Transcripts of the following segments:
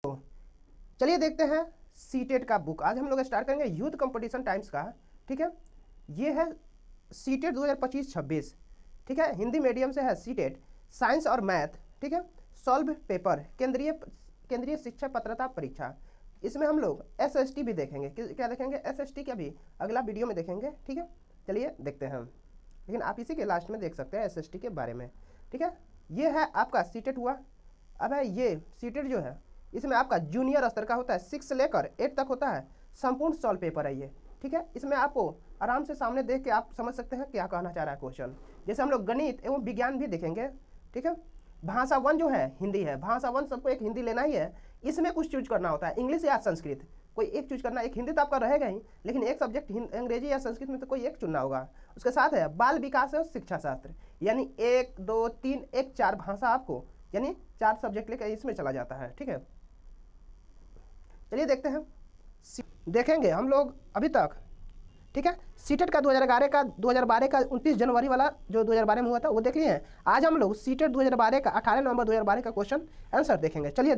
चलिए देखते हैं सीटेट का बुक। आज हम लोग स्टार्ट करेंगे यूथ कंपटीशन टाइम्स का। ठीक है, ये है सीटेट 2025-26। ठीक है, हिंदी मीडियम से है सीटेट, साइंस और मैथ। ठीक है, सॉल्व पेपर, केंद्रीय शिक्षा पात्रता परीक्षा। इसमें हम लोग एसएसटी भी देखेंगे। क्या देखेंगे? एसएसटी का भी अगला वीडियो में देखेंगे। ठीक है, चलिए देखते हैं हम, लेकिन आप इसी के लास्ट में देख सकते हैं एसएसटी के बारे में। ठीक है, ये है आपका सीटेट हुआ। अब है ये सीटेट जो है, इसमें आपका जूनियर स्तर का होता है, 6 से लेकर 8 तक होता है। संपूर्ण सॉल्व पेपर है ये। ठीक है, इसमें आपको आराम से सामने देख के आप समझ सकते हैं क्या कहना चाह रहा है क्वेश्चन। जैसे हम लोग गणित एवं विज्ञान भी देखेंगे। ठीक है, भाषा 1 जो है हिंदी है, भाषा 1 सबको एक हिंदी लेना ही है। इसमें कुछ चूज करना होता है, इंग्लिश या संस्कृत, कोई एक चूज करना। एक हिंदी तो आपका रहेगा ही, लेकिन एक सब्जेक्ट अंग्रेजी या संस्कृत में तो कोई एक चुनना होगा। उसके साथ है बाल विकास और शिक्षा शास्त्र, यानी 1, 2, 3, 1, 4 भाषा आपको, यानी 4 सब्जेक्ट लेकर इसमें चला जाता है। ठीक है, चलिए देखते हैं, देखेंगे हम लोग अभी तक। ठीक है, सीटेट का 2012 का 29 जनवरी वाला जो 2012 में हुआ था वो देख लिए हैं। आज हम लोग सीटेट 2012 का 18 नवंबर 2012 का क्वेश्चन आंसर देखेंगे। चलिए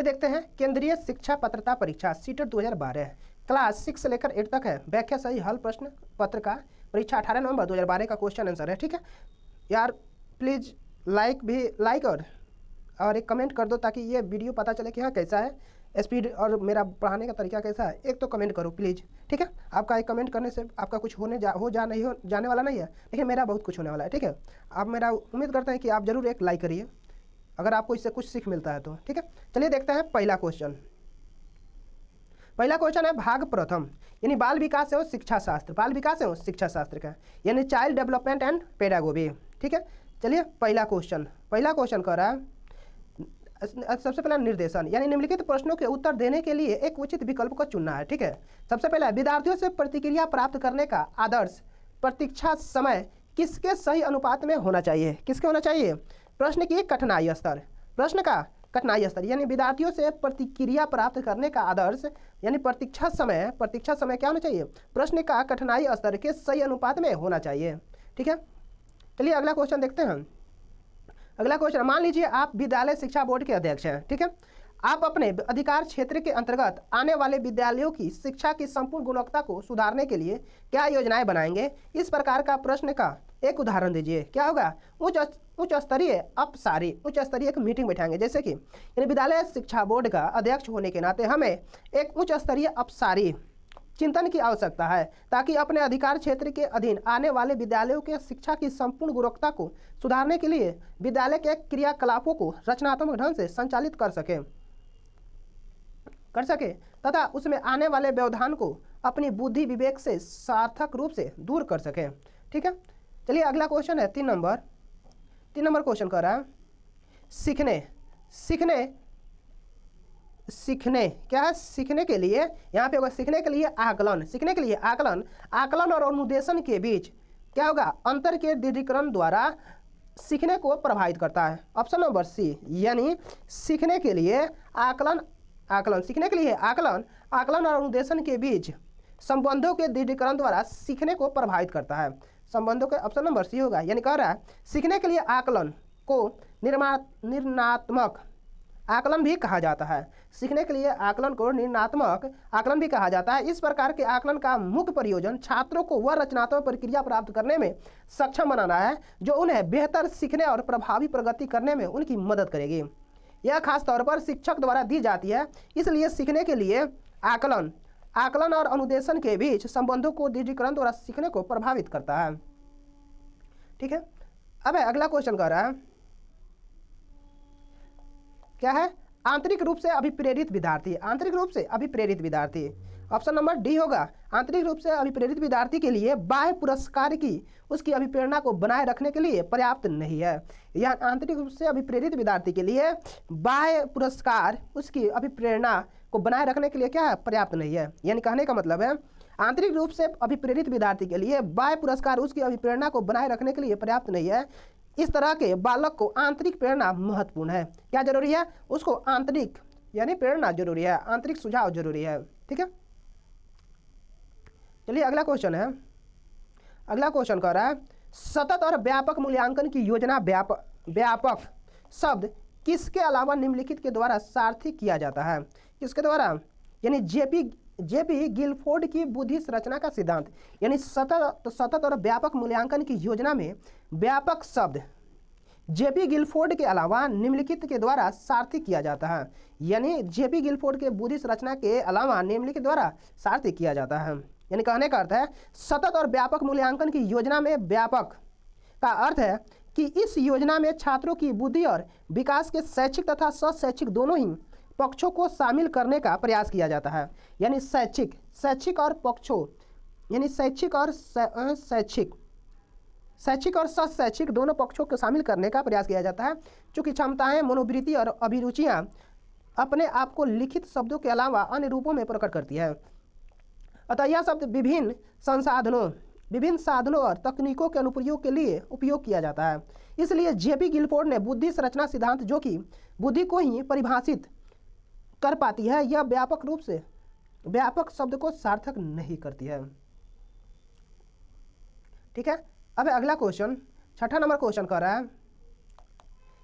देखते हैं, केंद्रीय शिक्षा पात्रता परीक्षा सीटेट 2012 क्लास 6 से लेकर 8 तक है। व्याख्या सही हल प्रश्न पत्र का परीक्षा 18 नवंबर 2012 का क्वेश्चन आंसर है। ठीक है यार, प्लीज़ लाइक और एक कमेंट कर दो ताकि ये वीडियो पता चले कि हाँ कैसा है स्पीड और मेरा पढ़ाने का तरीका कैसा है। एक तो कमेंट करो प्लीज़। ठीक है, आपका एक कमेंट करने से आपका कुछ जाने वाला नहीं है, लेकिन मेरा बहुत कुछ होने वाला है। ठीक है, आप मेरा उम्मीद करते हैं कि आप ज़रूर एक लाइक करिए अगर आपको इससे कुछ सीख मिलता है तो। ठीक है, चलिए देखते हैं पहला क्वेश्चन है भाग प्रथम, यानी बाल विकास एवं शिक्षा शास्त्र, बाल विकास एवं शिक्षा शास्त्र का, यानी चाइल्ड डेवलपमेंट एंड पेडागोगी। ठीक है, चलिए पहला क्वेश्चन कर रहा है। सबसे पहला निर्देशन, यानी निम्नलिखित प्रश्नों के उत्तर देने के लिए एक उचित विकल्प को चुनना है। ठीक है, सबसे पहला विद्यार्थियों से प्रतिक्रिया प्राप्त करने का आदर्श प्रतीक्षा समय किसके सही अनुपात में होना चाहिए? किसके होना चाहिए? प्रश्न की कठिनाई स्तर, प्रश्न का कठिनाई स्तर, यानी विद्यार्थियों से प्रतिक्रिया प्राप्त करने का आदर्श यानी प्रतीक्षा समय क्या होना चाहिए? प्रश्न का कठिनाई स्तर के सही अनुपात में होना चाहिए। ठीक है, चलिए अगला क्वेश्चन देखते हैं। अगला क्वेश्चन, मान लीजिए आप विद्यालय शिक्षा बोर्ड के अध्यक्ष हैं। ठीक है, आप अपने अधिकार क्षेत्र के अंतर्गत आने वाले विद्यालयों की शिक्षा की संपूर्ण गुणवत्ता को सुधारने के लिए क्या योजनाएं बनाएंगे? इस प्रकार का प्रश्न का एक उदाहरण दीजिए। क्या होगा? उच्च स्तरीय एक मीटिंग बैठाएंगे, जैसे कि यानी विद्यालय शिक्षा बोर्ड का अध्यक्ष होने के नाते हमें एक उच्च स्तरीय अपसारी चिंतन की आवश्यकता है ताकि अपने अधिकार क्षेत्र के अधीन आने वाले विद्यालयों के शिक्षा की संपूर्ण गुणवत्ता को सुधारने के लिए विद्यालय के क्रियाकलापों को रचनात्मक ढंग से संचालित कर सके तथा उसमें आने वाले व्यवधान को अपनी बुद्धि विवेक से सार्थक रूप से दूर कर सके। ठीक है, चलिए अगला क्वेश्चन है 3 नंबर क्वेश्चन कर रहा है सीखने क्या है? सीखने के लिए यहाँ पे होगा सीखने के लिए आकलन और अनुदेशन के बीच क्या होगा? अंतर के दृढ़ीकरण द्वारा सीखने को प्रभावित करता है। ऑप्शन नंबर सी, यानी सीखने के लिए आकलन और अनुदेशन के बीच संबंधों के दृढ़ीकरण द्वारा सीखने को प्रभावित करता है। संबंधों के ऑप्शन नंबर सी होगा, यानी कह रहा है सीखने के लिए आकलन को निर्णात्मक आकलन भी कहा जाता है। सीखने के लिए आकलन को निर्णयात्मक आकलन भी कहा जाता है। इस प्रकार के आकलन का मुख्य प्रयोजन छात्रों को वह रचनात्मक प्रक्रिया प्राप्त करने में सक्षम बनाना है जो उन्हें बेहतर सीखने और प्रभावी प्रगति करने में उनकी मदद करेगी। यह खास तौर पर शिक्षक द्वारा दी जाती है, इसलिए सीखने के लिए आकलन और अनुदेशन के बीच संबंधों को दृढ़ीकरण द्वारा सीखने को प्रभावित करता है। ठीक है, अब अगला क्वेश्चन कर रहा है क्या है? आंतरिक रूप से अभिप्रेरित विद्यार्थी। ऑप्शन नंबर डी होगा। आंतरिक रूप से अभिप्रेरित विद्यार्थी के लिए बाह्य पुरस्कार की उसकी अभिप्रेरणा को बनाए रखने के लिए पर्याप्त नहीं है। यह आंतरिक रूप से अभिप्रेरित विद्यार्थी के लिए बाह्य पुरस्कार उसकी अभिप्रेरणा को बनाए रखने के लिए क्या है? पर्याप्त नहीं है। यानी कहने का मतलब है आंतरिक रूप से अभिप्रेरित विद्यार्थी के लिए बाह्य पुरस्कार उसकी अभिप्रेरणा को बनाए रखने के लिए पर्याप्त नहीं है। इस तरह के बालक को आंतरिक प्रेरणा महत्वपूर्ण है। क्या जरूरी है? उसको आंतरिक यानी प्रेरणा जरूरी है, आंतरिक सुझाव जरूरी है। ठीक है, चलिए अगला क्वेश्चन कर रहा है सतत और व्यापक मूल्यांकन की योजना। व्यापक शब्द किसके अलावा निम्नलिखित के द्वारा सारथी किया जाता है? किसके द्वारा? यानी जेपी गिलफोर्ड की बुद्धि संरचना का सिद्धांत, यानी सतत और व्यापक मूल्यांकन की योजना में व्यापक शब्द जेपी गिलफोर्ड के अलावा निम्नलिखित के द्वारा सारथी किया जाता है। यानी जेपी गिलफोर्ड के बुद्धि संरचना के अलावा निम्नलिखित द्वारा सारथी किया जाता है। यानी कहने का अर्थ है सतत और व्यापक मूल्यांकन की योजना में व्यापक का अर्थ है कि इस योजना में छात्रों की बुद्धि और विकास के शैक्षिक तथा शैक्षिक दोनों ही पक्षों को शामिल करने का प्रयास किया जाता है। यानी शैक्षिक और पक्षों, यानी शैक्षिक और शैक्षिक दोनों पक्षों को शामिल करने का प्रयास किया जाता है। चूँकि क्षमताएं, मनोवृत्ति और अभिरुचियां अपने आप को लिखित शब्दों के अलावा अन्य रूपों में प्रकट करती है। अतः यह शब्द विभिन्न साधनों और तकनीकों के अनुप्रयोग के लिए उपयोग किया जाता है। इसलिए जेपी गिलफोर्ड ने बुद्धि संरचना सिद्धांत, जो कि बुद्धि को ही परिभाषित कर पाती है, यह व्यापक रूप से व्यापक शब्द को सार्थक नहीं करती है। ठीक है। अब अगला क्वेश्चन, 6ठा नंबर क्वेश्चन कर रहा है,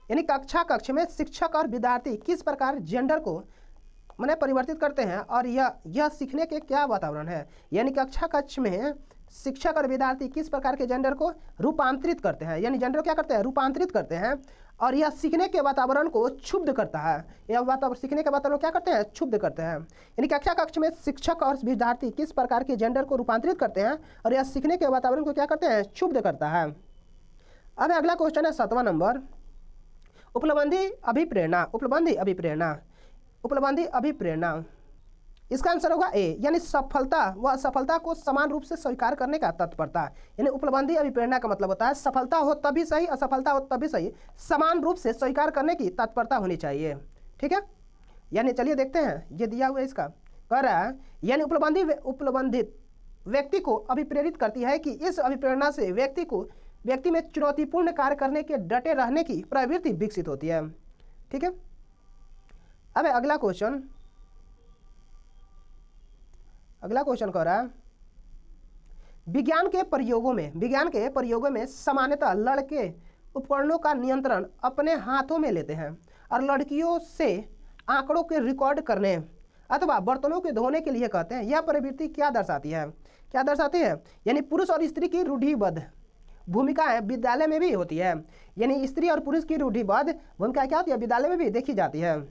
यानी कक्ष में शिक्षक और विद्यार्थी किस प्रकार जेंडर को माने परिवर्तित करते हैं और यह सीखने के क्या वातावरण है। यानी कक्ष में शिक्षक और विद्यार्थी किस प्रकार के जेंडर को रूपांतरित करते हैं, यानी जेंडर क्या करते हैं, रूपांतरित करते हैं, और यह सीखने के वातावरण को क्षुब्ध करता है। यह वातावरण सीखने के वातावरण क्या करते हैं, क्षुब्ध करते हैं। यानी कक्ष में शिक्षक और विद्यार्थी किस प्रकार के जेंडर को रूपांतरित करते हैं और यह सीखने के वातावरण को क्या करते हैं, क्षुब्ध करता है। अब अगला क्वेश्चन है 7वां नंबर, उपलब्धि अभिप्रेरणा। इसका आंसर होगा ए, यानी सफलता व असफलता को समान रूप से स्वीकार करने का तत्परता। यानी उपलब्धि अभिप्रेरणा का मतलब होता है सफलता हो तभी सही, असफलता हो तभी सही, समान रूप से स्वीकार करने की तत्परता होनी चाहिए। ठीक है। यानी चलिए देखते हैं, ये दिया हुआ इसका कह रहा है, यानी उपलब्धित व्यक्ति को अभिप्रेरित करती है कि इस अभिप्रेरणा से व्यक्ति में चुनौतीपूर्ण कार्य करने के डटे रहने की प्रवृत्ति विकसित होती है। ठीक है। अब अगला क्वेश्चन कह रहा है, विज्ञान के प्रयोगों में सामान्यतः लड़के उपकरणों का नियंत्रण अपने हाथों में लेते हैं और लड़कियों से आंकड़ों के रिकॉर्ड करने अथवा बर्तनों के धोने के लिए कहते हैं। यह प्रवृत्ति क्या दर्शाती है? यानी पुरुष और स्त्री की रूढ़िबद्ध भूमिकाएं विद्यालय में भी होती है। यानी स्त्री और पुरुष की रूढ़िबद्ध भूमिका क्या होती है, विद्यालय में भी देखी जाती है।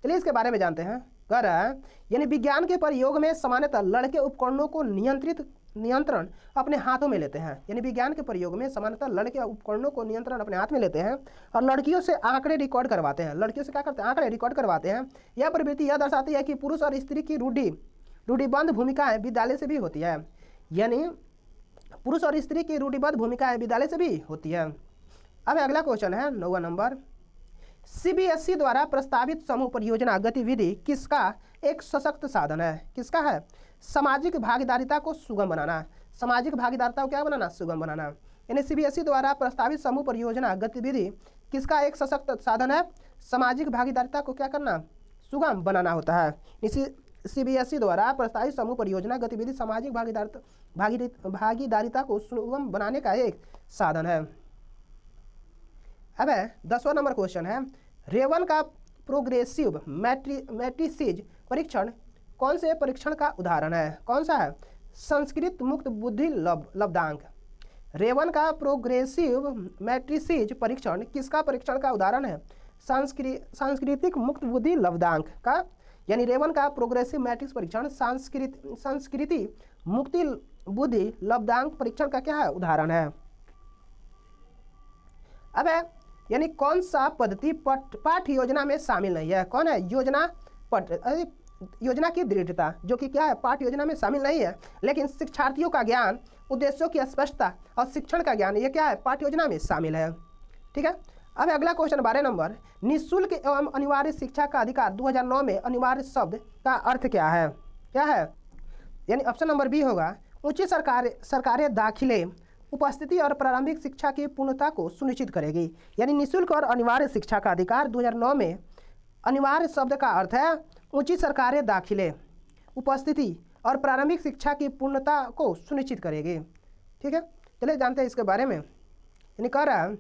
चलिए इसके बारे में जानते हैं। कह रहा है, यानी विज्ञान के प्रयोग में सामान्यतः लड़के उपकरणों को नियंत्रण अपने हाथों में लेते हैं। यानी विज्ञान के प्रयोग में सामान्यतः लड़के उपकरणों को नियंत्रण अपने हाथ में लेते हैं और लड़कियों से आंकड़े रिकॉर्ड करवाते हैं। लड़कियों से क्या करते हैं, आंकड़े रिकॉर्ड करवाते हैं। यह प्रवृत्ति यह दर्शाती है कि पुरुष और स्त्री की रूढ़िबद्ध भूमिकाएं विद्यालय से भी होती है। यानी पुरुष और स्त्री की रूढ़िबद्ध भूमिकाएं विद्यालय से भी होती है। अब अगला क्वेश्चन है 9वां नंबर, सीबीएसई द्वारा प्रस्तावित समूह परियोजना गतिविधि किसका एक सशक्त साधन है? किसका है? सामाजिक भागीदारिता को सुगम बनाना। सामाजिक भागीदारिता को क्या बनाना, सुगम बनाना। यानी सीबीएसई द्वारा प्रस्तावित समूह परियोजना गतिविधि किसका एक सशक्त साधन है? सामाजिक भागीदारिता को क्या करना, सुगम बनाना होता है। इसी सीबीएसई द्वारा प्रस्तावित समूह परियोजना गतिविधि सामाजिक भागीदारिता को सुगम बनाने का एक साधन है। अब 10वां नंबर क्वेश्चन है, रेवन का प्रोग्रेसिव मैट्रिसेज परीक्षण कौन से परीक्षण का उदाहरण है? कौन सा है? संस्कृत मुक्त बुद्धि लब्धांक। रेवन का प्रोग्रेसिव मैट्रिसेज परीक्षण किसका परीक्षण का उदाहरण है? सांस्कृतिक मुक्त बुद्धि लब्धांक का। यानी रेवन का प्रोग्रेसिव मैट्रिक्स परीक्षण संस्कृति मुक्ति बुद्धि लब्धांक परीक्षण का क्या है, उदाहरण है। अब यानी कौन सा पद्धति पाठ्य योजना में शामिल नहीं है? कौन है? योजना की दृढ़ता, जो कि क्या है, पाठ्य योजना में शामिल नहीं है, लेकिन शिक्षार्थियों का ज्ञान, उद्देश्यों की स्पष्टता और शिक्षण का ज्ञान, ये क्या है, पाठ्य योजना में शामिल है। ठीक है। अब अगला क्वेश्चन 12 नंबर, निःशुल्क एवं अनिवार्य शिक्षा का अधिकार 2009 में अनिवार्य शब्द का अर्थ क्या है? क्या है? यानी ऑप्शन नंबर बी होगा, उच्च सरकारें दाखिले, उपस्थिति और प्रारंभिक शिक्षा की पूर्णता को सुनिश्चित करेगी। यानी निःशुल्क और अनिवार्य शिक्षा का अधिकार 2009 में अनिवार्य शब्द का अर्थ है उच्च सरकारें दाखिले, उपस्थिति और प्रारंभिक शिक्षा की पूर्णता को सुनिश्चित करेगी। ठीक है। चलिए जानते हैं इसके बारे में। यानी कह रहा है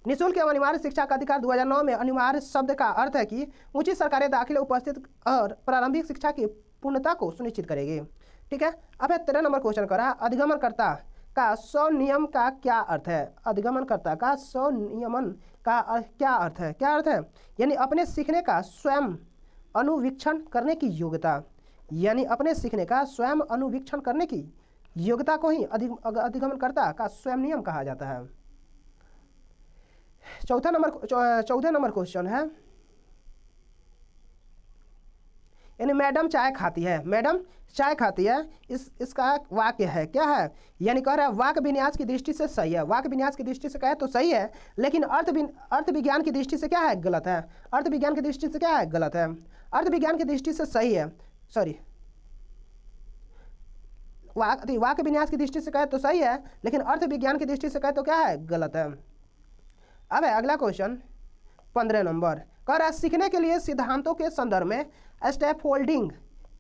निःशुल्क एवं अनिवार्य शिक्षा का अधिकार 2009 में अनिवार्य शब्द का अर्थ है कि उचित सरकारी दाखिले उपस्थित और प्रारंभिक शिक्षा की पूर्णता को सुनिश्चित करेगी। ठीक है, अब 13 नंबर क्वेश्चन करा, अधिगमनकर्ता का स्वनियम का क्या अर्थ है? अधिगमनकर्ता का स्वनियमन का क्या अर्थ है? क्या अर्थ है? यानी अपने सीखने का स्वयं अनुवीक्षण करने की योग्यता, यानी अपने सीखने का स्वयं अनुवीक्षण करने की योग्यता को ही अधिगमनकर्ता का स्वयं नियम कहा जाता है। 14 नंबर क्वेश्चन है, यानी मैडम चाय खाती है, मैडम चाय खाती है, इसका वाक्य है क्या है? यानी कह रहा है वाक्य विन्यास की दृष्टि से सही है, वाक्य विन्यास की दृष्टि से कहे तो सही है, लेकिन अर्थ विज्ञान की दृष्टि से क्या है? गलत है। अर्थ विज्ञान की दृष्टि से क्या है? गलत है। अर्थ विज्ञान की दृष्टि से सही है, सॉरी, वाक्य विन्यास की दृष्टि से कहे तो सही है, लेकिन अर्थ विज्ञान की दृष्टि से कहे तो क्या है? गलत है। अब है अगला क्वेश्चन 15 नंबर, कह रहा है सीखने के लिए सिद्धांतों के संदर्भ में स्टेप होल्डिंग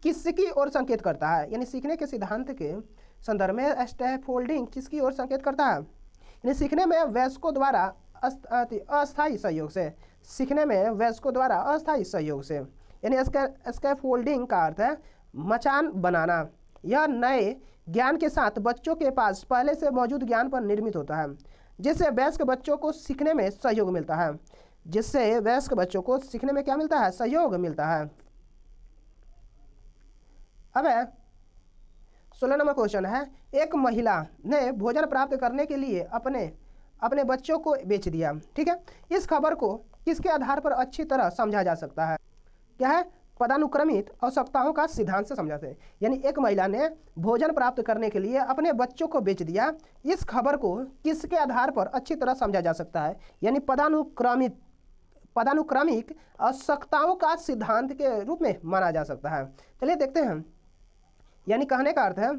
किसकी ओर संकेत करता है? यानी सीखने के सिद्धांत के संदर्भ में स्टेप होल्डिंग किसकी ओर संकेत करता है? यानी सीखने में वयस्कों द्वारा अस्थायी सहयोग से, सीखने में वयस्कों द्वारा अस्थायी सहयोग से, यानी स्केप होल्डिंग का अर्थ है मचान बनाना। यह नए ज्ञान के साथ बच्चों के पास पहले से मौजूद ज्ञान पर निर्मित होता है, जिससे वयस्क बच्चों को सीखने में सहयोग मिलता है, जिससे वयस्क बच्चों को सीखने में क्या मिलता है? सहयोग मिलता है। अब 16 नंबर क्वेश्चन है, एक महिला ने भोजन प्राप्त करने के लिए अपने बच्चों को बेच दिया। ठीक है, इस खबर को किसके आधार पर अच्छी तरह समझा जा सकता है? क्या है? पदानुक्रमित आवश्यकताओं का सिद्धांत से समझाते हैं। यानी एक महिला ने भोजन प्राप्त करने के लिए अपने बच्चों को बेच दिया, इस खबर को किसके आधार पर अच्छी तरह समझा जा सकता है? यानी पदानुक्रमिक आवश्यकताओं का सिद्धांत के रूप में माना जा सकता है। चलिए देखते हैं। यानी कहने का अर्थ है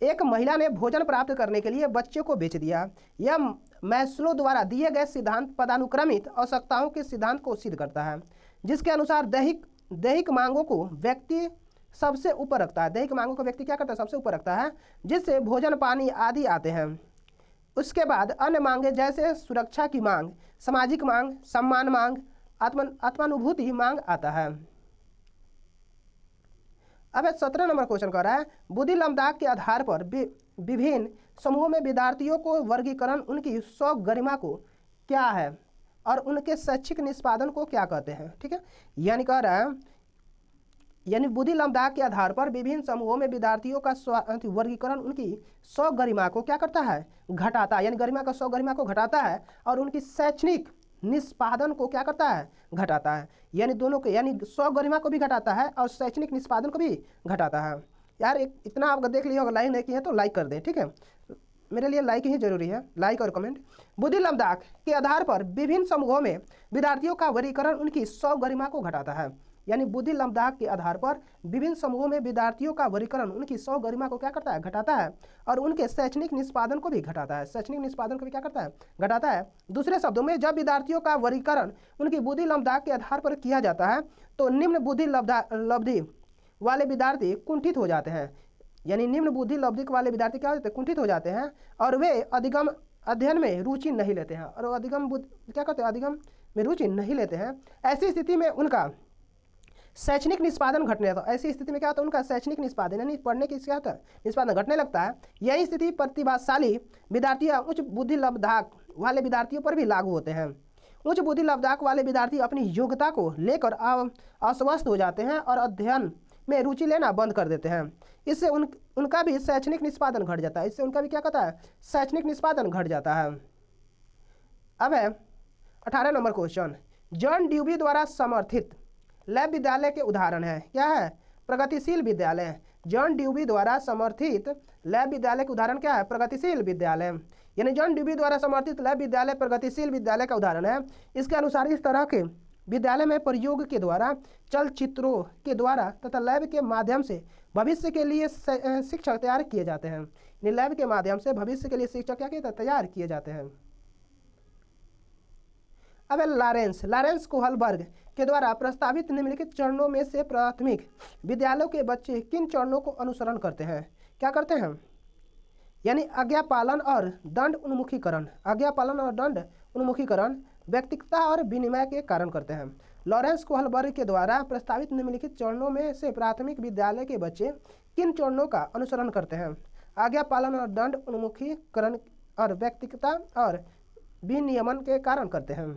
एक महिला ने भोजन प्राप्त करने के लिए बच्चे को बेच दिया। यह मैस्लो द्वारा दिए गए सिद्धांत पदानुक्रमित आवश्यकताओं के सिद्धांत को सिद्ध करता है, जिसके अनुसार दैहिक मांगों को व्यक्ति सबसे ऊपर रखता है। दैहिक मांगों को व्यक्ति क्या करता है? सबसे ऊपर रखता है, जिससे भोजन पानी आदि आते हैं। उसके बाद अन्य मांगे जैसे सुरक्षा की मांग, सामाजिक मांग, सम्मान मांग, आत्मानुभूति मांग आता है। अब 17 नंबर क्वेश्चन कर रहा है, बुद्धि लब्धाक के आधार पर विभिन्न समूहों में विद्यार्थियों को वर्गीकरण उनकी स्व गरिमा को क्या है और उनके शैक्षिक निष्पादन को क्या कहते हैं? ठीक है, यानी कह रहा है यानी बुद्धि लब्धाक के आधार पर विभिन्न समूहों में विद्यार्थियों का वर्गीकरण उनकी स्व गरिमा को क्या करता है? घटाता है। यानी गरिमा का स्व गरिमा को घटाता है और उनकी शैक्षणिक निष्पादन को क्या करता है? घटाता है। यानी दोनों के, यानी स्व गरिमा को भी घटाता है और शैक्षणिक निष्पादन को भी घटाता है। यार इतना आप देख लिया होगा, लाइक नहीं किया तो लाइक कर दें। ठीक है, मेरे लिए लाइक ही जरूरी है, लाइक और कमेंट। बुद्धि लब्धाक के आधार पर विभिन्न समूहों में विद्यार्थियों का वर्गीकरण उनकी स्व गरिमा को घटाता है। यानी बुद्धि लब्धाक के आधार पर विभिन्न समूहों में विद्यार्थियों का वर्गीकरण उनकी स्व गरिमा को क्या करता है? घटाता है और उनके शैक्षणिक निष्पादन को भी घटाता है। शैक्षणिक निष्पादन को भी क्या करता है? घटाता है। दूसरे शब्दों में जब विद्यार्थियों का वर्गीकरण उनकी बुद्धि लब्धाक के आधार पर किया जाता है तो निम्न बुद्धि लब्धि वाले विद्यार्थी कुंठित हो जाते हैं। यानी निम्न बुद्धि लब्धि वाले विद्यार्थी क्या होते हैं? कुंठित हो जाते हैं और वे अधिगम अध्ययन में रुचि नहीं लेते हैं और अधिगम क्या करते हैं? अधिगम में रुचि नहीं लेते हैं। ऐसी स्थिति में उनका शैक्षणिक निष्पादन घटने लगता है। ऐसी स्थिति में क्या होता है? उनका शैक्षणिक निष्पादन यानी पढ़ने की क्या होता है? निष्पादन घटने लगता है। यही स्थिति प्रतिभाशाली विद्यार्थी या उच्च बुद्धि लब्धाक वाले विद्यार्थियों पर भी लागू होते हैं। उच्च बुद्धि लब्धाक वाले विद्यार्थी अपनी योग्यता को लेकर अस्वस्थ हो जाते हैं और अध्ययन में रुचि लेना बंद कर देते हैं। इससे उनका भी शैक्षणिक निष्पादन घट जाता है। इससे उनका भी क्या करता है? शैक्षणिक निष्पादन घट जाता है। अब है 18 नंबर क्वेश्चन, जॉन ड्यूवी द्वारा समर्थित लैब विद्यालय के उदाहरण है। क्या है? प्रगतिशील विद्यालय। जॉन ड्यूवी द्वारा समर्थित लैब विद्यालय का उदाहरण क्या है? प्रगतिशील विद्यालय। यानी जॉन ड्यूवी द्वारा समर्थित लैब विद्यालय प्रगतिशील विद्यालय का उदाहरण है। इसके अनुसार इस तरह के विद्यालय में प्रयोग के द्वारा, चलचित्रों के द्वारा तथा लैब के माध्यम से भविष्य के लिए शिक्षक तैयार किए जाते हैं। लैब के माध्यम से भविष्य के लिए शिक्षक क्या किए? तैयार किए जाते हैं। अब लॉरेंस कोहलबर्ग के द्वारा प्रस्तावित निम्नलिखित चरणों में से प्राथमिक विद्यालयों के बच्चे किन चरणों को अनुसरण करते हैं? क्या करते हैं? यानी आज्ञा पालन और दंड उन्मुखीकरण। आज्ञा पालन और दंड उन्मुखीकरण व्यक्तिगता और विनिमय के कारण करते हैं। लॉरेंस कोहलबर्ग के द्वारा प्रस्तावित निम्नलिखित चरणों में से प्राथमिक विद्यालय के बच्चे किन चरणों का अनुसरण करते हैं? आज्ञा पालन और दंड उन्मुखीकरण और व्यक्तिगता और विनियमन के कारण करते हैं।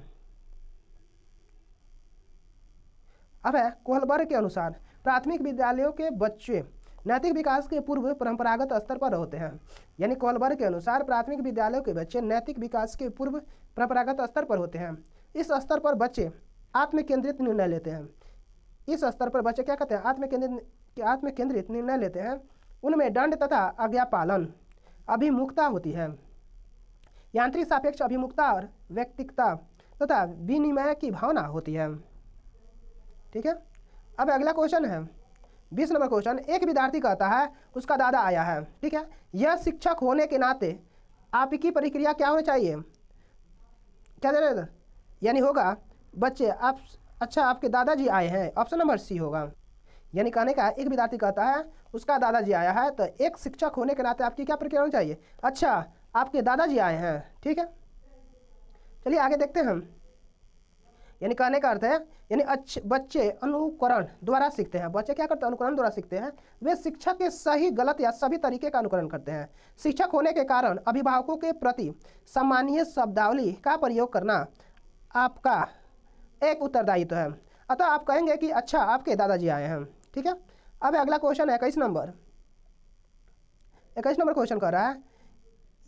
अब है कोहलबर्ग के अनुसार प्राथमिक विद्यालयों के बच्चे नैतिक विकास के पूर्व परंपरागत स्तर पर होते हैं। यानी कोहलबर्ग के अनुसार प्राथमिक विद्यालयों के बच्चे नैतिक विकास के पूर्व परंपरागत स्तर पर होते हैं। इस स्तर पर बच्चे आत्मकेंद्रित निर्णय लेते हैं। इस स्तर पर बच्चे क्या करते हैं? आत्मकेंद्रित निर्णय लेते हैं। उनमें दंड तथा आज्ञा पालन अभिमुखता होती है। यांत्रिक सापेक्ष अभिमुखता और व्यक्तिगता तथा विनिमय की भावना होती है। ठीक है। अब अगला क्वेश्चन है 20 नंबर क्वेश्चन। एक विद्यार्थी कहता है उसका दादा आया है। ठीक है। यह शिक्षक होने के नाते आपकी प्रक्रिया क्या होनी चाहिए? क्या दे रहे? यानी होगा बच्चे आप अच्छा आपके दादाजी आए हैं, ऑप्शन नंबर सी होगा। यानी कहने का एक विद्यार्थी कहता है उसका दादाजी आया है, तो एक शिक्षक होने के नाते आपकी क्या प्रक्रिया होनी चाहिए? अच्छा आपके दादाजी आए हैं। ठीक है। चलिए आगे देखते हैं हम। यानी कहने का अर्थ है यानी बच्चे अनुकरण द्वारा सीखते हैं। बच्चे क्या करते हैं? अनुकरण द्वारा सीखते हैं। वे शिक्षक के सही गलत या सभी तरीके का अनुकरण करते हैं। शिक्षक होने के कारण अभिभावकों के प्रति सम्मानीय शब्दावली का प्रयोग करना आपका एक उत्तरदायित्व है। अतः आप कहेंगे कि अच्छा आपके दादाजी आए हैं। ठीक है। अब अगला क्वेश्चन है 21 नंबर। 21 नंबर क्वेश्चन कर रहा है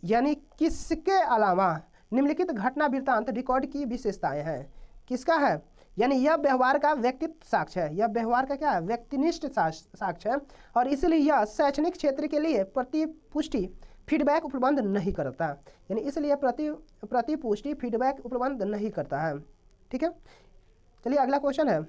यानी किसके अलावा निम्नलिखित घटना वृत्तांत रिकॉर्ड की विशेषताएं हैं? किसका है? यानी यह व्यवहार का व्यक्तित्व साक्ष्य है। यह व्यवहार का क्या है? व्यक्तिनिष्ठ साक्ष्य है और इसलिए यह शैक्षणिक क्षेत्र के लिए प्रतिपुष्टि फीडबैक उपलब्ध नहीं करता। यानी इसलिए प्रतिपुष्टि फीडबैक उपलब्ध नहीं करता है। ठीक है। चलिए अगला क्वेश्चन है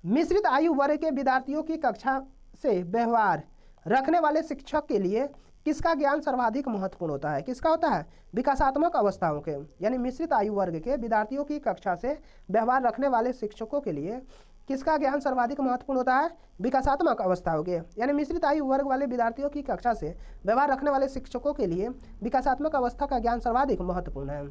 मिश्रित आयु वर्ग के विद्यार्थियों की कक्षा से व्यवहार रखने वाले शिक्षक के लिए किसका ज्ञान सर्वाधिक महत्वपूर्ण होता है? किसका होता है? विकासात्मक अवस्थाओं के। यानी मिश्रित आयु वर्ग के विद्यार्थियों की कक्षा से व्यवहार रखने वाले शिक्षकों के लिए किसका ज्ञान सर्वाधिक महत्वपूर्ण होता है? विकासात्मक अवस्थाओं के। यानी मिश्रित आयु वर्ग वाले विद्यार्थियों की कक्षा से व्यवहार रखने वाले शिक्षकों के लिए विकासात्मक अवस्था का ज्ञान सर्वाधिक महत्वपूर्ण है।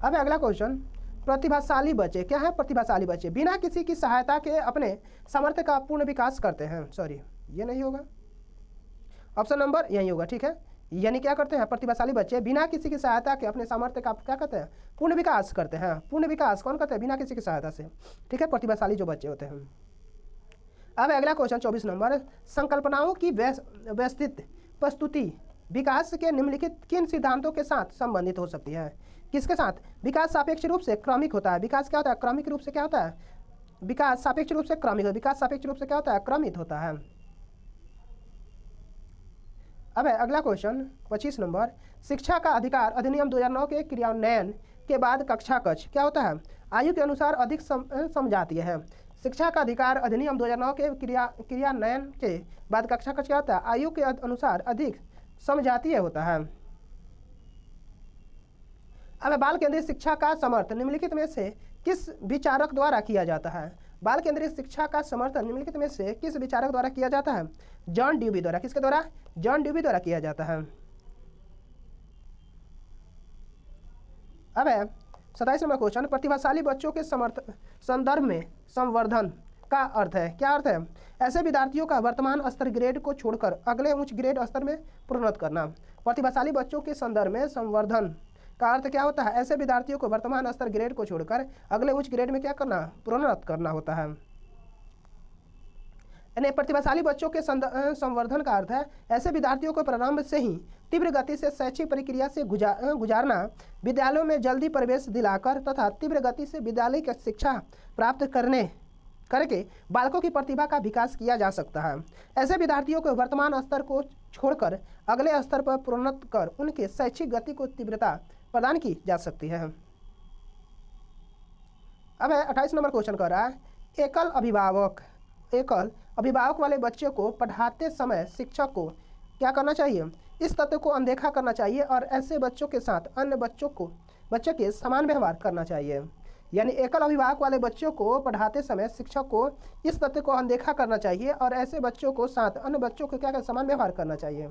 अब अगला क्वेश्चन प्रतिभाशाली बच्चे क्या है? प्रतिभाशाली बच्चे बिना किसी की सहायता के अपने सामर्थ्य का पूर्ण विकास करते हैं। सॉरी ये नहीं होगा, ऑप्शन नंबर यही होगा। ठीक है। यानी क्या करते हैं? प्रतिभाशाली बच्चे बिना किसी की सहायता के अपने सामर्थ्य का क्या करते हैं? पूर्ण विकास करते हैं। पूर्ण विकास कौन करते हैं? बिना किसी की सहायता से। ठीक है। प्रतिभाशाली जो बच्चे होते हैं। अब अगला क्वेश्चन 24 नंबर संकल्पनाओं की व्यवस्थित प्रस्तुति विकास के निम्नलिखित किन सिद्धांतों के साथ संबंधित हो सकती है? किसके साथ? विकास सापेक्ष रूप से क्रमिक होता है। विकास क्या होता है? क्रमिक रूप से क्या होता है? विकास सापेक्ष रूप से क्रमिक। विकास सापेक्ष रूप से क्या होता है? क्रमित होता है। अब है अगला क्वेश्चन 25 नंबर शिक्षा का अधिकार अधिनियम 2009 के क्रियान्वयन के बाद कक्षा कक्ष क्या होता है? आयु के अनुसार अधिक समझातीय है। शिक्षा का अधिकार अधिनियम 2009 के क्रियान्वयन के बाद कक्षा कक्ष क्या होता है? आयु के अनुसार अधिक समझातीय होता है। अब बाल केंद्रित शिक्षा का समर्थन निम्नलिखित में से किस विचारक द्वारा किया जाता है? बाल केंद्रित शिक्षा का समर्थन निम्नलिखित में से किस विचारक द्वारा किया जाता है? जॉन ड्यूबी द्वारा। किसके द्वारा? जॉन ड्यूबी द्वारा किया जाता है। अब है 27 नंबर क्वेश्चन प्रतिभाशाली बच्चों के संदर्भ में संवर्धन का अर्थ है। क्या अर्थ है? ऐसे विद्यार्थियों का वर्तमान स्तर ग्रेड को छोड़कर अगले उच्च ग्रेड स्तर में प्रोन्नत करना। प्रतिभाशाली बच्चों के संदर्भ में संवर्धन का अर्थ क्या होता है? ऐसे विद्यार्थियों को वर्तमान स्तर ग्रेड को छोड़कर अगले उच्च ग्रेड में क्या करना? प्रोन्नत करना होता है। यानी प्रतिभाशाली बच्चों के संवर्धन का अर्थ है ऐसे विद्यार्थियों को प्रारंभ से ही तीव्र गति से शैक्षिक प्रक्रिया से गुजारना, विद्यालयों में जल्दी प्रवेश दिलाकर तथा तीव्र गति से विद्यालय की शिक्षा प्राप्त करके बालकों की प्रतिभा का विकास किया जा सकता है। ऐसे विद्यार्थियों को वर्तमान स्तर को छोड़कर अगले स्तर पर प्रोन्नत कर उनके शैक्षिक गति को तीव्रता प्रदान की जा सकती है। अब है 28 नंबर क्वेश्चन कर रहा है एकल अभिभावक वाले बच्चे को पढ़ाते समय शिक्षक को क्या करना चाहिए? इस तथ्य को अनदेखा करना चाहिए और ऐसे बच्चों के साथ अन्य बच्चों के समान व्यवहार करना चाहिए। यानी एकल अभिभावक वाले बच्चों को पढ़ाते समय शिक्षक को इस तथ्य को अनदेखा करना चाहिए और ऐसे बच्चों को साथ अन्य बच्चों को क्या समान व्यवहार करना चाहिए।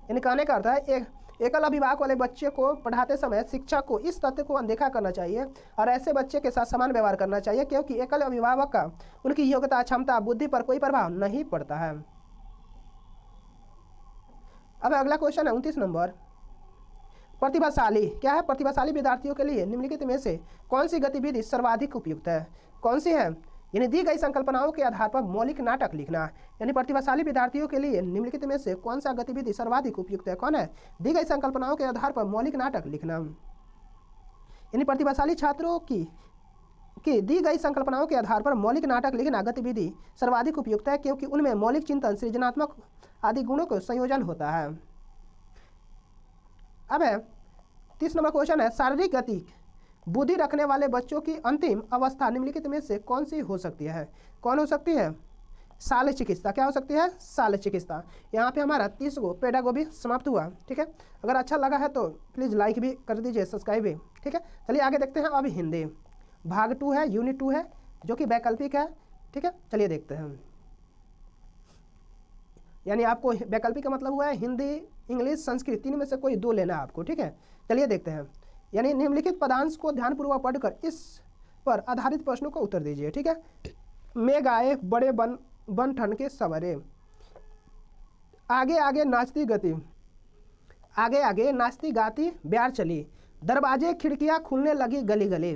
यानी कहने का अर्थ है एकल अभिभावक वाले बच्चे को पढ़ाते समय शिक्षक को इस तथ्य को अनदेखा करना चाहिए और ऐसे बच्चे के साथ समान व्यवहार करना चाहिए क्योंकि एकल अभिभावक का उनकी योग्यता, क्षमता, बुद्धि पर कोई प्रभाव नहीं पड़ता है। अब अगला क्वेश्चन है 29 नंबर। प्रतिभाशाली क्या है? प्रतिभाशाली विद्यार्थियों के लिए निम्नलिखित में से कौन सी गतिविधि सर्वाधिक उपयुक्त है? कौन सी है? यानी दी गई संकल्पनाओं के आधार पर मौलिक नाटक लिखना। यानी प्रतिभाशाली विद्यार्थियों के लिए निम्नलिखित में से कौन सा गतिविधि सर्वाधिक उपयुक्त है? कौन है? दी गई संकल्पनाओं के आधार पर मौलिक नाटक लिखना। यानी प्रतिभाशाली छात्रों की दी गई संकल्पनाओं के आधार पर मौलिक नाटक लिखना गतिविधि सर्वाधिक उपयुक्त है क्योंकि उनमें मौलिक चिंतन, सृजनात्मक आदि गुणों का संयोजन होता है। अब है 30 नंबर क्वेश्चन है, शारीरिक गति बुद्धि रखने वाले बच्चों की अंतिम अवस्था निम्नलिखित में से कौन सी हो सकती है? कौन हो सकती है? शालेय चिकित्सा। क्या हो सकती है? शालेय चिकित्सा। यहाँ पे हमारा 30 गो पेडागोगी समाप्त हुआ। ठीक है, अगर अच्छा लगा है तो प्लीज़ लाइक भी कर दीजिए, सब्सक्राइब भी। ठीक है, चलिए आगे देखते हैं। अब हिंदी भाग 2 है, यूनिट 2 है जो कि वैकल्पिक है। ठीक है, चलिए देखते हैं। यानी आपको वैकल्पिक का मतलब हुआ है हिंदी, इंग्लिश, संस्कृत, तीन में से कोई 2 लेना है आपको। ठीक है, चलिए देखते हैं। यानी निम्नलिखित पदांश को ध्यानपूर्वक पढ़कर इस पर आधारित प्रश्नों का उत्तर दीजिए। ठीक है, मेघ आए बड़े बन ठन के सवरे, आगे आगे नाचती गति, आगे आगे नाचती गाती ब्यार चली, दरवाजे खिड़कियां खुलने लगी गली गली,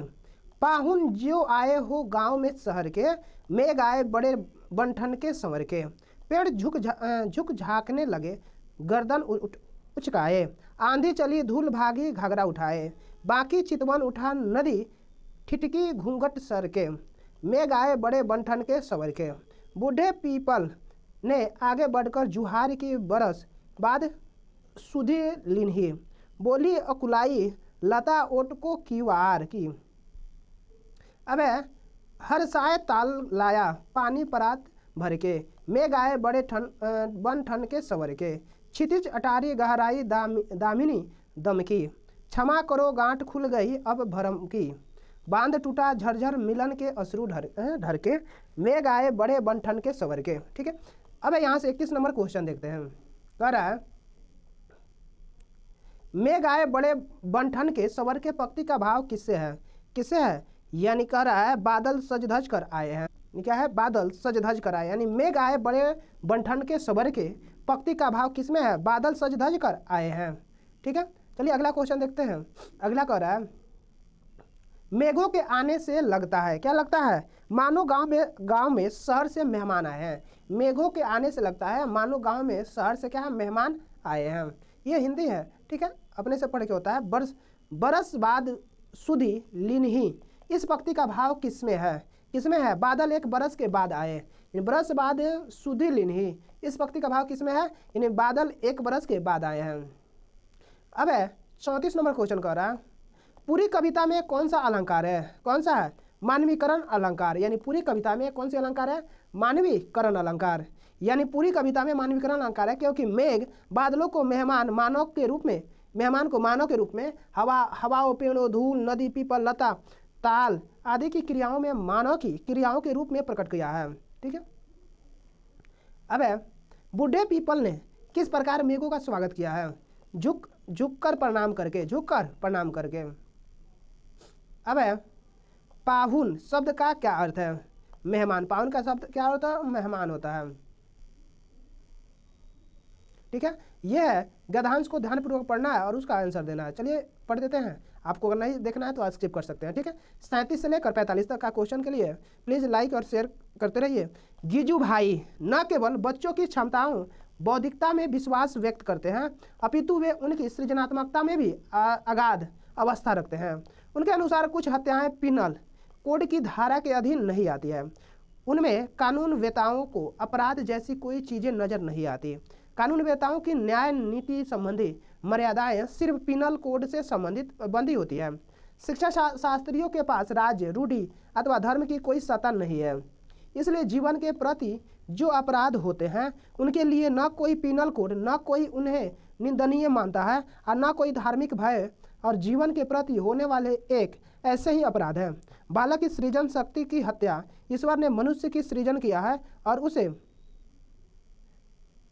पाहुन जो आए हो गांव में शहर के, मेघ आए बड़े बनठन के संवर के, पेड़ झुक झाँकने लगे गर्दन उचकाए, आंधी चली धूल भागी घाघरा उठाए, बाकी चितवन उठा नदी ठिठकी घूंघट सर के, मेघ आए बड़े बनठन के संवर के, बूढ़े पीपल ने आगे बढ़कर जुहार की बरस बाद सुधी लिन्ही, बोली अकुलाई लता ओटको की वार की, अबे हर साय ताल लाया पानी परात भर के, मेघ आए बड़े बन ठन के सवर के, क्षितिज अटारी गहराई दामिनी दमकी, क्षमा करो गांठ खुल गई अब भरम की, बांध टूटा झरझर मिलन के अश्रु ढर के, मेघ आए बड़े बनठन के सवर के। ठीक है, अब यहाँ से 21 नंबर क्वेश्चन देखते हैं। कह रहा है मेघ आए बड़े बनठन के सवर के पंक्ति का भाव किससे है? किससे है? यानी कह रहा है बादल सज धज कर आए हैं। क्या है? बादल सज धज कर आए, यानी मेघ आए बड़े बनठन के सवर के पंक्ति का भाव किसमें है? बादल सज धज कर आए हैं। ठीक है, चलिए अगला क्वेश्चन देखते हैं। अगला कह रहा है मेघों के आने से लगता है, क्या लगता है? मानो गांव में शहर से मेहमान आए हैं। मेघों के आने से लगता है मानो गांव में शहर से क्या है? मेहमान आए हैं। ये हिंदी है। ठीक है, अपने से पढ़ के होता है। बरस बाद सुधी लिन्ही, इस पंक्ति का भाव किसमें है? किसमें है? बादल एक बरस के बाद आए, बरस बाद सुधी लिन्ही, इस पंक्ति का भाव किसमें है? यानी बादल एक बरस के बाद आए हैं। अब है 34 नंबर क्वेश्चन कर रहा है पूरी कविता में कौन सा अलंकार है? कौन सा है? मानवीकरण अलंकार। यानी पूरी कविता में कौन सी अलंकार है? मानवीकरण अलंकार। यानी पूरी कविता में मानवीकरण अलंकार है क्योंकि मेघ बादलों को मेहमान को मानव के रूप में हवाओं, पेड़ों, धूल, नदी, पीपल, लता, ताल आदि की क्रियाओं में मानव की क्रियाओं के रूप में प्रकट किया है। ठीक है, अब है बूढ़े पीपल ने किस प्रकार मेघों का स्वागत किया है? झुक कर प्रणाम करके। अब है पाहुन शब्द का क्या अर्थ है? मेहमान। पाहुन का शब्द क्या होता है? मेहमान होता है। ठीक है, यह है गद्यांश को ध्यानपूर्वक पढ़ना है और उसका आंसर देना है। चलिए पढ़ देते हैं। आपको अगर नहीं देखना है तो आज स्किप कर सकते हैं। ठीक है, 37 से लेकर 45 तक का क्वेश्चन के लिए प्लीज़ लाइक और शेयर करते रहिए। जीजू भाई न केवल बच्चों की क्षमताओं, बौद्धिकता में विश्वास व्यक्त करते हैं अपितु वे उनकी सृजनात्मकता में भी अगाध अवस्था रखते हैं। उनके अनुसार कुछ हत्याएं पिनल कोड की धारा के अधीन नहीं आती है। उनमें कानून वेताओं को अपराध जैसी कोई चीज़ें नजर नहीं आती। कानून वेताओं की न्याय नीति संबंधी मर्यादाएं सिर्फ पिनल कोड से संबंधित बंधी होती है। शिक्षा शास्त्रियों के पास राज्य, रूढ़ि अथवा धर्म की कोई सत्ता नहीं है। इसलिए जीवन के प्रति जो अपराध होते हैं उनके लिए न कोई पिनल कोड, न कोई उन्हें निंदनीय मानता है और न कोई धार्मिक भय, और जीवन के प्रति होने वाले एक ऐसे ही अपराध है। बालक की सृजन शक्ति की हत्या ईश्वर ने मनुष्य की सृजन किया है और उसे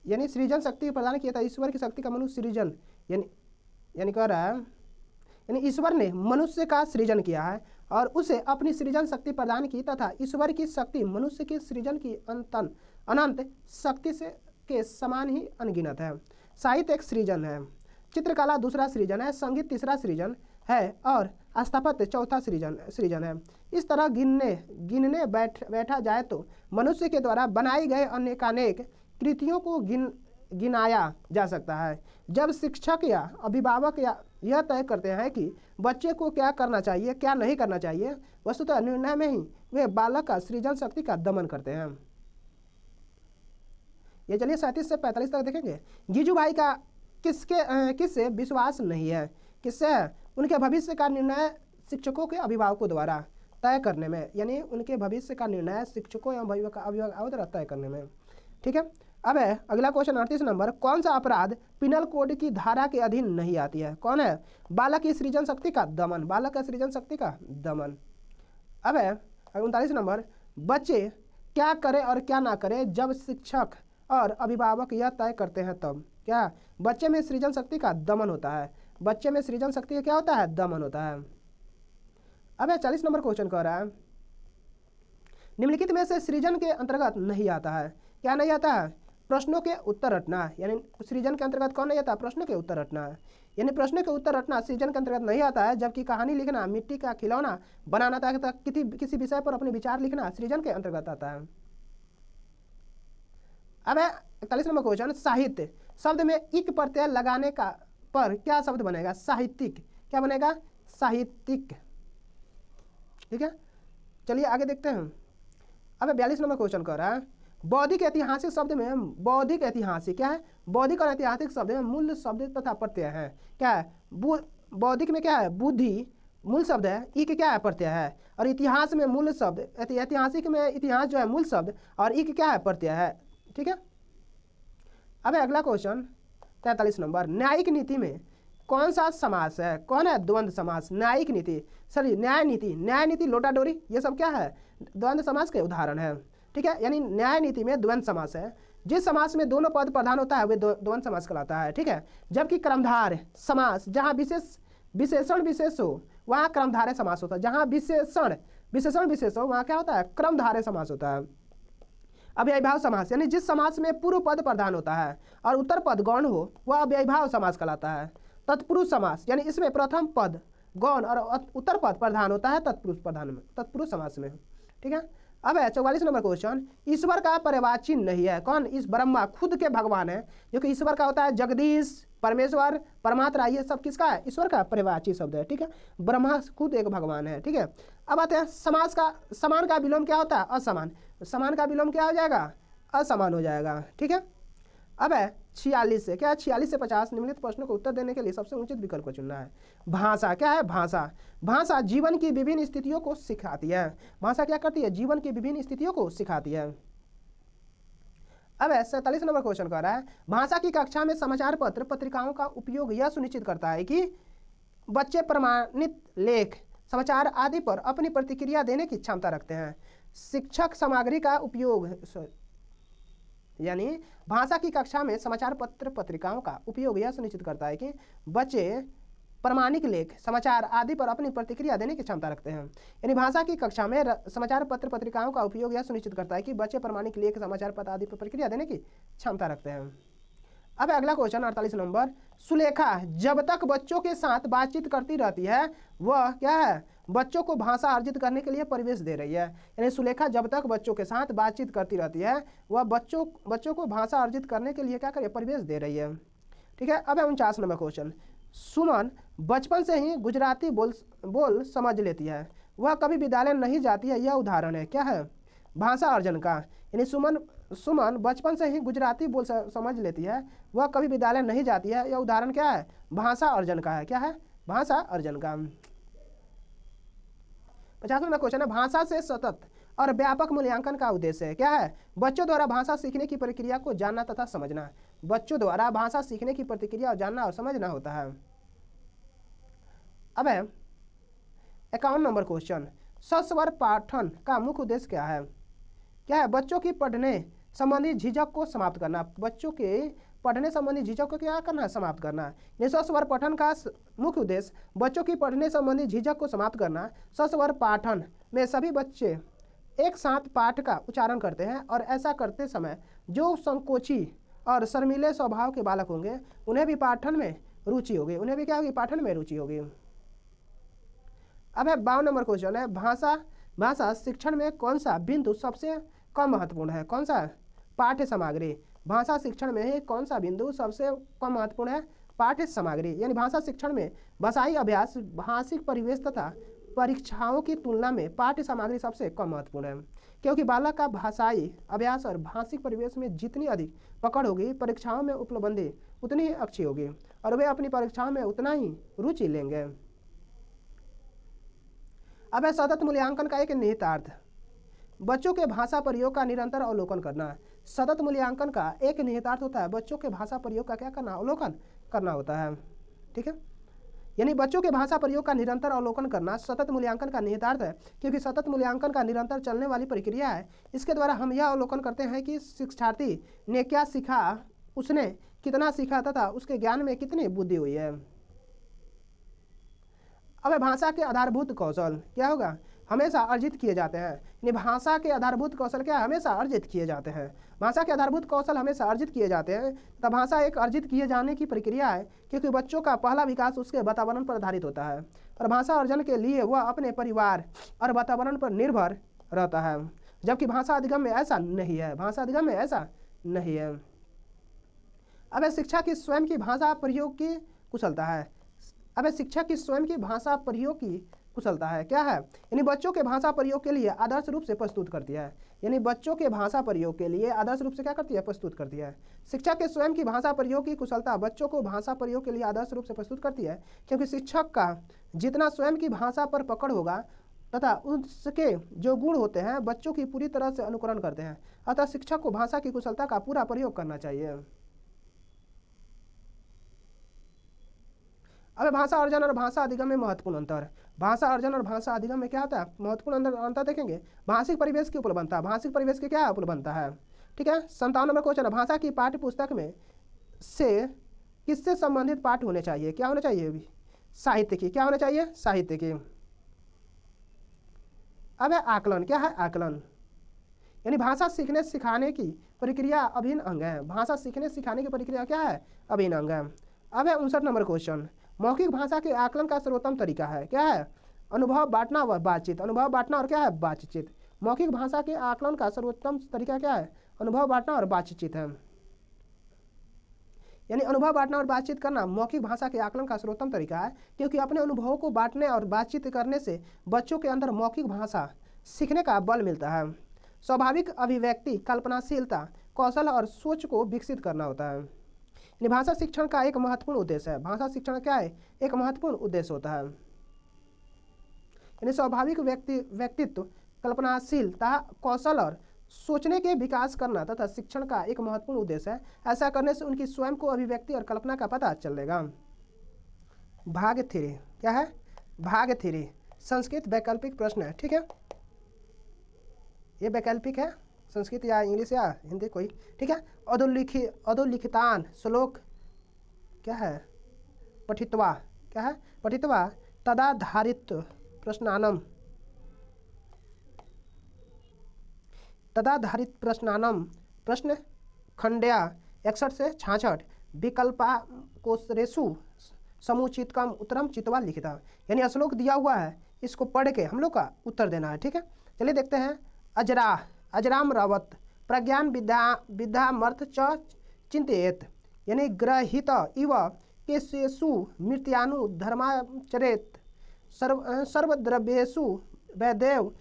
यानी सृजन शक्ति प्रदान किया था, ईश्वर की शक्ति का मनुष्य सृजन, यानी कह रहा है यानी ईश्वर ने मनुष्य का सृजन किया है और उसे अपनी सृजन शक्ति प्रदान की तथा ईश्वर की शक्ति मनुष्य की सृजन की अनंत शक्ति से के समान ही अनगिनत है। साहित्य एक सृजन है, चित्रकला दूसरा सृजन है, संगीत तीसरा सृजन है और स्थापत्य चौथा सृजन है। इस तरह गिनने बैठा जाए तो मनुष्य के द्वारा बनाई गए अनेकानेक कृतियों को गिनाया जा सकता है। जब शिक्षक या अभिभावक यह तय करते हैं कि बच्चे को क्या करना चाहिए क्या नहीं करना चाहिए, वस्तुतः निर्णय में ही वे बालक का सृजन शक्ति का दमन करते हैं। ये चलिए 37 से 45 तक देखेंगे। जीजू भाई का किससे विश्वास नहीं है, किससे है? उनके भविष्य का निर्णय शिक्षकों के अभिभावकों द्वारा तय करने में, यानी उनके भविष्य का निर्णय शिक्षकों एवं अभिभावकों द्वारा तय करने में। ठीक है, अब है अगला क्वेश्चन 38 नंबर। कौन सा अपराध पिनल कोड की धारा के अधीन नहीं आती है? कौन है? बालक की सृजन शक्ति का दमन, बालक का सृजन शक्ति का दमन। अब है 39 नंबर। बच्चे क्या करें और क्या ना करें जब शिक्षक और अभिभावक यह तय करते हैं तब? क्या? बच्चे में सृजन शक्ति का दमन होता है, बच्चे में सृजन शक्ति का क्या होता है? दमन होता है। अब 40 नंबर क्वेश्चन कह रहा है निम्नलिखित में से सृजन के अंतर्गत नहीं आता है। क्या नहीं आता है? प्रश्नों के उत्तर रटना, यानी सृजन के अंतर्गत कौन नहीं आता? प्रश्नों के उत्तर रटना, यानी प्रश्नों के उत्तर रटना सृजन के अंतर्गत नहीं आता है। जबकि कहानी लिखना, मिट्टी का खिलौना बनाना तक किसी विषय पर अपने विचार लिखना सृजन के अंतर्गत आता है। अब 41 नंबर क्वेश्चन। साहित्य शब्द में इक प्रत्यय लगाने का पर क्या शब्द बनेगा? साहित्यिक। क्या बनेगा? साहित्यिक। ठीक है, चलिए आगे देखते हैं। अब 42 नंबर क्वेश्चन कह रहा है बौद्धिक ऐतिहासिक शब्द में, बौद्धिक ऐतिहासिक क्या है? बौद्धिक और ऐतिहासिक शब्द में मूल शब्द तथा प्रत्यय है। क्या है? बौद्धिक में क्या है? बुद्धि मूल शब्द है, इक क्या है? प्रत्यय है। और इतिहास में मूल शब्द, ऐतिहासिक में इतिहास जो है मूल शब्द और इक क्या है? प्रत्यय है। ठीक है, अब अगला क्वेश्चन 43 नंबर। न्यायिक नीति में कौन सा समास है? कौन है? द्वंद्व समास। न्यायिक नीति, सॉरी न्याय नीति, लोटा डोरी, ये सब क्या है? द्वंद्व समास के उदाहरण है। ठीक है, यानी न्याय नीति में द्वंद्व समास है। जिस समास में दोनों पद प्रधान होता है वे द्वंद्व समास कहलाता है। ठीक है, जबकि क्रमधार समास जहाँ विशेषण विशेष हो वहाँ क्रमधारय समास होता है। जहाँ विशेषण विशेष हो वहाँ क्या होता है? क्रमधारय समास होता है। अव्ययीभाव समास, यानी जिस समास में पूर्व पद प्रधान होता है और उत्तर पद गौण हो वह अव्ययीभाव समास कहलाता है। तत्पुरुष समास, यानी इसमें प्रथम पद गौण और उत्तर पद प्रधान होता है तत्पुरुष समास में। ठीक है, अब 44 नंबर क्वेश्चन। ईश्वर का पर्यायवाची नहीं है। कौन? इस ब्रह्मा खुद के भगवान है, जो कि ईश्वर का होता है जगदीश, परमेश्वर, परमात्मा, ये सब किसका है? ईश्वर का पर्यायवाची शब्द है। ठीक है, ब्रह्मा खुद एक भगवान है। ठीक है, अब आते हैं समास का। समान का विलोम क्या होता है? असमान। समान का विलोम क्या हो जाएगा? असमान हो जाएगा। ठीक है, अब 46 से क्या? 46 से 50 निम्नलिखित प्रश्नों को उत्तर देने के लिए सबसे उचित विकल्प को चुनना है। भाषा क्या है? भाषा जीवन की विभिन्न स्थितियों को सिखाती है। भाषा क्या करती है? जीवन की विभिन्न स्थितियों को सिखाती है। अब 47 नंबर क्वेश्चन कर रहा है भाषा की कक्षा में समाचार पत्र पत्रिकाओं का उपयोग यह सुनिश्चित करता है कि बच्चे प्रमाणित लेख, समाचार आदि पर अपनी प्रतिक्रिया देने की क्षमता रखते हैं। शिक्षक सामग्री का उपयोग, यानी भाषा की कक्षा में समाचार पत्र पत्रिकाओं का उपयोग यह सुनिश्चित करता है कि बच्चे प्रामाणिक लेख, समाचार आदि पर अपनी प्रतिक्रिया देने की क्षमता रखते हैं। यानी भाषा की कक्षा में समाचार पत्र पत्रिकाओं का उपयोग यह सुनिश्चित करता है कि बच्चे प्रामाणिक लेख, समाचार पत्र आदि पर प्रतिक्रिया देने की क्षमता रखते हैं। अब अगला क्वेश्चन 48 नंबर। सुलेखा जब तक बच्चों के साथ बातचीत करती रहती है वह क्या है? बच्चों को भाषा अर्जित करने के लिए परिवेश दे रही है। यानी सुलेखा जब तक बच्चों के साथ बातचीत करती रहती है वह बच्चों को भाषा अर्जित करने के लिए क्या करे? परिवेश दे रही है। ठीक है, अब 49 नंबर क्वेश्चन। सुमन बचपन से ही गुजराती बोल समझ लेती है, वह कभी विद्यालय नहीं जाती है, यह उदाहरण है। क्या है? भाषा अर्जन का। यानी सुमन बचपन से ही गुजराती बोल समझ लेती है, वह कभी विद्यालय नहीं जाती है, यह उदाहरण क्या है? भाषा अर्जन का है। क्या है? भाषा अर्जन का। 50 नंबर क्वेश्चन है भाषा से सतत और व्यापक मूल्यांकन का उद्देश्य है। क्या है? बच्चों द्वारा भाषा सीखने की प्रक्रिया को जानना तथा समझना। बच्चों द्वारा भाषा सीखने की प्रक्रिया और जानना और समझना होता है। अब है 51 नंबर क्वेश्चन। सस्वर पाठन का मुख्य उद्देश्य क्या है? क्या है? बच्चों की पढ़ने संबंधी झिझक को समाप्त करना, बच्चों के पढ़ने संबंधी झिझक को क्या करना है, समाप्त करना है। ये स्वस्वर पठन का मुख्य उद्देश्य बच्चों की पढ़ने संबंधी झिझक को समाप्त करना। स्वस्वर पाठन में सभी बच्चे एक साथ पाठ का उच्चारण करते हैं और ऐसा करते समय जो संकोची और शर्मीले स्वभाव के बालक होंगे उन्हें भी पाठन में रुचि होगी, उन्हें भी क्या होगी, पाठन में रुचि होगी। अब है 52 नंबर क्वेश्चन है, भाषा शिक्षण में कौन सा बिंदु सबसे कम महत्वपूर्ण है? कौन सा? पाठ्य सामग्री। भाषा शिक्षण में कौन सा बिंदु सबसे कम महत्वपूर्ण है? पाठ्य सामग्री। यानी भाषा शिक्षण में भाषाई अभ्यास, भाषिक परिवेश तथा परीक्षाओं की तुलना में पाठ्य सामग्री सबसे कम महत्वपूर्ण है, क्योंकि बालक का भाषाई अभ्यास और भाषिक परिवेश में जितनी अधिक पकड़ होगी परीक्षाओं में उपलब्धि उतनी ही अच्छी होगी और वे अपनी परीक्षाओं में उतना ही रुचि लेंगे। अब है सतत मूल्यांकन का एक निहितार्थ, बच्चों के भाषा प्रयोग का निरंतर अवलोकन करना। सतत मूल्यांकन का एक निहितार्थ होता है बच्चों के भाषा प्रयोग का क्या करना, अवलोकन करना होता है। ठीक है, यानी बच्चों के भाषा प्रयोग का निरंतर अवलोकन करना सतत मूल्यांकन का निहितार्थ है, क्योंकि सतत मूल्यांकन का निरंतर चलने वाली प्रक्रिया है। इसके द्वारा हम यह अवलोकन करते हैं कि शिक्षार्थी ने क्या सीखा, उसने कितना सीखा तथा उसके ज्ञान में कितनी बुद्धि हुई है। अब भाषा के आधारभूत कौशल क्या होगा, हमेशा अर्जित किए जाते हैं। यानी भाषा के आधारभूत कौशल क्या, हमेशा अर्जित किए जाते हैं। भाषा के आधारभूत कौशल हमेशा अर्जित किए जाते हैं। तब भाषा एक अर्जित किए जाने की प्रक्रिया है, क्योंकि बच्चों का पहला विकास उसके वातावरण पर आधारित होता है और भाषा अर्जन के लिए वह अपने परिवार और वातावरण पर निर्भर रहता है, जबकि भाषा अधिगम में ऐसा नहीं है। भाषा अधिगम में ऐसा नहीं है। अब शिक्षा की स्वयं की भाषा प्रयोग की कुशलता है। अब शिक्षा की स्वयं की भाषा प्रयोग की कुशलता है क्या है, यानी बच्चों के भाषा प्रयोग के लिए आदर्श रूप से प्रस्तुत करती है। यानी बच्चों के भाषा प्रयोग के लिए आदर्श रूप से क्या करती है, प्रस्तुत करती है। शिक्षा के स्वयं की भाषा प्रयोग की कुशलता बच्चों को भाषा प्रयोग के लिए आदर्श रूप से प्रस्तुत करती है, क्योंकि शिक्षक का जितना स्वयं की भाषा पर पकड़ होगा तथा उसके जो गुण होते हैं बच्चों की पूरी तरह से अनुकरण करते हैं। अतः शिक्षक को भाषा की कुशलता का पूरा प्रयोग करना चाहिए। अब भाषा अर्जन और भाषा अधिगम में महत्वपूर्ण अंतर। भाषा अर्जन और भाषा अधिगम में क्या होता है, महत्वपूर्ण अंतर देखेंगे। भाषिक परिवेश की उपलब्धता, भाषिक परिवेश की क्या उपलब्धता है। ठीक है, 57 नंबर क्वेश्चन है, भाषा की पाठ्य पुस्तक में से किससे संबंधित पाठ होने चाहिए, क्या होना चाहिए अभी, साहित्य की, क्या होना चाहिए, साहित्य की। अब है आकलन, क्या है आकलन, यानी भाषा सीखने सिखाने की प्रक्रिया अभिन्न अंग है। भाषा सीखने सिखाने की प्रक्रिया क्या है, अभिन्न अंग है। अब है 59 नंबर क्वेश्चन, मौखिक भाषा के आकलन का सर्वोत्तम तरीका है, क्या है, अनुभव बांटना व बातचीत। अनुभव बांटना और क्या है, बातचीत। मौखिक भाषा के आकलन का सर्वोत्तम तरीका क्या है, अनुभव बांटना और बातचीत है। यानी अनुभव बांटना और बातचीत करना मौखिक भाषा के आकलन का सर्वोत्तम तरीका है, क्योंकि अपने अनुभवों को बांटने और बातचीत करने से बच्चों के अंदर मौखिक भाषा सीखने का बल मिलता है। स्वाभाविक अभिव्यक्ति, कल्पनाशीलता, कौशल और सोच को विकसित करना होता है। भाषा शिक्षण का एक महत्वपूर्ण उद्देश्य है। भाषा शिक्षण क्या है, एक महत्वपूर्ण उद्देश्य होता है। यानी स्वाभाविक व्यक्तित्व, कल्पनाशीलता, कौशल और सोचने के विकास करना तथा शिक्षण का एक महत्वपूर्ण उद्देश्य है। ऐसा करने से उनकी स्वयं को अभिव्यक्ति और कल्पना का पता चलेगा। भाग 3 क्या है, भाग 3 संस्कृत वैकल्पिक प्रश्न है। ठीक है, ये वैकल्पिक है, संस्कृत या इंग्लिश या हिंदी कोई। ठीक है, अधोलिखितान श्लोक क्या है, पठित्वा, क्या है, पठित्वा तदाधारित प्रश्नानम, तदाधारित प्रश्नानम प्रश्न खंड्या 61 से 66 विकल्पा कोशरेशु समुचितकम उत्तरम चित्वा लिखिता। यानी श्लोक दिया हुआ है, इसको पढ़ के हम लोग का उत्तर देना है। ठीक है, चलिए देखते हैं। अजराम रावत प्रज्ञान विद्यामर्थ च चिंतेत, यानी ग्रहित इव केशेषु मृत्यानु धर्माचरेत सर्वद्रव्येषु वैदेव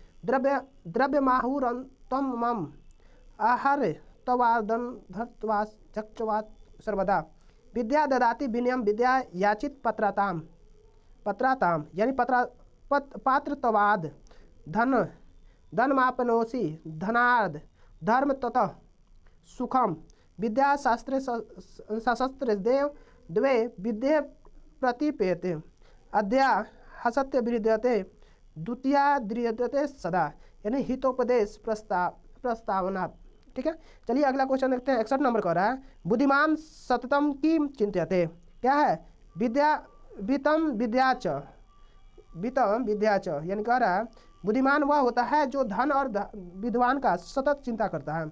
द्रव्यमाहुरन्तमम् आहार तवादन धत्वा चक्षवात् सर्वदा विद्या ददाति विनयम विद्या याचित पत्राताम, यानी पात्रत्वाद धनमापनोषि धनार्थ धर्म ततः सुखम विद्या शास्त्रे सशस्त्र देव द्वे विद्ये प्रतिपेते अद्या हसत्य विद्यते द्वितीया दृढ़ते सदा, यानी हितोपदेश प्रस्तावना। ठीक है। चलिए अगला क्वेश्चन देखते हैं। 61 नंबर का रहा है, बुद्धिमान सततम की चिंत्यते, क्या है? विद्या वितम विद्याच, वितम विद्याच, यानी कह रहा है बुद्धिमान वह होता है जो धन और विद्वान का सतत चिंता करता है।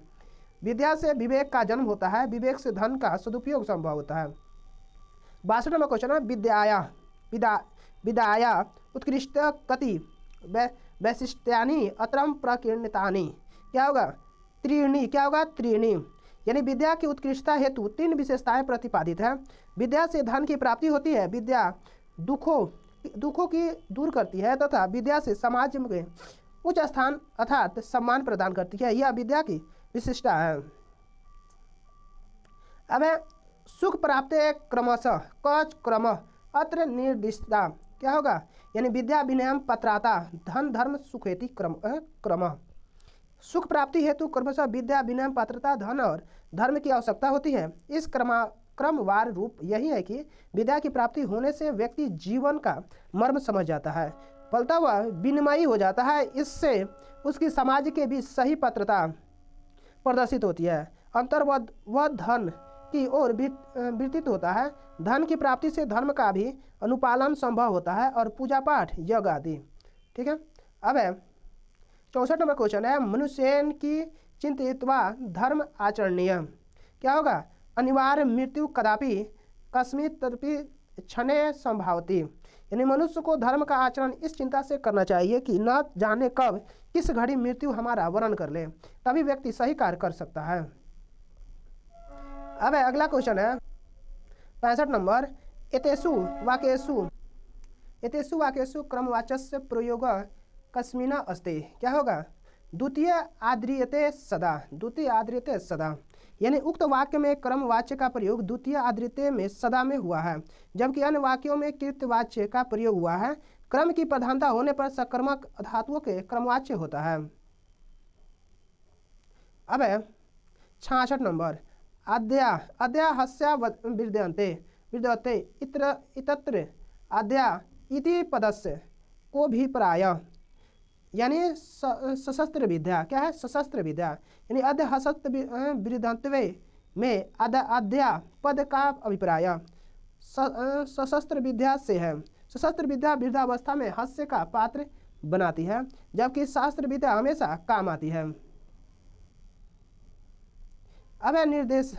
विद्या से विवेक का जन्म होता है, विवेक से धन का सदुपयोग संभव होता है। 62 नंबर क्वेश्चन है, विद्याया उत्कृष्ट कति वैशिष्ट्यानि अत्रम प्रकीर्णितानि, क्या होगा? त्रीणी, क्या होगा? त्रीणी, यानी विद्या की उत्कृष्टता हेतु 3 विशेषताएं प्रतिपादित है। विद्या से धन की प्राप्ति होती है, विद्या दुखों की दूर करती है तथा विद्या से समाज में उच्च स्थान अर्थात सम्मान प्रदान करती है। यह विद्या की विशिष्टता है। अब है सुख प्राप्त क्रमशः कच क्रम अत्र निर्दिष्टा, क्या होगा? यानी विद्या विनयम पत्राता धन धर्म सुखेति क्रम। सुख प्राप्ति हेतु क्रमशः विद्या विनयम पात्रता धन और धर्म की आवश्यकता होती है। इस क्रमवार रूप यही है कि विद्या की प्राप्ति होने से व्यक्ति जीवन का मर्म समझ जाता है, फलतः वह विनिमयी हो जाता है। इससे उसकी समाज के बीच सही पात्रता प्रदर्शित होती है। अंतर वह धन की ओर वितरित होता है। धन की प्राप्ति से धर्म का भी अनुपालन संभव होता है और पूजा पाठ यज्ञ आदि, ठीक है। अब है 64 नंबर क्वेश्चन है, मनुष्यन की चिंतित्वा धर्म आचरणीय, क्या होगा? अनिवार्य मृत्यु कदापि कस्मित तदपि क्षणे संभावती, यानी मनुष्य को धर्म का आचरण इस चिंता से करना चाहिए कि न जाने कब किस घड़ी मृत्यु हमारा वरण कर ले, तभी व्यक्ति सही कार्य कर सकता है। अब अगला क्वेश्चन है 65 नंबर, एतेषु वाक्येषु क्रमवाचस्य प्रयोग कस्मिन् अस्ति, क्या होगा? द्वितीय आद्रियते सदा, यानी उक्त वाक्य में क्रमवाच्य का प्रयोग द्वितीय आद्रियते में सदा में हुआ है, जबकि अन्य वाक्यों में कृतवाच्य का प्रयोग हुआ है। क्रम की प्रधानता होने पर सकर्मक धातुओं के क्रमवाच्य होता है। अब 66 नंबर, अद्या हस्या विद्यते इतत्र अद्या इति पदस्य को भी प्राय, यानी सशस्त्र विद्या, क्या है? सशस्त्र विद्या, यानी अद्य हस्त विद्यत्वे में अद्या पद का अभिप्राय सशस्त्र विद्या से है। सशस्त्र विद्या वृद्धावस्था में हास्य का पात्र बनाती है, जबकि शास्त्र विद्या हमेशा काम आती है। अब है निर्देश,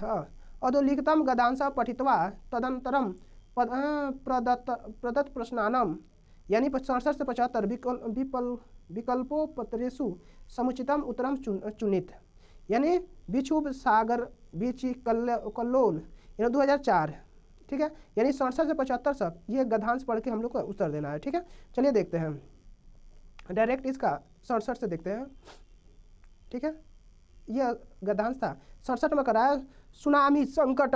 अधोलिखितम गदांश पठित्वा तदंतरम प्रदत्त प्रश्नानम, यानी 67 से 75 विकल्पोपत्रेषु समुचितम उत्तरम चुनित, यानी विक्षुभ सागर बीची कल्लोल, यानी 2004, ठीक है। यानी 67 से 75 तक ये गद्यांश पढ़ के हम लोग को उत्तर देना है, ठीक है। चलिए देखते हैं डायरेक्ट इसका 67 से देखते हैं, ठीक है। यह गद्यांश था 67 में कराया, सुनामी संकट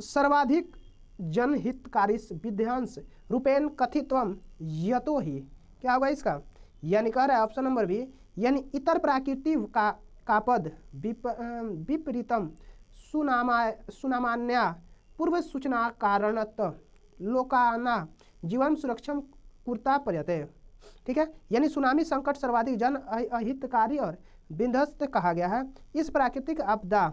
सर्वाधिक जनहितकारी विध्वंस रूपेण कथित्वम यतो ही, क्या होगा इसका? यानी कह रहा है ऑप्शन नंबर बी, यानी इतर प्राकृति का पद विपरीतम सुनामान्या पूर्व सूचना कारणत लोकाना जीवन सुरक्षम कुर्ता पर्यते, ठीक है। यानी सुनामी संकट सर्वाधिक जन अहितकारी और विध्वंस कहा गया है। इस प्राकृतिक आपदा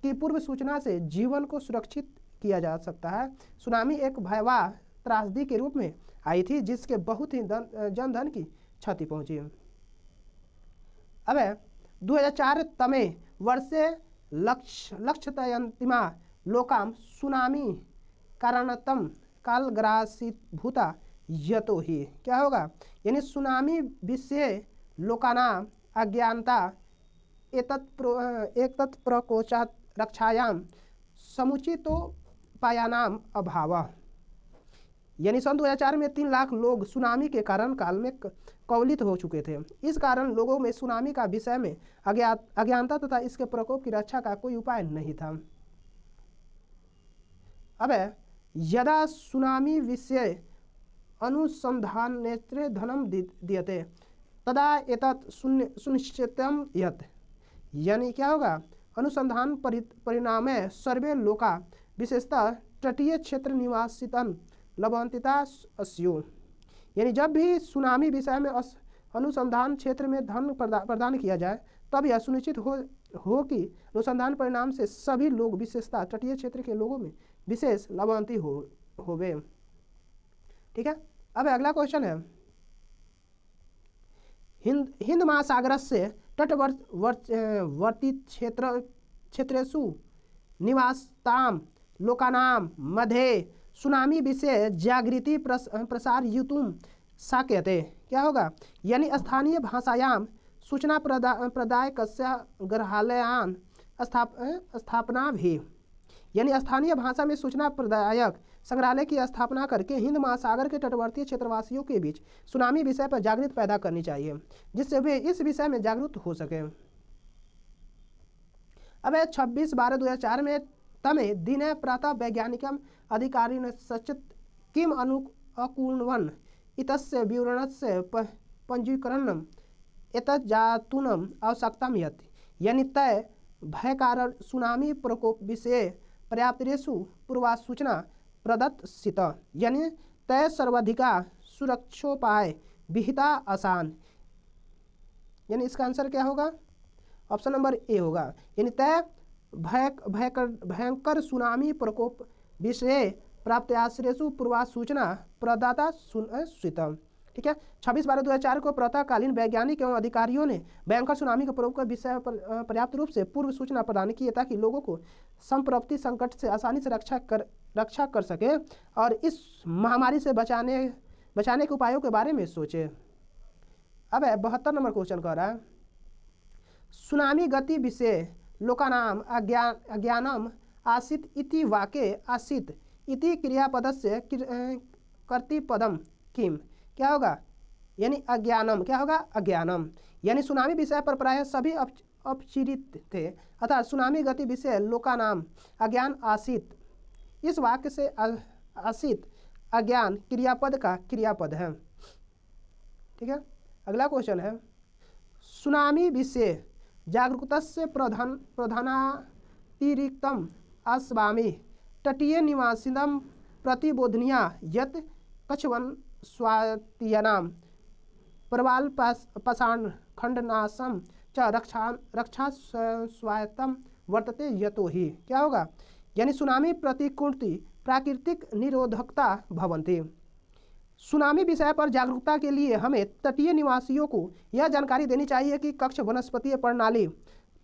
की पूर्व सूचना से जीवन को सुरक्षित किया जा सकता है। सुनामी एक भयावह त्रासदी के रूप में आई थी, जिसके बहुत ही जनधन की क्षति पहुंची। अब 2004 तमे वर्षे लक्षतयंतिमा लोकाम सुनामी कारणतम कालग्रासीभूता यतो ही, क्या होगा? यानी सुनामी विषय लोकाना अज्ञानता एतत् प्रकोचात् रक्षायाम समुचितोपायानाम अभाव, यानी सन 2004 में 3 लाख लोग सुनामी के कारण काल में कवलित हो चुके थे। इस कारण लोगों में सुनामी का विषय में अज्ञानता तथा इसके प्रकोप की रक्षा का कोई उपाय नहीं था। अब यदा सुनामी विषय अनुसंधान नेत्रे धनम दीयते तदा एतत् सुनिश्चितम यत्, यानी क्या होगा? अनुसंधान परिणामे सर्वे लोका विशेषतः तटीय क्षेत्र निवासितन लवंतिता अस्यु, यानी जब भी सुनामी विषय में अनुसंधान क्षेत्र में धन प्रदान किया जाए तब यह सुनिश्चित हो कि अनुसंधान परिणाम से सभी लोग विशेषता तटीय क्षेत्र के लोगों में विशेष लाभान्वित होवे। ठीक है, अब अगला क्वेश्चन है, हिंद महासागर से तटवर्ती क्षेत्रेषु निवासताम लोकानां मध्ये सुनामी विषय जागृति प्रसारयितुं शक्यते। क्या होगा, यानी स्थानीय भाषायां सूचना प्रदायकस्य ग्रहालयान् स्थापना भी, यानी स्थानीय भाषा में सूचना प्रदायक संग्रहालय की स्थापना करके हिंद महासागर के तटवर्ती क्षेत्रवासियों के बीच सुनामी विषय पर जागृति पैदा करनी चाहिए, जिससे वे इस विषय में जागरूक हो सके। अब 26/12/2004 में तमे दिने प्रातः वैज्ञानिकम अधिकारिण सचित किम अकुर्वन् इतस्य विवरणस्य पंजीकरणम् एतज्जातुनम् आवश्यकतां यत्, यानी तय भयकार सुनामी प्रकोप विषये पर्याप्तेषु पूर्वासूचना प्रदत्त, यानी तय सर्वाधिका सुरक्षोपाय विहिता आसान, यानी इसका आंसर क्या होगा, ऑप्शन नंबर ए होगा, यानी तय भयंकर सुनामी प्रकोप विषय प्राप्त आश्रयसु पूर्वासूचना प्रदाता सुनिश्चित। ठीक है, 26/12/2004 को प्रातःकालीन वैज्ञानिक एवं अधिकारियों ने भयंकर सुनामी के प्रकोप के विषय पर पर्याप्त रूप से पूर्व सूचना प्रदान की है, ताकि लोगों को संप्रति संकट से आसानी से रक्षा कर सके और इस महामारी से बचाने के उपायों के बारे में सोचे। अब 72 नंबर क्वेश्चन कह रहा है, सुनामी गति विषय लोकानाम अज्ञानम आसीत इति वाक्ये आसीत इति क्रियापदस्य कर्तृपदम किम। क्या होगा, यानी अज्ञानम, क्या होगा, अज्ञानम, यानी सुनामी विषय पर प्रायः सभी अपचिरित थे, अर्थात सुनामी गति विषय लोकानाम अज्ञान आसीत, इस वाक्य से आसीत अज्ञान क्रियापद का क्रियापद है। ठीक है, अगला क्वेश्चन है, सुनामी विषय जागरूकतस्य प्रधानातिरिक्तम अस्वामी तटीय निवासिनम प्रतिबोधनीया यत् कछवन स्वातीयनां प्रवाल पाषाण खंडनाशम च रक्षा स्वायत्तम वर्तते यतो ही। क्या होगा, यानी सुनामी प्रतिकूलति प्राकृतिक निरोधकता भवन्ति। सुनामी विषय पर जागरूकता के लिए हमें तटीय निवासियों को यह जानकारी देनी चाहिए कि कक्ष वनस्पतीय प्रणाली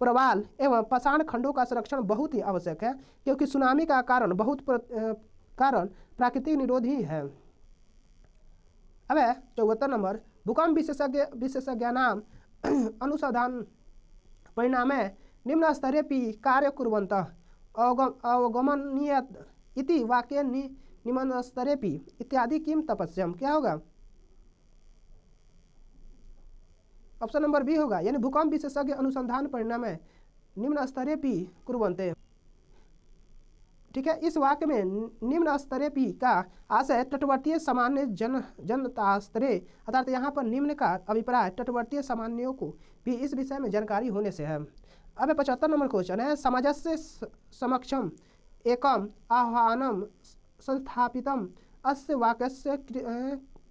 प्रवाल एवं पाषाण खंडों का संरक्षण बहुत ही आवश्यक है, क्योंकि सुनामी का कारण प्राकृतिक निरोध ही है। अब 74 नंबर, भूकंप विशेषज्ञानां अनुसंधान परिणामे निम्न स्तरेऽपि कार्य कुर्वन्तः अवगमनीयत इति वाक्ये निम्न स्तरेऽपि इत्यादि किम तपस्यम। क्या होगा, ऑप्शन नंबर बी होगा, यानी भूकंप विशेषज्ञ अनुसंधान परिणामे निम्न स्तरेऽपि कुर्वन्ते। ठीक है, इस वाक्य में निम्न स्तरेऽपि का आशय तटवर्तीय सामान्य जनता स्तरे, अर्थात यहाँ पर निम्न का अभिप्राय तटवर्तीय सामान्यों को भी इस विषय में जानकारी होने से है। अब 75 नंबर क्वेश्चन है, समाजस्य समक्षम एकम आह्वानम संस्थापितम अस्य वाक्यस्य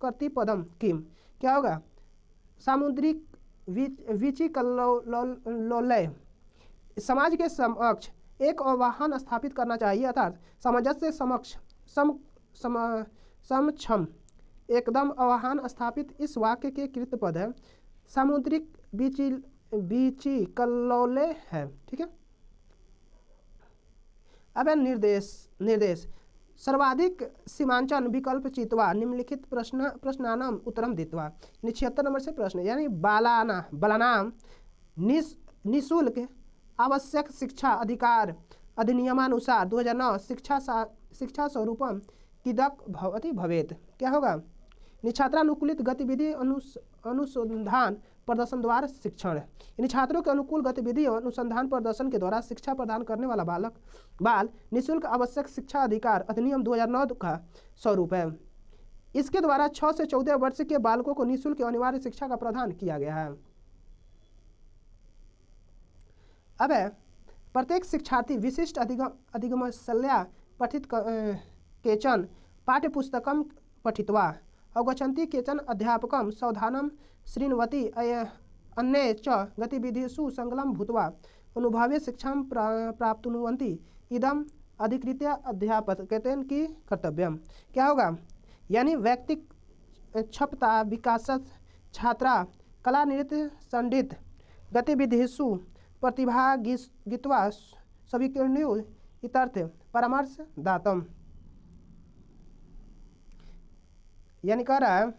कर्तृपदम किम। क्या होगा, सामुद्रिक विचिकल्लोलय, समाज के समक्ष एक आह्वान स्थापित करना चाहिए, अर्थात सामंजस्य समक्षम एकदम आह्वान स्थापित, इस वाक्य के कृतपद है सामुद्रिक विचिकल्लोलय है। ठीक है, अब निर्देश सर्वाधिक सीमांचन विकल्प चित्वा निम्नलिखित प्रश्नानाम उत्तरम दित्वा। 76 नंबर से प्रश्न, यानी बालानाम निःशुल्क आवश्यक शिक्षा अधिकार अधिनियमानुसार 2009 शिक्षा स्वरूपम किदक भवति भवेत। क्या होगा, छात्रानुकूलित गतिविधि अनुसंधान प्रदर्शन द्वारा शिक्षण, यानी छात्रों के अनुकूल गतिविधि और अनुसंधान प्रदर्शन के द्वारा शिक्षा प्रदान करने वाला बाल निःशुल्क आवश्यक शिक्षा अधिकार अधिनियम 2009 का स्वरूप है। इसके द्वारा 6 से 14 वर्ष के बालकों को निःशुल्क अनिवार्य शिक्षा का प्रदान किया गया है। अब है, प्रत्येक शिक्षार्थी विशिष्ट अधिगमशल्या पठित केचन पाठ्यपुस्तकम पठित्वा अवगच्छन्ति केचन अध्यापकम सावधानम शृण्वन्ति अन्ये च गतिविधिषु संलग्नं भूत्वा अनुभवे शिक्षां प्राप्नुवन्ति इदम अधिकृत्य अध्यापकेन की कर्तव्यम। क्या होगा, यानी व्यक्ति क्षमता विकास छात्रा कला नृत्य संगीत गतिविधिषु प्रतिभागित्वा स्वीकृण्यु इत्यर्थ परामर्श दातम। यानी कह रहा है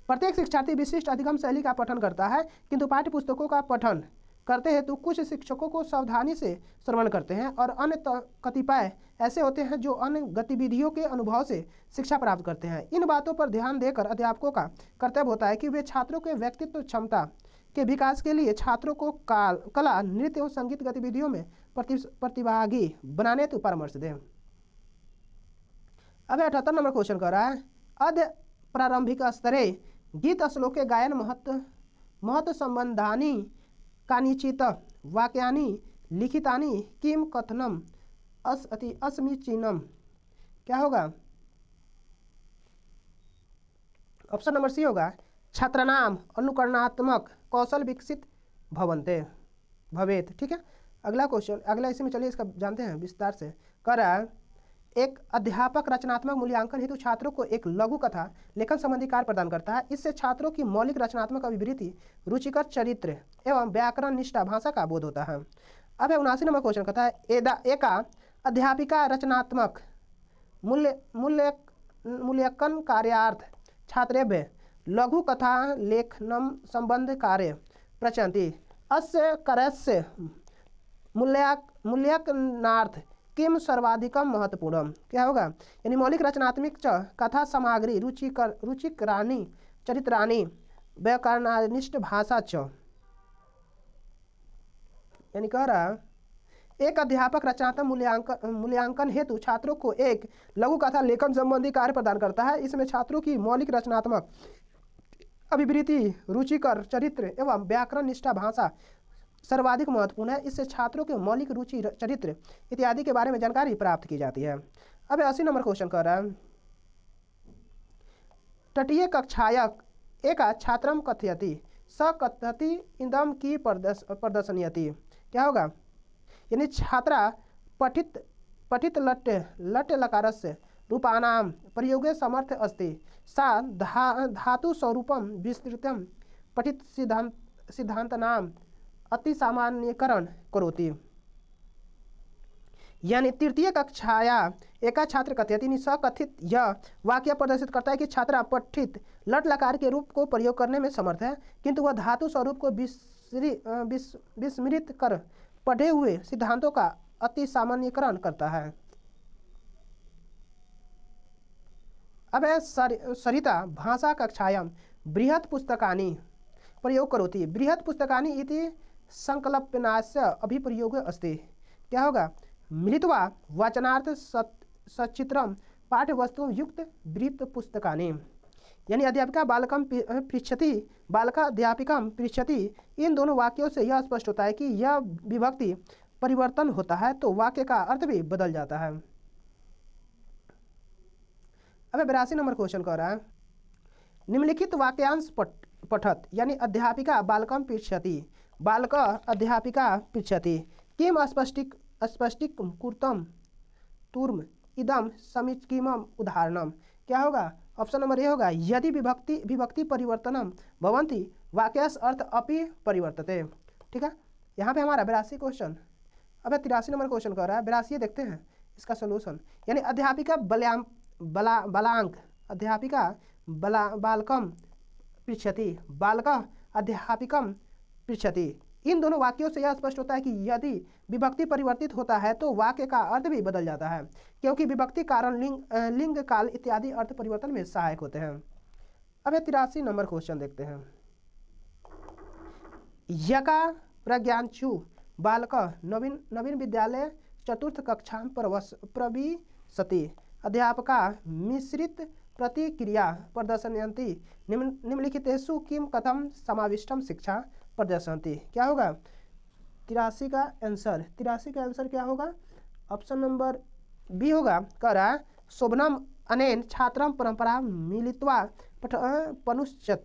प्रत्येक शिक्षार्थी विशिष्ट अधिगम शैली का पठन करता है, किंतु पाठ्य पुस्तकों का पठन करते हैं तो कुछ शिक्षकों को सावधानी से श्रवण करते हैं और अन्य कतिपय ऐसे होते हैं जो अन्य गतिविधियों के अनुभव से शिक्षा प्राप्त करते हैं। इन बातों पर ध्यान देकर अध्यापकों का कर्तव्य होता है कि वे छात्रों के व्यक्तित्व क्षमता के विकास के लिए छात्रों को कला नृत्य और संगीत गतिविधियों में प्रतिभागी बनाने हेतु परामर्श दें। अब 78 नंबर क्वेश्चन कर रहा है अद्य प्रारंभिक स्तरे गीत श्लोके गायन महत्व संबंधानि कानिचित वाक्यानि लिखितानि किम कथनम असमीचीनम। क्या होगा, ऑप्शन नंबर सी होगा छात्राणाम अनुकरणात्मक कौशल विकसित भवेत। ठीक है, अगला क्वेश्चन, अगला इसी में चलिए इसका जानते हैं विस्तार से। कह रहा है एक अध्यापक रचनात्मक मूल्यांकन हेतु छात्रों को एक लघु कथा लेखन संबंधी कार्य प्रदान करता है। इससे छात्रों की मौलिक रचनात्मक अभिवृद्धि, रुचिकर चरित्र एवं व्याकरण निष्ठा भाषा का बोध होता है। अब 79 नंबर क्वेश्चन कहता है एका अध्यापिका रचनात्मक मूल्यांकन कार्यार्थ छात्रेभ्य लघु कथा लेखनम संबंध कार्य प्रचलति अस्य कार्यस्य मूल्यांकनार्थ किम सर्वाधिकम महत्वपूर्ण। क्या होगा, यानी मौलिक रचनात्मक कथा सामग्री रुचिकराणि चरित्राणि व्याकरणानिष्ठ भाषा च। यानी कह रहा एक अध्यापक रचनात्मक मूल्यांकन हेतु छात्रों को एक लघु कथा लेखन संबंधी कार्य प्रदान करता है। इसमें छात्रों की मौलिक रचनात्मक अभिवृद्धि, रुचिकर चरित्र एवं व्याकरण निष्ठा भाषा सर्वाधिक महत्वपूर्ण है। इससे छात्रों के मौलिक रुचि, चरित्र इत्यादि के बारे में जानकारी प्राप्त की जाती है। अब 80 नंबर क्वेश्चन कर रहा है तटीय कक्षाया एका छात्रम कथयति स कथयति इदम की प्रदर्शनीयति। क्या होगा, यानी छात्रा पठित लट् लकारस्य रूपाणां प्रयोगे समर्थ अस्ति सा धातु स्वरूपम विस्तृतम पठित सिद्धांतनां अतिसामान्यकरण करोति। यानी तृतीय कक्षाया एका छात्र कथयति सकथित यह वाक्य प्रदर्शित करता है कि छात्रा पठित लट लकार के रूप को प्रयोग करने में समर्थ है, किंतु वह धातु स्वरूप को विस्मृत कर पढ़े हुए सिद्धांतों का अति सामान्यकरण करता है। अब सरिता भाषा कक्षायां बृहत् पुस्तकानि प्रयोग करोति। बृहत् पुस्तकानि इति संकल्पनास्य अभिप्रयोग अस्ति। क्या होगा, मिलित्वा वचनार्थ सचित्रम पाठ्यवस्तु युक्त बृहत् पुस्तकानि। यानी अध्यापिका बालकम पृच्छति बालका अध्यापिका पृच्छति, इन दोनों वाक्यों से यह स्पष्ट होता है कि यह विभक्ति परिवर्तन होता है तो वाक्य का अर्थ भी बदल जाता है। अब 82 नंबर क्वेश्चन कह रहा है निम्नलिखित वाक्यांश पठत। यानी अध्यापिका बालकम पृच्छति बालका अध्यापिका पृच्छति किम स्पष्टीकृतं तुर्म इदम समीचीनम उदाहरणम। क्या होगा, ऑप्शन नंबर ए होगा यदि विभक्ति परिवर्तनम भवन्ति वाक्यस्य अर्थ अपि परिवर्तते। ठीक है, यहाँ पे हमारा 82 क्वेश्चन। अब 83 नंबर क्वेश्चन कह रहा है 82 देखते हैं इसका सोल्यूशन। यानी अध्यापिका बालांक अध्यापिका बालकम पृच्छति बालका अध्यापिकम पृच्छति। इन दोनों वाक्यों से यह स्पष्ट होता है कि यदि विभक्ति परिवर्तित होता है तो वाक्य का अर्थ भी बदल जाता है, क्योंकि विभक्ति कारण लिंग काल इत्यादि अर्थ परिवर्तन में सहायक होते हैं। अब 83 नंबर क्वेश्चन देखते हैं। यका प्रज्ञांशु बालक नवीन विद्यालय चतुर्थ कक्षा प्रविशति अध्यापका मिश्रित प्रतिक्रिया प्रदर्शयन्ति निम्नलिखितेषु किम कथम समाविष्टम शिक्षा प्रदर्शयन्ति। क्या होगा, 83 का आंसर क्या होगा, ऑप्शन नंबर बी होगा। कह रहा है शोभनम अनेन छात्रम परंपरा मिलित्वा पनुश्चत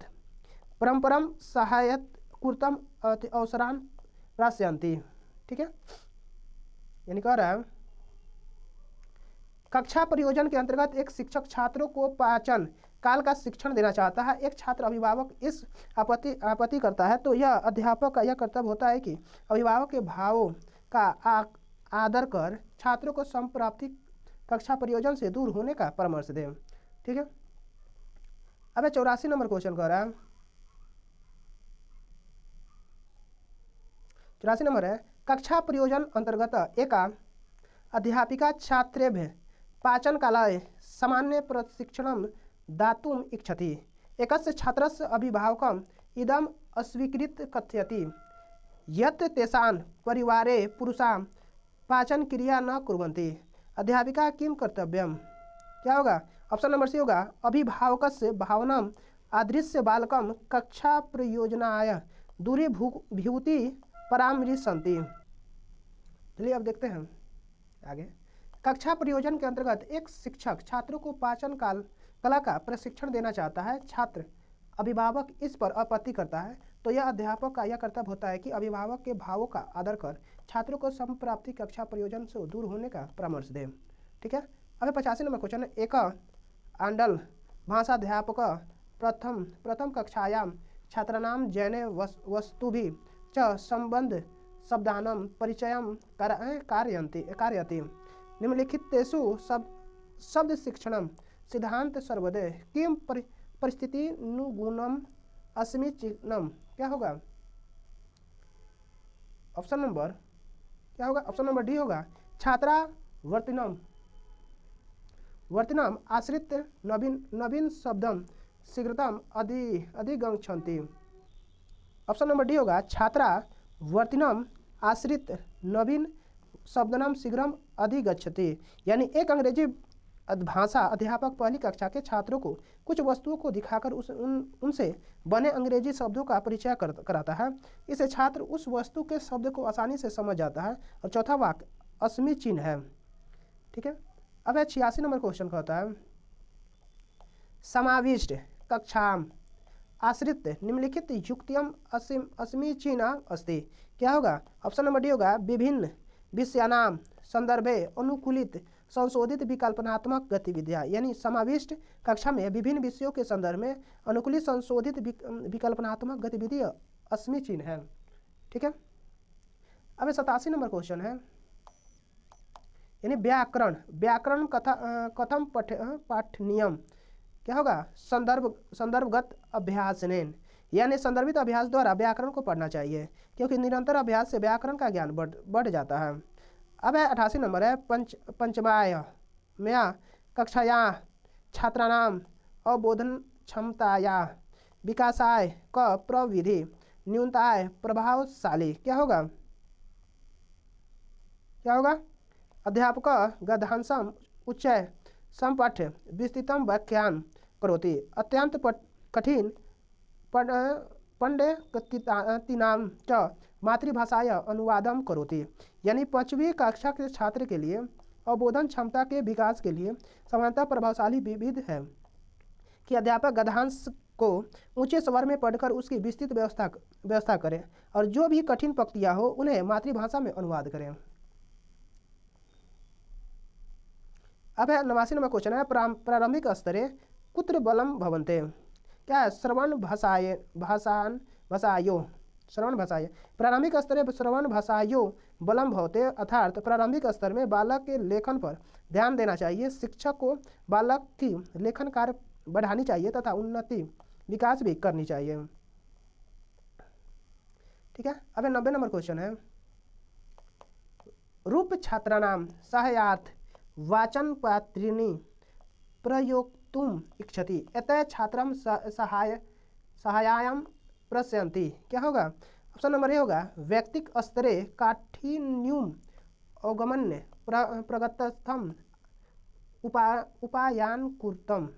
परंपरम सहायत कुर्तम अवसरान प्रास्यन्ति। ठीक है, यानी कह रहा है कक्षा प्रयोजन के अंतर्गत एक शिक्षक छात्रों को पाचन काल का शिक्षण देना चाहता है। एक छात्र अभिभावक इस आपत्ति करता है तो यह अध्यापक का यह कर्तव्य होता है कि अभिभावक के भावों का आदर कर छात्रों को संप्राप्ति कक्षा प्रयोजन से दूर होने का परामर्श दें। ठीक है, अब 84 नंबर क्वेश्चन कर रहा है। 84 नंबर है कक्षा प्रयोजन अंतर्गत एक अध्यापिका छात्रेभ्य पाचन कालाय सामान्य प्रशिक्षणं दातुम् इच्छति। एकस्य छात्रस्य अभिभावकम् इदम् अस्वीकृत कथयति यत् तेषां परिवारे पुरुषाः पाचन क्रिया न कुर्वन्ति। अध्यापिका किं कर्तव्यम्? क्या होगा? ऑप्शन नंबर सी होगा अभिभावकस्य भावनाम् आदृश्य बालकं कक्षा प्रयोजनाय दूरीभूति परामर्शन्ति। चलिए अब देखते हैं आगे। कक्षा प्रयोजन के अंतर्गत एक शिक्षक छात्रों को पाचन कला का प्रशिक्षण देना चाहता है। छात्र अभिभावक इस पर आपत्ति करता है तो यह अध्यापक का यह कर्तव्य होता है कि अभिभावक के भावों का आदर कर छात्रों को संप्राप्ति कक्षा प्रयोजन से दूर होने का परामर्श दें। ठीक है, अब 85 नंबर क्वेश्चन है एक आंडल भाषाध्यापक प्रथम कक्षायां छात्राणां जैने वस्तुभिः च संबंध शब्दानां परिचयं कारयति। निम्नलिखितेषु शब्द शिक्षणं सिद्धांत सर्वोदय किम परिस्थिति नुगुणम अस्मि चिन्हम। क्या होगा? ऑप्शन नंबर क्या होगा? ऑप्शन नंबर डी होगा छात्रा वर्तिनम आश्रित नवीन शब्दम शीघ्रतम अधिगच्छन्ति। ऑप्शन नंबर डी होगा छात्रा वर्तिनम आश्रित नवीन शब्दनाम शीघ्रम अधिगच्छति। यानी एक अंग्रेजी भाषा अध्यापक पहली कक्षा के छात्रों को कुछ वस्तुओं को दिखाकर उनसे बने अंग्रेजी शब्दों का परिचय कराता है। इससे छात्र उस वस्तु के शब्द को आसानी से समझ जाता है। और चौथा वाक्य अस्मि चिन्ह है। ठीक है, अब 86 नंबर क्वेश्चन का होता है समाविष्ट कक्षाम आश्रित निम्नलिखित युक्तियम अस्मि चिन्ह अस्ति। क्या होगा? ऑप्शन नंबर डी होगा विभिन्न विषयानाम संदर्भे अनुकूलित संशोधित विकल्पनात्मक गतिविधियाँ। यानी समाविष्ट कक्षा में विभिन्न विषयों के संदर्भ में अनुकूलित संशोधित विकल्पनात्मक गतिविधि अस्मि चिन्ह है। ठीक है, अब 87 नंबर क्वेश्चन है यानी व्याकरण कथम पाठनीयम। क्या होगा? संदर्भगत अभ्यासनेन। यानी संदर्भित अभ्यास द्वारा व्याकरण को पढ़ना चाहिए क्योंकि निरंतर अभ्यास से व्याकरण का ज्ञान बढ़ जाता है। अब 88 नंबर है पंचमया कक्षाया छात्राणाम अवबोधन क्षमताया विकासाय क प्रविधि न्यूनताय प्रभावशाली। क्या होगा? क्या होगा? अध्यापक गद्यांशम उच्चय संपठ्य विस्तृतम व्याख्यान करोति अत्यंत कठिन पंडितानां च मातृभाषाय अनुवादम करोति। यानी 5वीं कक्षा के छात्र के लिए अवबोधन क्षमता के विकास के लिए समानता प्रभावशाली विविध है कि अध्यापक गद्यांश को ऊंचे स्वर में पढ़कर उसकी विस्तृत व्यवस्था करें और जो भी कठिन पंक्तियां हो उन्हें मातृभाषा में अनुवाद करें। अब है 89 नंबर क्वेश्चन है प्रारंभिक स्तरे कुत्र बलम भवन्ते। क्या है? श्रवण भाषायो प्रारंभिक स्तर पर श्रवण भाषायो बलम भवते अर्थात प्रारंभिक स्तर में बालक के लेखन पर ध्यान देना चाहिए। शिक्षक को बालक की लेखन कार्य बढ़ानी चाहिए तथा उन्नति विकास भी करनी चाहिए। ठीक है, अब 90 नंबर क्वेश्चन है रूप छात्राणाम सहायार्थ वाचन पात्रिणी प्रयोक्तुम इच्छति एतय छात्रम सहायाम प्रश्यन्ति। क्या होगा? ऑप्शन नंबर ए होगा व्यक्तिक स्तरे काठिन्युम अवगमन्य प्रगतस्थम उपायान कुर्तम।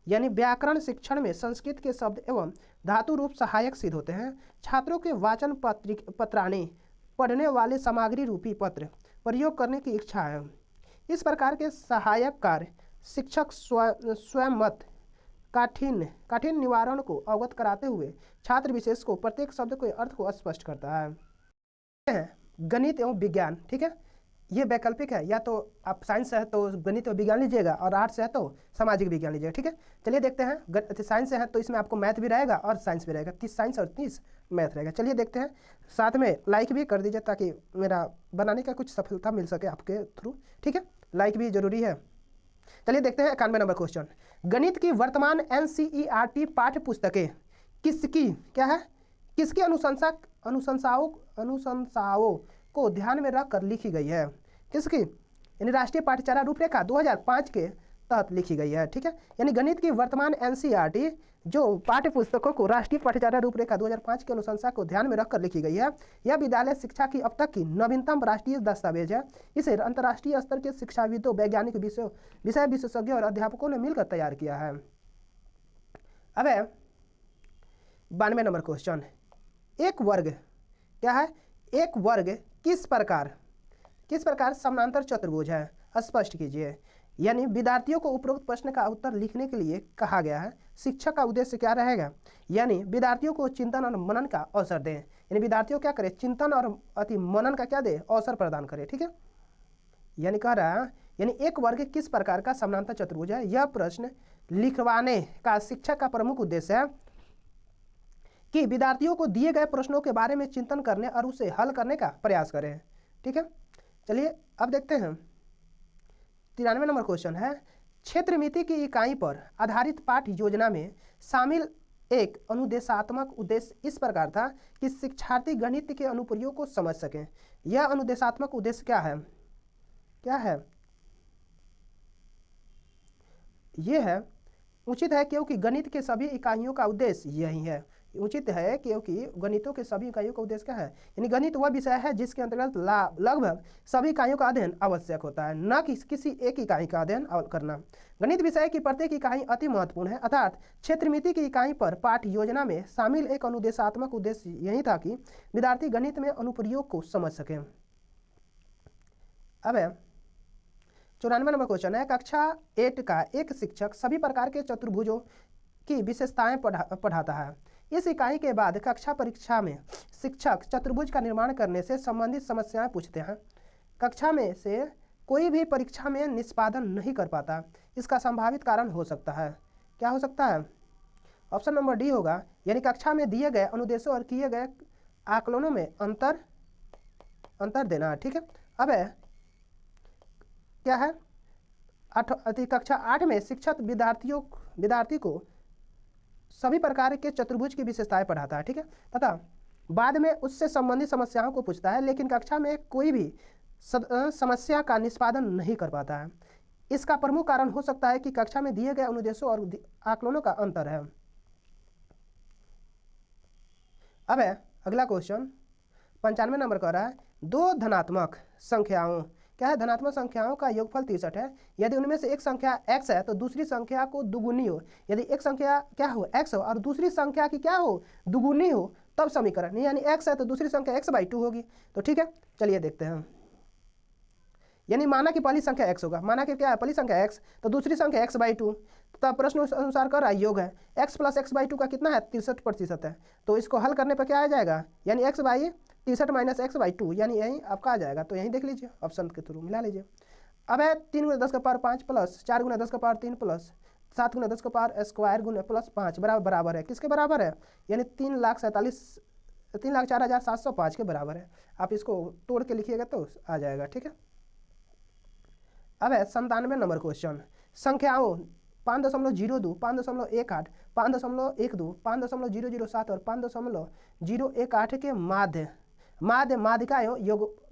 यानी व्याकरण शिक्षण में संस्कृत के शब्द एवं धातु रूप सहायक सिद्ध होते हैं। छात्रों के वाचन पत्राणी पढ़ने वाले सामग्री रूपी पत्र प्रयोग करने की इच्छा है। इस प्रकार के सहायक कार्य शिक्षक स्वयं मत काठिन्य निवारण को अवगत कराते हुए छात्र विशेष को प्रत्येक शब्द के अर्थ को स्पष्ट करता है। गणित एवं विज्ञान, ठीक है, ये वैकल्पिक है, या तो आप साइंस है तो गणित और विज्ञान लीजिएगा और आर्ट्स है तो सामाजिक विज्ञान लीजिएगा, ठीक है। चलिए देखते हैं, साइंस है तो इसमें आपको मैथ भी रहेगा और साइंस भी रहेगा, 30 साइंस और 30 मैथ रहेगा। चलिए देखते हैं, साथ में लाइक भी कर दीजिए ताकि मेरा बनाने का कुछ सफलता मिल सके आपके थ्रू, ठीक है, लाइक भी जरूरी है। चलिए देखते हैं 91 नंबर क्वेश्चन। गणित की वर्तमान NCERT पाठ्य पुस्तकें किसकी क्या है, किसकी अनुशंसाओं को ध्यान में रखकर लिखी गई है, किसकी, यानी राष्ट्रीय पाठ्यचर्या रूपरेखा 2005 के तहत लिखी गई है, ठीक है। यानी गणित की वर्तमान NCERT जो पाठ्य पुस्तकों को राष्ट्रीय पाठ्यचर्या रूपरेखा 2005 की अनुशंसा को ध्यान में रखकर लिखी गई है। यह विद्यालय शिक्षा की अब तक की नवीनतम राष्ट्रीय दस्तावेज है। इसे अंतर्राष्ट्रीय स्तर के शिक्षाविदों, वैज्ञानिक, विषय विशेषज्ञों और अध्यापकों ने मिलकर तैयार किया है। अब 92 नंबर क्वेश्चन। एक वर्ग क्या है, एक वर्ग किस प्रकार समानांतर चतुर्भुज है, स्पष्ट कीजिए। यानी विद्यार्थियों को उपरोक्त प्रश्न का उत्तर लिखने के लिए कहा गया है। शिक्षक का उद्देश्य क्या रहेगा, यानी विद्यार्थियों को चिंतन और मनन का अवसर दें, यानी विद्यार्थियों क्या करें, चिंतन और अति मनन का क्या दे, अवसर प्रदान करें, ठीक है। यानी कह रहा है, यानी एक वर्ग किस प्रकार का समानांतर चतुर्भुज है, यह प्रश्न लिखवाने का शिक्षक का प्रमुख उद्देश्य है कि विद्यार्थियों को दिए गए प्रश्नों के बारे में चिंतन करने और उसे हल करने का प्रयास करें, ठीक है। चलिए अब देखते हैं 93 नंबर क्वेश्चन है। क्षेत्र मिति की इकाई पर आधारित पाठ्य योजना में शामिल एक अनुदेशात्मक उद्देश्य इस प्रकार था कि शिक्षार्थी गणित के अनुप्रयोग को समझ सकें। यह अनुदेशात्मक उद्देश्य क्या है, यह है उचित है क्योंकि गणित के सभी इकाइयों का उद्देश्य यही है। उचित है क्योंकि गणितों के सभी इकाइयों का उद्देश्य क्या है, यानी गणित वह विषय है जिसके अंतर्गत लगभग सभी इकाइयों का अध्ययन आवश्यक होता है, न कि किसी एक इकाई का अध्ययन करना। गणित विषय की प्रत्येक इकाई अति महत्वपूर्ण है, अर्थात क्षेत्रमिति की इकाई पर पाठ्य योजना में शामिल एक अनुदेशात्मक उद्देश्य यही था कि विद्यार्थी गणित में अनुप्रयोग को समझ सकें। अब 94 नंबर क्वेश्चन है। कक्षा 8 का एक शिक्षक सभी प्रकार के चतुर्भुजों की विशेषताएं पढ़ाता है। इस इकाई के बाद कक्षा परीक्षा में शिक्षक चतुर्भुज का निर्माण करने से संबंधित समस्याएं पूछते हैं। कक्षा में से कोई भी परीक्षा में निष्पादन नहीं कर पाता। इसका संभावित कारण हो सकता है, क्या हो सकता है, ऑप्शन नंबर डी होगा, यानी कक्षा में दिए गए अनुदेशों और किए गए आकलनों में अंतर देना, ठीक है। अब क्या है, कक्षा 8 में शिक्षक विद्यार्थी को सभी प्रकार के चतुर्भुज की विशेषताएं पढ़ाता है, ठीक है, तथा बाद में उससे संबंधित समस्याओं को पूछता है, लेकिन कक्षा में कोई भी समस्या का निष्पादन नहीं कर पाता है। इसका प्रमुख कारण हो सकता है कि कक्षा में दिए गए अनुदेशों और आकलनों का अंतर है। अब अगला क्वेश्चन 95 नंबर का रहा है। दो धनात्मक संख्याओं, क्या है, धनात्मक संख्याओं का योगफल 63 है। यदि उनमें से एक संख्या x है तो दूसरी संख्या को दुगुनी हो। यदि एक संख्या क्या हो, x हो, और दूसरी संख्या की क्या हो, दुगुनी हो, तब समीकरण, यानी x है तो दूसरी संख्या x/2 होगी। तो ठीक है, चलिए देखते हैं। यानी माना कि पहली संख्या x होगा, माना कि क्या है, पहली संख्या x तो दूसरी संख्या x/2, तब प्रश्न अनुसार कर रहा है योग है, x + x/2 का कितना है, 63% है। तो इसको हल करने पर क्या आ जाएगा, यानी x/63 - x/2, यानी यही आपका आ जाएगा। तो यहीं देख लीजिए, ऑप्शन के थ्रू मिला लीजिए। अब है 3 × 10⁵ प्लस 4 × 10⁻³ प्लस 7 × 10² प्लस 5 बराबर है, किसके बराबर है, यानी 3,04,705 के बराबर है। आप इसको तोड़ के लिखिएगा तो आ जाएगा, ठीक है। अब है 97 नंबर क्वेश्चन। संख्याओं 5.02, 5.18, 5.12, 5.007 और 5.018 के माध्यिका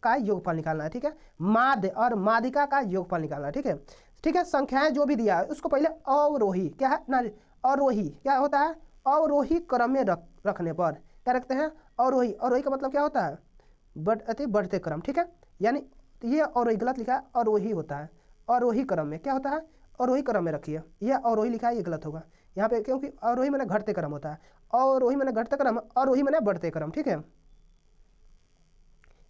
का योगफल निकालना है, ठीक है। माध्य और माध्यिका का योगफल निकालना है, ठीक है। ठीक है, संख्याएं जो भी दिया है उसको पहले अवरोही, क्या है ना, अवरोही क्या होता है, अवरोही क्रम में रखने पर क्या रखते हैं, अवरोही का मतलब क्या होता है, बढ़ते क्रम, ठीक है। यानी ये अवरोही गलत लिखा है, अवरोही होता है, अवरोही क्रम में क्या होता है, अवरोही क्रम में रखिए। यह अवरोही लिखा है, ये गलत होगा यहाँ पे, क्योंकि अवरोही मैंने घटते क्रम होता है, अवरोही मैंने घटते क्रम, अवरोही मैंने बढ़ते क्रम, ठीक है।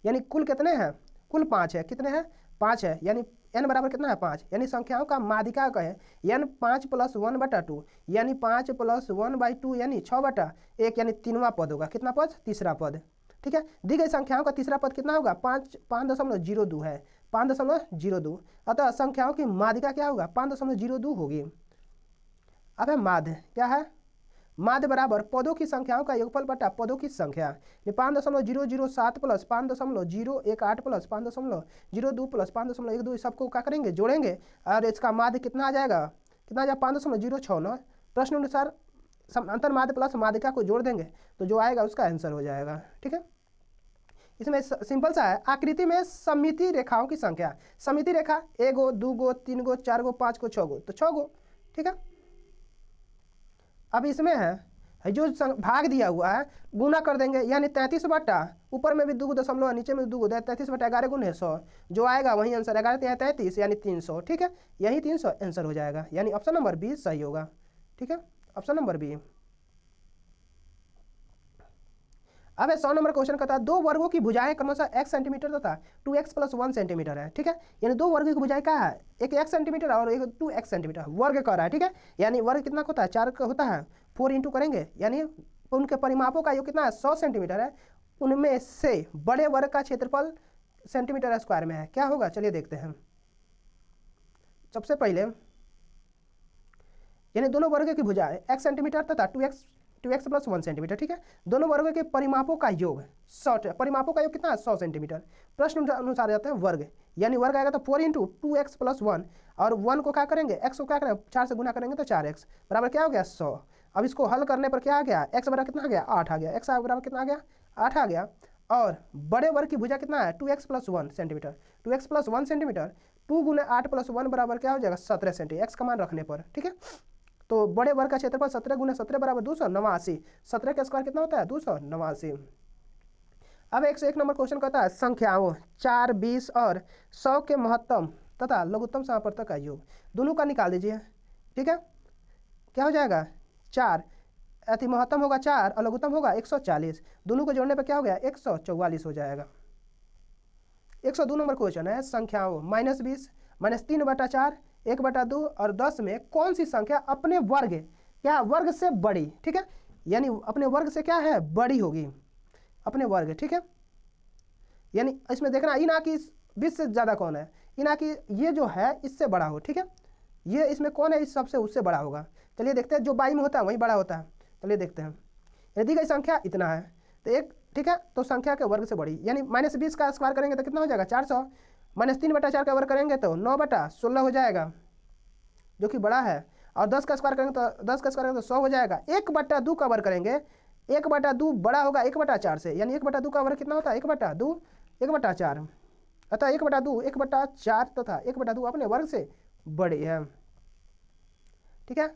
यानी कुल कितने हैं, कुल 5 है, कितने हैं, 5 है, यानी n बराबर कितना है 5, यानी संख्याओं का माध्यिका का है n 5 + 1/2, यानी 5 + 1/2 यानी 6/1, यानी तीनवा पद होगा। कितना पद? तीसरा पद। ठीक है, दी गई संख्याओं का तीसरा पद कितना होगा? 5.02 है, 5.02। अतः संख्याओं की माध्यिका क्या होगा? 5.02 होगी। अब है माध्य, क्या है? माध्य बराबर पदों की संख्याओं का योगफल बटा पदों की संख्या। 5.007 प्लस 5.018 प्लस 5.02 प्लस 5.12 सबको क्या करेंगे? जोड़ेंगे, और इसका माध्य कितना आ जाएगा? कितना आ जाएगा? 5.069। प्रश्न अनुसार अंतर माध्य प्लस माध्यिका को जोड़ देंगे तो जो आएगा उसका आंसर हो जाएगा। ठीक है, इसमें सिंपल सा है, आकृति में सममिति रेखाओं की संख्या। सममिति रेखा 1 गो, 2 गो, 3 गो, 4 गो, 5 गो, 6 गो, तो 6 गो। ठीक है, अब इसमें है जो भाग दिया हुआ है गुना कर देंगे, यानी 33 बटा, ऊपर में भी 2 दशमलव, नीचे में 2 33 बटा 11 गुने 100, जो आएगा वही आंसर। 11 33 यानी 300। ठीक है, यही 300 आंसर हो जाएगा, यानी ऑप्शन नंबर बी सही होगा। ठीक है, ऑप्शन नंबर बी। अब 100 नंबर क्वेश्चन कहता है 2 वर्गों की भुजाएं क्रमशः x सेंटीमीटर तथा 2x + 1 सेंटीमीटर है। ठीक है, यानी 2 वर्गों की भुजाएं क्या है? एक x सेंटीमीटर और एक 2x सेंटीमीटर वर्ग कर रहा है। ठीक है, यानी वर्ग कितना होता है? 4 का होता है, 4 इंटू करेंगे, यानी उनके परिमापों का योग कितना है? 100 सेंटीमीटर है। उनमें से बड़े वर्ग का क्षेत्रफल सेंटीमीटर स्क्वायर में है, क्या होगा? चलिए देखते हैं। सबसे पहले यानी दोनों वर्गों की भुजाएं x सेंटीमीटर तथा 2x + 1 सेंटीमीटर। ठीक है, दोनों वर्गों के परिमापों का योग 100, परिमापों का योग कितना है? 100 सेंटीमीटर। प्रश्न अनुसार जाते हैं वर्ग, यानी वर्ग आएगा तो 4 इंटू 2x + 1, और 1 को क्या करेंगे? x को क्या करेंगे? 4 से गुना करेंगे तो 4x बराबर क्या हो गया? 100। अब इसको हल करने पर क्या आ गया? x बराबर कितना आ गया? 8 आ गया। x बराबर कितना आ गया? 8 आ गया। और बड़े वर्ग की भुजा कितना है? 2x + 1 centimetre. 2x + 1 सेंटीमीटर, 2 × 8 + 1 बराबर क्या हो जाएगा? 17 सेंटीमीटर, x का मान रखने पर। ठीक है, तो बड़े वर्ग का क्षेत्रफल 17 × 17 बराबर 289। 17 का स्क्वायर कितना होता है? 289। अब 101 नंबर क्वेश्चन कहता है संख्याओं 4, 20 और 100 के महत्तम तथा लघुत्तम समापवर्तक का योग दोनों का निकाल दीजिए। ठीक है, क्या हो जाएगा? 4 अति महत्तम होगा 4 और लघुत्तम होगा 140, दोनों को जोड़ने पर क्या हो गया? 144 हो जाएगा। 102 नंबर क्वेश्चन है संख्याओं -20, -3/4, 1/2 और 10 में कौन सी संख्या अपने वर्ग, क्या वर्ग से बड़ी? ठीक है, यानी अपने वर्ग से क्या है? बड़ी होगी, अपने वर्ग। ठीक है, यानी इसमें देखना इना कि 20 से ज़्यादा कौन है, इना कि ये जो है इससे बड़ा हो। ठीक है, ये इसमें कौन है? इस सबसे उससे बड़ा होगा। चलिए देखते हैं, जो 22 में होता है वही बड़ा होता है। चलिए देखते हैं, यदि गई संख्या इतना है तो एक, ठीक है, तो संख्या के वर्ग से बड़ी, यानी -20 का स्क्वायर करेंगे तो कितना हो जाएगा? 400। -3/4 का वर्ग करेंगे तो 9/16 हो जाएगा, जो कि बड़ा है। और 10 का स्क्वायर करेंगे तो 10 का स्क्वायर करेंगे तो 100 हो जाएगा। 1/2 का वर्ग करेंगे, 1/2 बड़ा होगा 1/4 से, यानी 1/2 का वर्ग कितना होता है? 1/2 1/4। अतः 1/2 1/4 तथा 1/2 अपने वर्ग से बड़े हैं। ठीक है,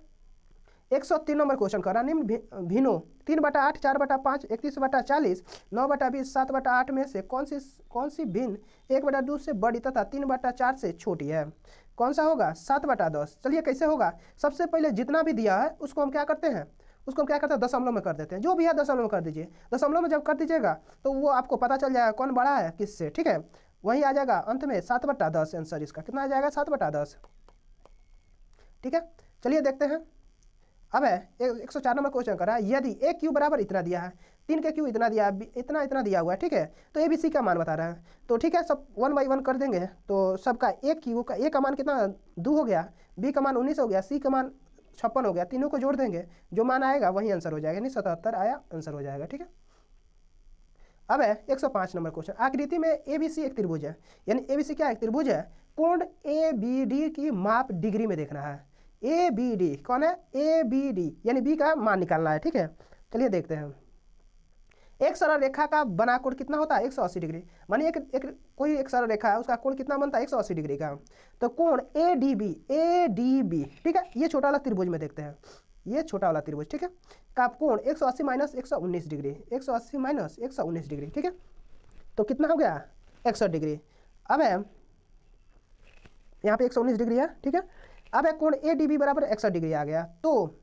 103 नंबर क्वेश्चन कर रहा निम्न भिन्नों 3/8, 4/5, 31/40, 9/20, 7/8 में से कौन सी भिन्न 1/2 से बड़ी तथा 3/4 से छोटी है? कौन सा होगा? 7/10। चलिए कैसे होगा? सबसे पहले जितना भी दिया है उसको हम क्या करते हैं? उसको हम क्या करते हैं? दशमलव में कर देते हैं। जो भी है दशमलव में कर दीजिए। दशमलव में जब कर दीजिएगा तो वो आपको पता चल जाएगा कौन बड़ा है किससे। ठीक है, वही आ जाएगा अंत में 7/10 आंसर इसका। कितना आ जाएगा? 7/10। ठीक है, चलिए देखते हैं। अब है 104 नंबर क्वेश्चन कर रहा है यदि a क्यू बराबर इतना दिया है, 3 के क्यू इतना दिया है, इतना दिया हुआ है। ठीक है, तो ए बी सी का मान बता रहा है। तो ठीक है, सब 1 बाई 1 कर देंगे तो सबका a क्यू का a का मान कितना? 2 हो गया, b का मान 19 हो गया, c का मान 56 हो गया। तीनों को जोड़ देंगे, जो मान आएगा वही आंसर हो जाएगा, यानी 77 आया आंसर हो जाएगा। ठीक है, अब है 105 नंबर क्वेश्चन। आकृति में ए बी सी एक त्रिभुज है, यानी ए बी सी क्या है? त्रिभुज है। कोण ए बी डी की माप डिग्री में देखना है। ए बी डी कौन है? ए बी डी, यानी बी का मान निकालना है। ठीक है, चलिए देखते हैं। एक सरल रेखा का बना कोण कितना होता है? 180 डिग्री। मानिए कोई एक सरल रेखा है, उसका कोण कितना बनता है? 180 डिग्री का। तो कोण ए डी बी, ठीक है, ये छोटा वाला त्रिभुज में देखते हैं, ये छोटा वाला त्रिभुज। ठीक है, का कोण 180 - 119 डिग्री, 180 - 119 डिग्री। ठीक है, तो कितना हो गया? 61 डिग्री। अब है यहाँ पे 119 डिग्री है। ठीक है, अब है कोण ए डी बी बराबर 61 डिग्री आ गया। तो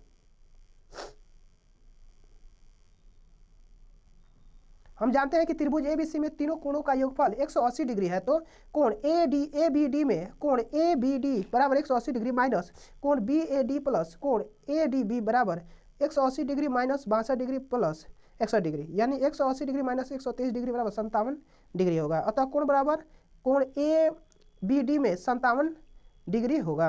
हम जानते हैं कि त्रिभुज ABC में तीनों कोणों का योगफल 180 डिग्री है, तो कोण ABD में कोण ABD बराबर 180 डिग्री माइनस कोण BAD प्लस कोण ADB बराबर 180 degree minus 62 degree plus 61 degree, यानी 180 डिग्री माइनस 123 डिग्री बराबर 57 डिग्री होगा। अतः कोण बराबर कोण ABD में 57 डिग्री होगा।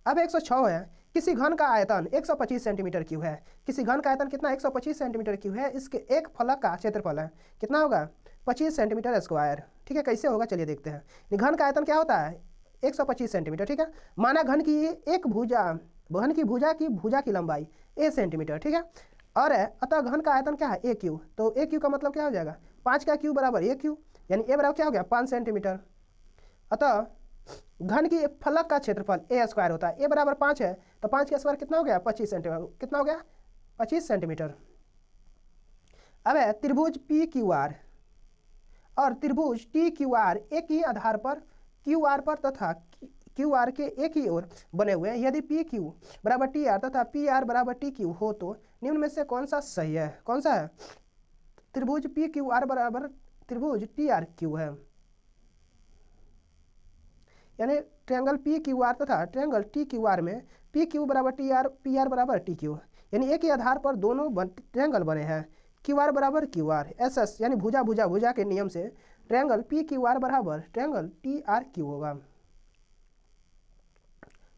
अब 106 है, किसी घन का आयतन 125 सेंटीमीटर क्यूब है। किसी घन का आयतन कितना 125 सेंटीमीटर क्यूब है। इसके एक फलक का क्षेत्रफल है कितना होगा 25 सेंटीमीटर स्क्वायर। ठीक है, कैसे होगा चलिए देखते हैं। घन का आयतन क्या होता है 125 सेंटीमीटर। ठीक है, माना घन की एक भुजा की लंबाई a सेंटीमीटर। ठीक है, और अतः घन का आयतन क्या है a क्यू, तो a क्यू का मतलब क्या हो जाएगा 5 का क्यू बराबर a क्यू, यानी a बराबर क्या हो गया 5 सेंटीमीटर। अतः घन की फलक का क्षेत्रफल a स्क्वायर होता है, a बराबर 5 है तो 5 का स्क्वायर कितना हो गया 25 सेंटीमीटर। कितना हो गया 25 सेंटीमीटर। अब है त्रिभुज PQR और त्रिभुज TQR एक ही आधार पर QR पर तथा QR के एक ही ओर बने हुए हैं। यदि PQ बराबर TR तथा PR बराबर TQ हो तो निम्न में से कौन सा सही है। कौन सा है त्रिभुज PQR बराबर त्रिभुज TRQ है, यानी ट्रायंगल PQR तथा ट्रायंगल TQR में PQ बराबर TR PR बराबर TQ, यानी एक ही आधार पर दोनों ट्रायंगल बने हैं। QR बराबर QR SS, यानी भुजा के नियम से ट्रायंगल PQR बराबर ट्रायंगल TRQ होगा।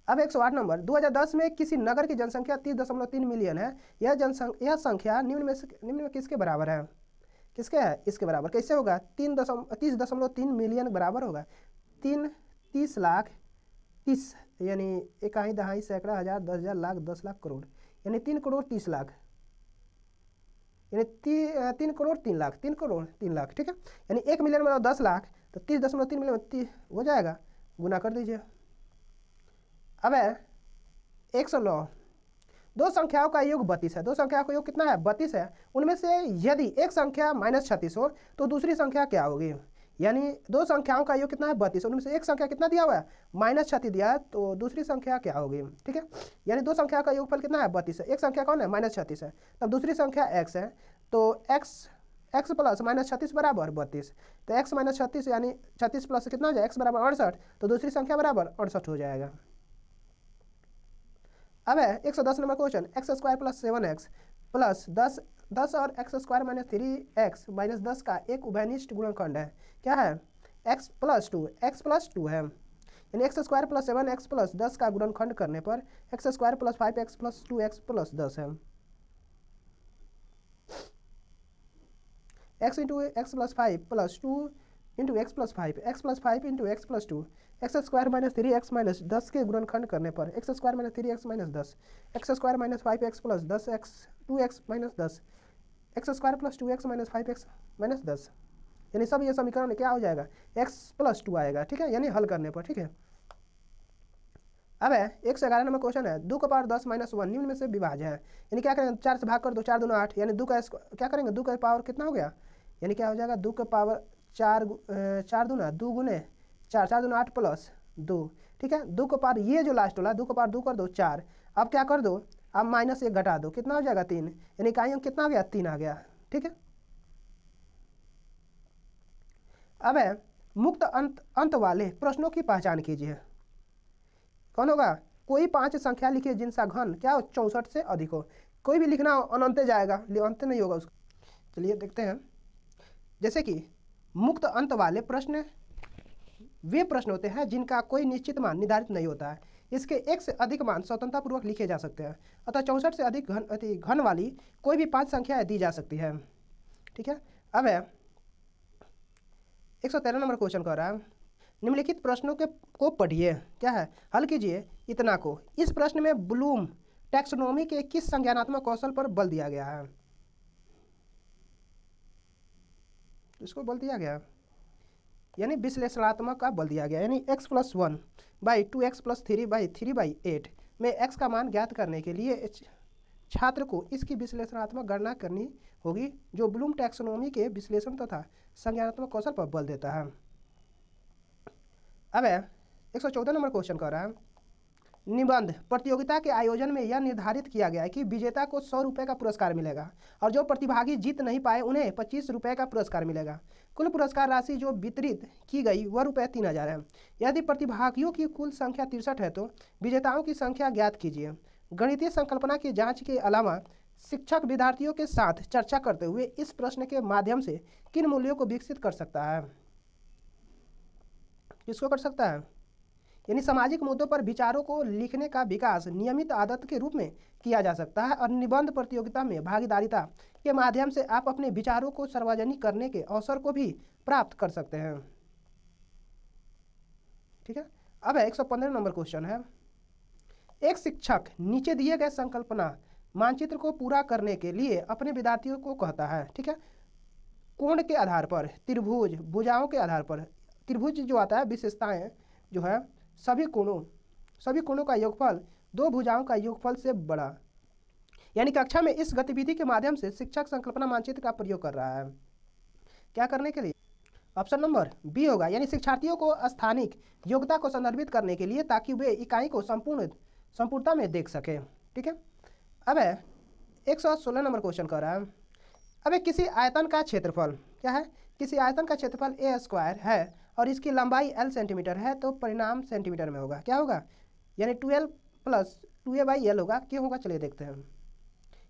अब 108 नंबर, 2010 में किसी नगर की जनसंख्या 30.3 मिलियन है। यह संख्या निम्न में किसके बराबर है। किसके है इसके बराबर। कैसे होगा 30.3 मिलियन बराबर होगा 30 लाख 30, यानी इकाई दहाई सैकड़ा हज़ार 10,000 लाख 10 लाख करोड़, यानी 3 करोड़ 30 लाख, यानी 3 करोड़ 3 लाख 3 करोड़ 3 लाख। ठीक है, यानी 1 मिलियन मतलब 10 लाख, तो 30.3 मिलियन हो जाएगा, गुना कर दीजिए। अब है 109, दो संख्याओं का योग 32 है। दो संख्याओं का योग कितना है 32 है। उनमें से यदि एक संख्या -36 हो तो दूसरी संख्या क्या होगी। यानी दो संख्याओं का योग कितना है 32, उनमें से एक संख्या कितना दिया हुआ है -36 दिया है, तो दूसरी संख्या क्या होगी। ठीक है, यानी दो संख्या का योगफल कितना है 32 है। एक संख्या कौन है -36 है, तब दूसरी संख्या x है, तो x प्लस -36 बराबर 32, तो x -36 यानी 36 प्लस कितना हो जाए x बराबर 68, तो दूसरी संख्या बराबर 68 हो जाएगा। अब है 110 number question, x² plus 7x plus 10 और x² माइनस 3x माइनस 10 का एक उभयनिष्ठ गुणनखंड है। क्या है x प्लस 2 है, यानी x² प्लस 7x प्लस 10 का गुणनखंड करने पर x² plus 5x plus 2x plus 10 है। x into x plus 5 plus 2 into x plus 5 x plus 5 into x plus 2 x² minus 3x minus 10 के गुणनखंड करने पर x² minus 3x minus 10 x² minus 5x plus 10x 2x minus 10 x² plus 2x minus 5x minus 10, यानी सब ये समीकरण क्या हो जाएगा x प्लस 2 आएगा। ठीक है, यानी हल करने पर। ठीक है, अब है 111 नंबर क्वेश्चन है, 2 का पावर 10 माइनस 1 निम्न में से विभाज्य है। यानी क्या करेंगे 4 से भाग कर दो, 4 दूना 8, यानी 2 का क्या करेंगे 2 का पावर कितना हो गया, यानी क्या हो जाएगा 2 का पावर 4 दूना 2 गुने 4, 4 दूना 8 प्लस 2। ठीक है, 2 का पावर ये जो लास्ट वाला 2 का पावर 2 कर दो 4, अब क्या कर दो अब -1 घटा दो, कितना हो जाएगा 3, यानी इकाई अंक कितना आ गया 3 आ गया। ठीक है, अब है मुक्त अंत वाले प्रश्नों की पहचान कीजिए। कौन होगा, कोई 5 संख्या लिखिए जिनका घन क्या हो 64 से अधिक हो। कोई भी लिखना अनंत जाएगा, अंत नहीं होगा उसका। चलिए देखते हैं, जैसे कि मुक्त अंत वाले प्रश्न वे प्रश्न होते हैं जिनका कोई निश्चित मान निर्धारित नहीं होता है। इसके एक से अधिक मान स्वतंत्रतापूर्वक लिखे जा सकते हैं, अतः 64 से अधिक घन वाली कोई भी 5 संख्याएं दी जा सकती है। ठीक है, अब है 113 नंबर क्वेश्चन कह रहा है, निम्नलिखित प्रश्नों को पढ़िए, क्या है हल कीजिए इतना को। इस प्रश्न में ब्लूम टैक्सोनॉमी के किस संज्ञानात्मक कौशल पर बल दिया गया है। इसको बल दिया गया यानी विश्लेषणात्मक का बल दिया गया, यानी x plus 1 by 2x plus 3/8 में x का मान ज्ञात करने के लिए छात्र को इसकी विश्लेषणात्मक गणना करनी होगी, जो ब्लूम टैक्सोनॉमी के विश्लेषण तथा संज्ञानात्मक कौशल पर बल देता है। अब है 114 नंबर क्वेश्चन कर रहा है, निबंध प्रतियोगिता के आयोजन में यह निर्धारित किया गया है कि विजेता को 100 रुपये का पुरस्कार मिलेगा और जो प्रतिभागी जीत नहीं पाए उन्हें 25 रुपये का पुरस्कार मिलेगा। कुल पुरस्कार राशि जो वितरित की गई वह रुपये 3000 है। यदि प्रतिभागियों की कुल संख्या 63 है तो विजेताओं की संख्या ज्ञात कीजिए। गणितीय संकल्पना की जांच के अलावा शिक्षक विद्यार्थियों के साथ चर्चा करते हुए इस प्रश्न के माध्यम से किन मूल्यों को विकसित कर सकता है? किसको कर सकता है? यानी सामाजिक मुद्दों पर विचारों को लिखने का विकास नियमित आदत के रूप में किया जा सकता है और निबंध प्रतियोगिता में भागीदारिता के माध्यम से आप अपने विचारों को सार्वजनिक करने के अवसर को भी प्राप्त कर सकते हैं। ठीक है, अब 115 नंबर क्वेश्चन है। एक शिक्षक नीचे दिए गए संकल्पना मानचित्र को पूरा करने के लिए अपने विद्यार्थियों को कहता है, ठीक है, कोण के आधार पर, त्रिभुज, भुजाओं के आधार पर, त्रिभुज जो आता है विशेषताएं जो है सभी कोणों का योगफल दो भुजाओं का योगफल से बड़ा। यानी कक्षा में इस गतिविधि के माध्यम से शिक्षक संकल्पना मानचित्र का प्रयोग कर रहा है। क्या करने के लिए? ऑप्शन नंबर बी होगा, यानी शिक्षार्थियों को स्थानिक योग्यता को संदर्भित करने के लिए ताकि वे इकाई को संपूर्णता में देख सके। ठीक है, अब 116 नंबर क्वेश्चन कर रहा है। अब किसी आयतन का क्षेत्रफल क्या है? किसी आयतन का क्षेत्रफल a स्क्वायर है और इसकी लंबाई l सेंटीमीटर है तो परिणाम सेंटीमीटर में होगा। क्या होगा? यानी 12 + 2a/l होगा। क्यों होगा? चलिए देखते हैं।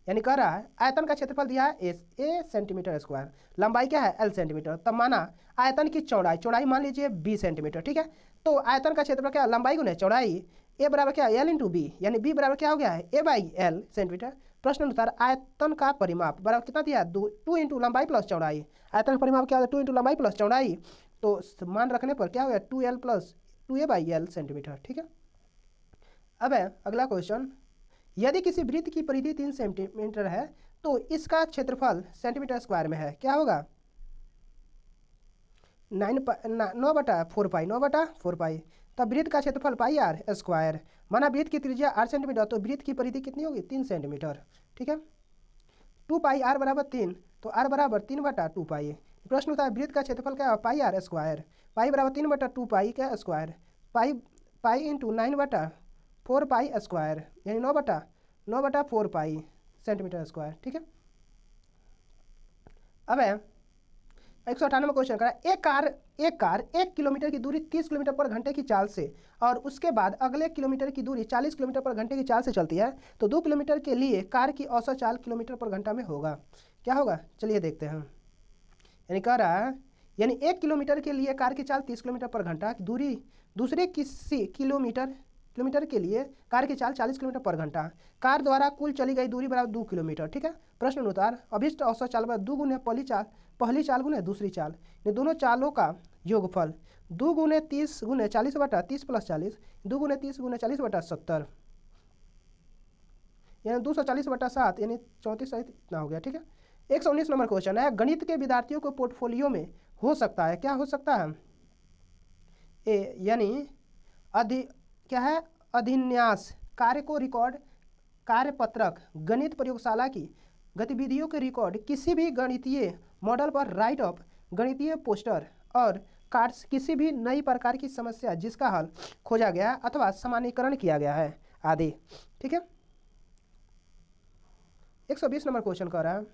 यानी कह रहा है आयतन का क्षेत्रफल दिया है a सेंटीमीटर स्क्वायर, लंबाई क्या है l सेंटीमीटर, तब माना आयतन की चौड़ाई मान लीजिए b सेंटीमीटर। ठीक है, तो आयतन का क्षेत्रफल क्या? लंबाई गुने चौड़ाई, a बराबर क्या? l × b, यानी b बराबर क्या हो गया है? a/l centimetre. प्रश्न अनुसार आयतन का परिमाप बराबर कितना दिया है? 2 × लंबाई प्लस चौड़ाई। आयतन का परिमाप क्या होता है? 2 × लंबाई प्लस चौड़ाई, तो मान रखने पर क्या हो गया? 2l + 2a/l centimetre. ठीक है, अब अगला क्वेश्चन, यदि किसी वृत्त की परिधि 3 सेंटीमीटर है तो इसका क्षेत्रफल सेंटीमीटर स्क्वायर में है। क्या होगा? 9/4 तब वृत्त का क्षेत्रफल πr स्क्वायर। माना वृत्त की त्रिज्या 8 सेंटीमीटर तो वृत्त की परिधि कितनी होगी? 3 सेंटीमीटर। ठीक है, 2πr = 3 तो r = 3/2π। प्रश्न होता है वृत्त का क्षेत्रफल क्या है? πr स्क्वायर, पाई बराबर 3/2π का स्क्वायर, पाई × 9/4π स्क्वायर, यानी 9/4π सेंटीमीटर स्क्वायर। ठीक है, अब 198 क्वेश्चन करा। एक कार 1 किलोमीटर की दूरी 30 किलोमीटर पर घंटे की चाल से और उसके बाद अगले किलोमीटर की दूरी 40 किलोमीटर पर घंटे की चाल से चलती है तो 2 किलोमीटर के लिए कार की औसत चाल किलोमीटर पर घंटा में होगा। क्या होगा? चलिए देखते हैं। यानी कह रहा है यानी 1 किलोमीटर के लिए कार की चाल 30 किलोमीटर पर घंटा, दूरी दूसरे किसी किलोमीटर के लिए कार की चाल 40 किलोमीटर पर घंटा, कार द्वारा कुल चली गई दूरी बराबर 2 किलोमीटर। ठीक है, प्रश्न अनुसार अभिष्ट औसत चाल बराबर 2 गुने पहली चाल गुने दूसरी चाल, ये दोनों चालों का योगफल 2 गुने 30 गुने 40/30 + 40, 2 गुने 30 गुने 40/70, यानी 240/7, यानी 34 सहित इतना हो गया। ठीक है, 119 नंबर क्वेश्चन है। गणित के विद्यार्थियों को पोर्टफोलियो में हो सकता है। क्या हो सकता है? यानी अधिन्यास कार्य को रिकॉर्ड, कार्यपत्रक, गणित प्रयोगशाला की गतिविधियों के रिकॉर्ड, किसी भी गणितीय मॉडल पर राइट अप, गणितीय पोस्टर और कार्ड्स, किसी भी नई प्रकार की समस्या जिसका हल खोजा गया अथवा सामान्यीकरण किया गया है आदि। ठीक है, 120 नंबर क्वेश्चन कह रहा है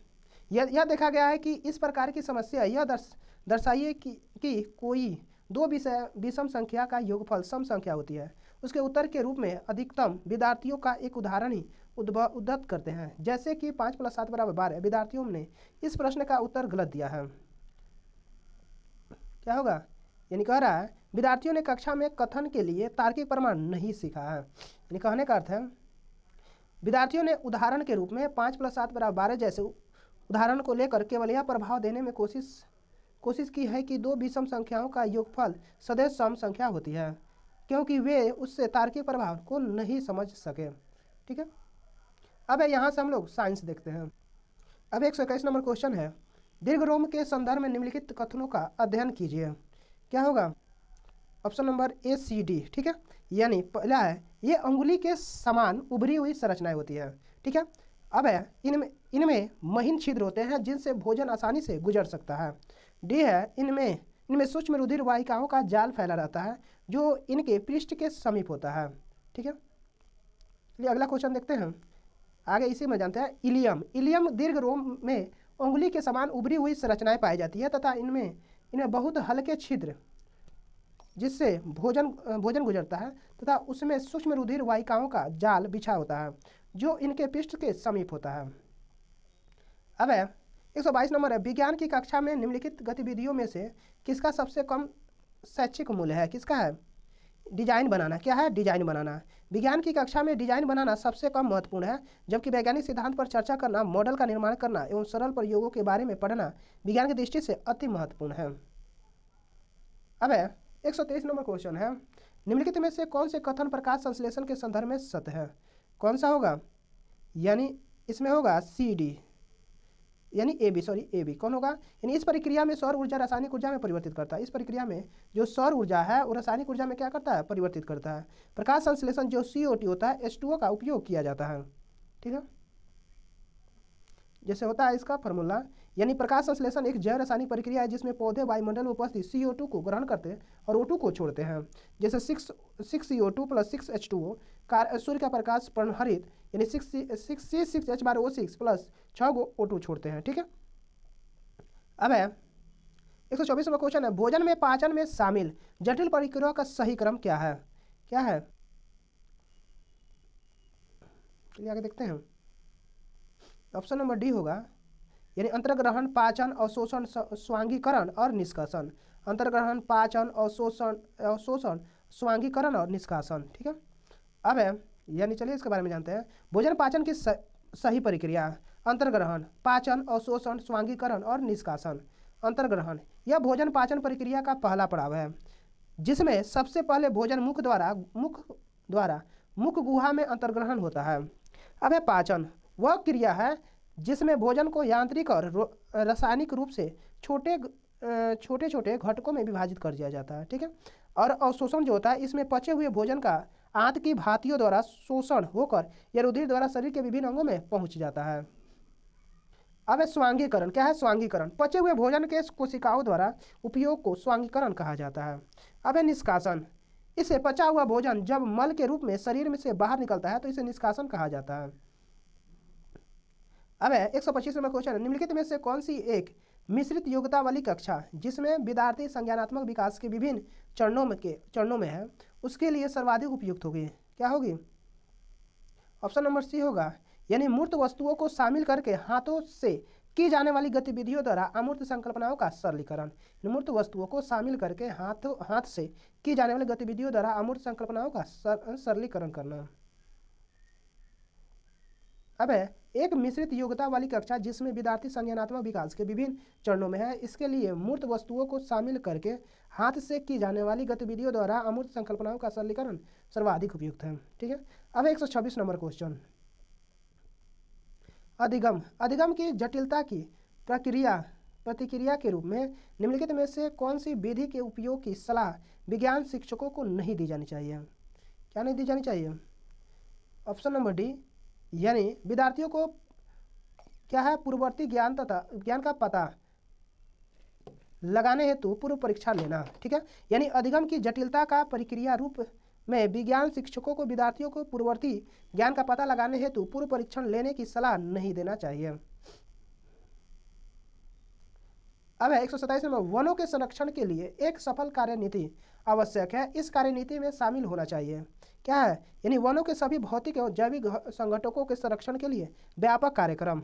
यह देखा गया है कि इस प्रकार की समस्या यह दर्शाइए कि कोई दो विषम संख्या का योगफल सम संख्या होती है। उसके उत्तर के रूप में अधिकतम विद्यार्थियों का एक उदाहरण ही उद्धत करते हैं, जैसे कि 5 + 7 = 12। विद्यार्थियों ने इस प्रश्न का उत्तर गलत दिया है। क्या होगा? यानी कह रहा है विद्यार्थियों ने कक्षा में कथन के लिए तार्किक प्रमाण नहीं सीखा है। यानी कहने का अर्थ है विद्यार्थियों ने उदाहरण के रूप में 5 + 7 = 12 जैसे उदाहरण को लेकर केवल यह प्रभाव देने में कोशिश की है कि दो विषम संख्याओं का योगफल सदैव सम संख्या होती है, क्योंकि वे उससे तार्किक प्रभाव को नहीं समझ सके। ठीक है, अब यहाँ से हम लोग साइंस देखते हैं। अब 121 नंबर क्वेश्चन है। दीर्घरोम के संदर्भ में निम्नलिखित कथनों का अध्ययन कीजिए। क्या होगा? Option number A, C, D। ठीक है, यानी पहला है ये अंगुली के समान उभरी हुई संरचनाएं होती है। ठीक है, अब है इनमें महीन छिद्र होते हैं जिनसे भोजन आसानी से गुजर सकता है। डी है इनमें सूक्ष्म रुधिर वाहिकाओं का जाल फैला रहता है जो इनके पृष्ठ के समीप होता है। ठीक है, चलिए अगला क्वेश्चन देखते हैं। आगे इसी में जानते हैं इलियम। इलियम दीर्घ रोम में उंगली के समान उभरी हुई संरचनाएं पाई जाती है तथा इनमें बहुत हल्के छिद्र जिससे भोजन गुजरता है तथा उसमें सूक्ष्म रुधिर वाहिकाओं का जाल बिछा होता है जो इनके पृष्ठ के समीप होता है। अब 122 नंबर है, विज्ञान की कक्षा में निम्नलिखित गतिविधियों में से किसका सबसे कम शैक्षिक मूल्य है? किसका है? डिजाइन बनाना। क्या है? डिजाइन बनाना। विज्ञान की कक्षा में डिजाइन बनाना सबसे कम महत्वपूर्ण है, जबकि वैज्ञानिक सिद्धांत पर चर्चा करना, मॉडल का निर्माण करना एवं सरल प्रयोगों के बारे में पढ़ना विज्ञान की दृष्टि से अति महत्वपूर्ण है। अब 123 नंबर क्वेश्चन है, निम्नलिखित में से कौन से कथन प्रकाश संश्लेषण के संदर्भ में सत्य है? कौन सा होगा? यानी इसमें होगा सी डी, यानी ए बी कौन होगा? यानी इस प्रक्रिया में सौर ऊर्जा रासायनिक ऊर्जा में परिवर्तित करता है। इस प्रक्रिया में जो सौर ऊर्जा है वो रासायनिक ऊर्जा में क्या करता है? परिवर्तित करता है। प्रकाश संश्लेषण जो CO2 होता है, H2O का उपयोग किया जाता है। ठीक है, जैसे होता है इसका फार्मूला, यानी प्रकाश संश्लेषण एक जैव रासायनिक प्रक्रिया है जिसमें पौधे वायुमंडल में उपस्थित CO2 को ग्रहण करते हैं और O2 को छोड़ते हैं। जैसे 6 CO2 + 6 H2O सूर्य का प्रकाश प्रहरित, यानी 6C6H12O6 प्लस 6 O2 छोड़ते हैं। ठीक है, अब 124 नंबर क्वेश्चन है, भोजन में पाचन में शामिल जटिल प्रक्रिया का सही क्रम क्या है? क्या है? चलिए आगे देखते हैं। ऑप्शन नंबर डी होगा, यानी अंतर्ग्रहण, पाचन, अवशोषण, स्वांगीकरण और निष्कासन। अंतर्ग्रहण, पाचन, अवशोषण, स्वांगीकरण और निष्कासन। ठीक है, अब यानी चलिए इसके बारे में जानते हैं। भोजन पाचन की सही प्रक्रिया, अंतर्ग्रहण, पाचन, अवशोषण, स्वांगीकरण और निष्कासन। अंतर्ग्रहण यह भोजन पाचन प्रक्रिया का पहला पड़ाव है, जिसमें सबसे पहले भोजन मुख गुहा में अंतर्ग्रहण होता है। अब पाचन वह क्रिया है जिसमें भोजन को यांत्रिक और रासायनिक रूप से छोटे छोटे घटकों में विभाजित कर दिया जाता है। ठीक है, और अवशोषण जो होता है, इसमें पचे हुए भोजन का आंत की भांतियों द्वारा शोषण होकर यह रुधिर द्वारा शरीर के विभिन्न अंगों में पहुंच जाता है। अब स्वांगीकरण। क्या है? स्वांगीकरण पचे हुए भोजन के कोशिकाओं द्वारा उपयोग को स्वांगीकरण कहा जाता है। अब निष्कासन, इसे पचा हुआ भोजन जब मल के रूप में शरीर में से बाहर निकलता है तो इसे निष्कासन कहा जाता है। अब 125 नंबर क्वेश्चन, निम्नलिखित में से कौन सी एक मिश्रित योग्यता वाली कक्षा जिसमें विद्यार्थी संज्ञानात्मक विकास के विभिन्न चरणों में है उसके लिए सर्वाधिक उपयुक्त होगी? क्या होगी? ऑप्शन नंबर सी होगा, यानी मूर्त वस्तुओं को शामिल करके हाथों से की जाने वाली गतिविधियों द्वारा अमूर्त संकल्पनाओं का सरलीकरण। मूर्त वस्तुओं को शामिल करके हाथ से की जाने वाली गतिविधियों द्वारा अमूर्त संकल्पनाओं का सरलीकरण करना। अब एक मिश्रित योग्यता वाली कक्षा जिसमें विद्यार्थी संज्ञानात्मक विकास के विभिन्न चरणों में है, इसके लिए मूर्त वस्तुओं को शामिल करके हाथ से की जाने वाली गतिविधियों द्वारा अमूर्त संकल्पनाओं का सरलीकरण सर्वाधिक उपयुक्त है। ठीक है, अब 126 नंबर क्वेश्चन, अधिगम की जटिलता की प्रतिक्रिया के रूप में निम्नलिखित में से कौन सी विधि के उपयोग की सलाह विज्ञान शिक्षकों को नहीं दी जानी चाहिए? क्या नहीं दी जानी चाहिए? ऑप्शन नंबर डी, यानी विद्यार्थियों को क्या है? पूर्ववर्ती ज्ञान का पता लगाने हेतु पूर्व परीक्षा लेना। ठीक है, यानी अधिगम की जटिलता का प्रक्रिया रूप में विज्ञान शिक्षकों को विद्यार्थियों को पूर्ववर्ती ज्ञान का पता लगाने हेतु पूर्व परीक्षण लेने की सलाह नहीं देना चाहिए। अब 127 नंबर, वनों के संरक्षण के लिए एक सफल कार्यनीति आवश्यक है, इस कार्यनीति में शामिल होना चाहिए। क्या है? यानी वनों के सभी भौतिक और जैविक संगठनों के संरक्षण के लिए व्यापक कार्यक्रम।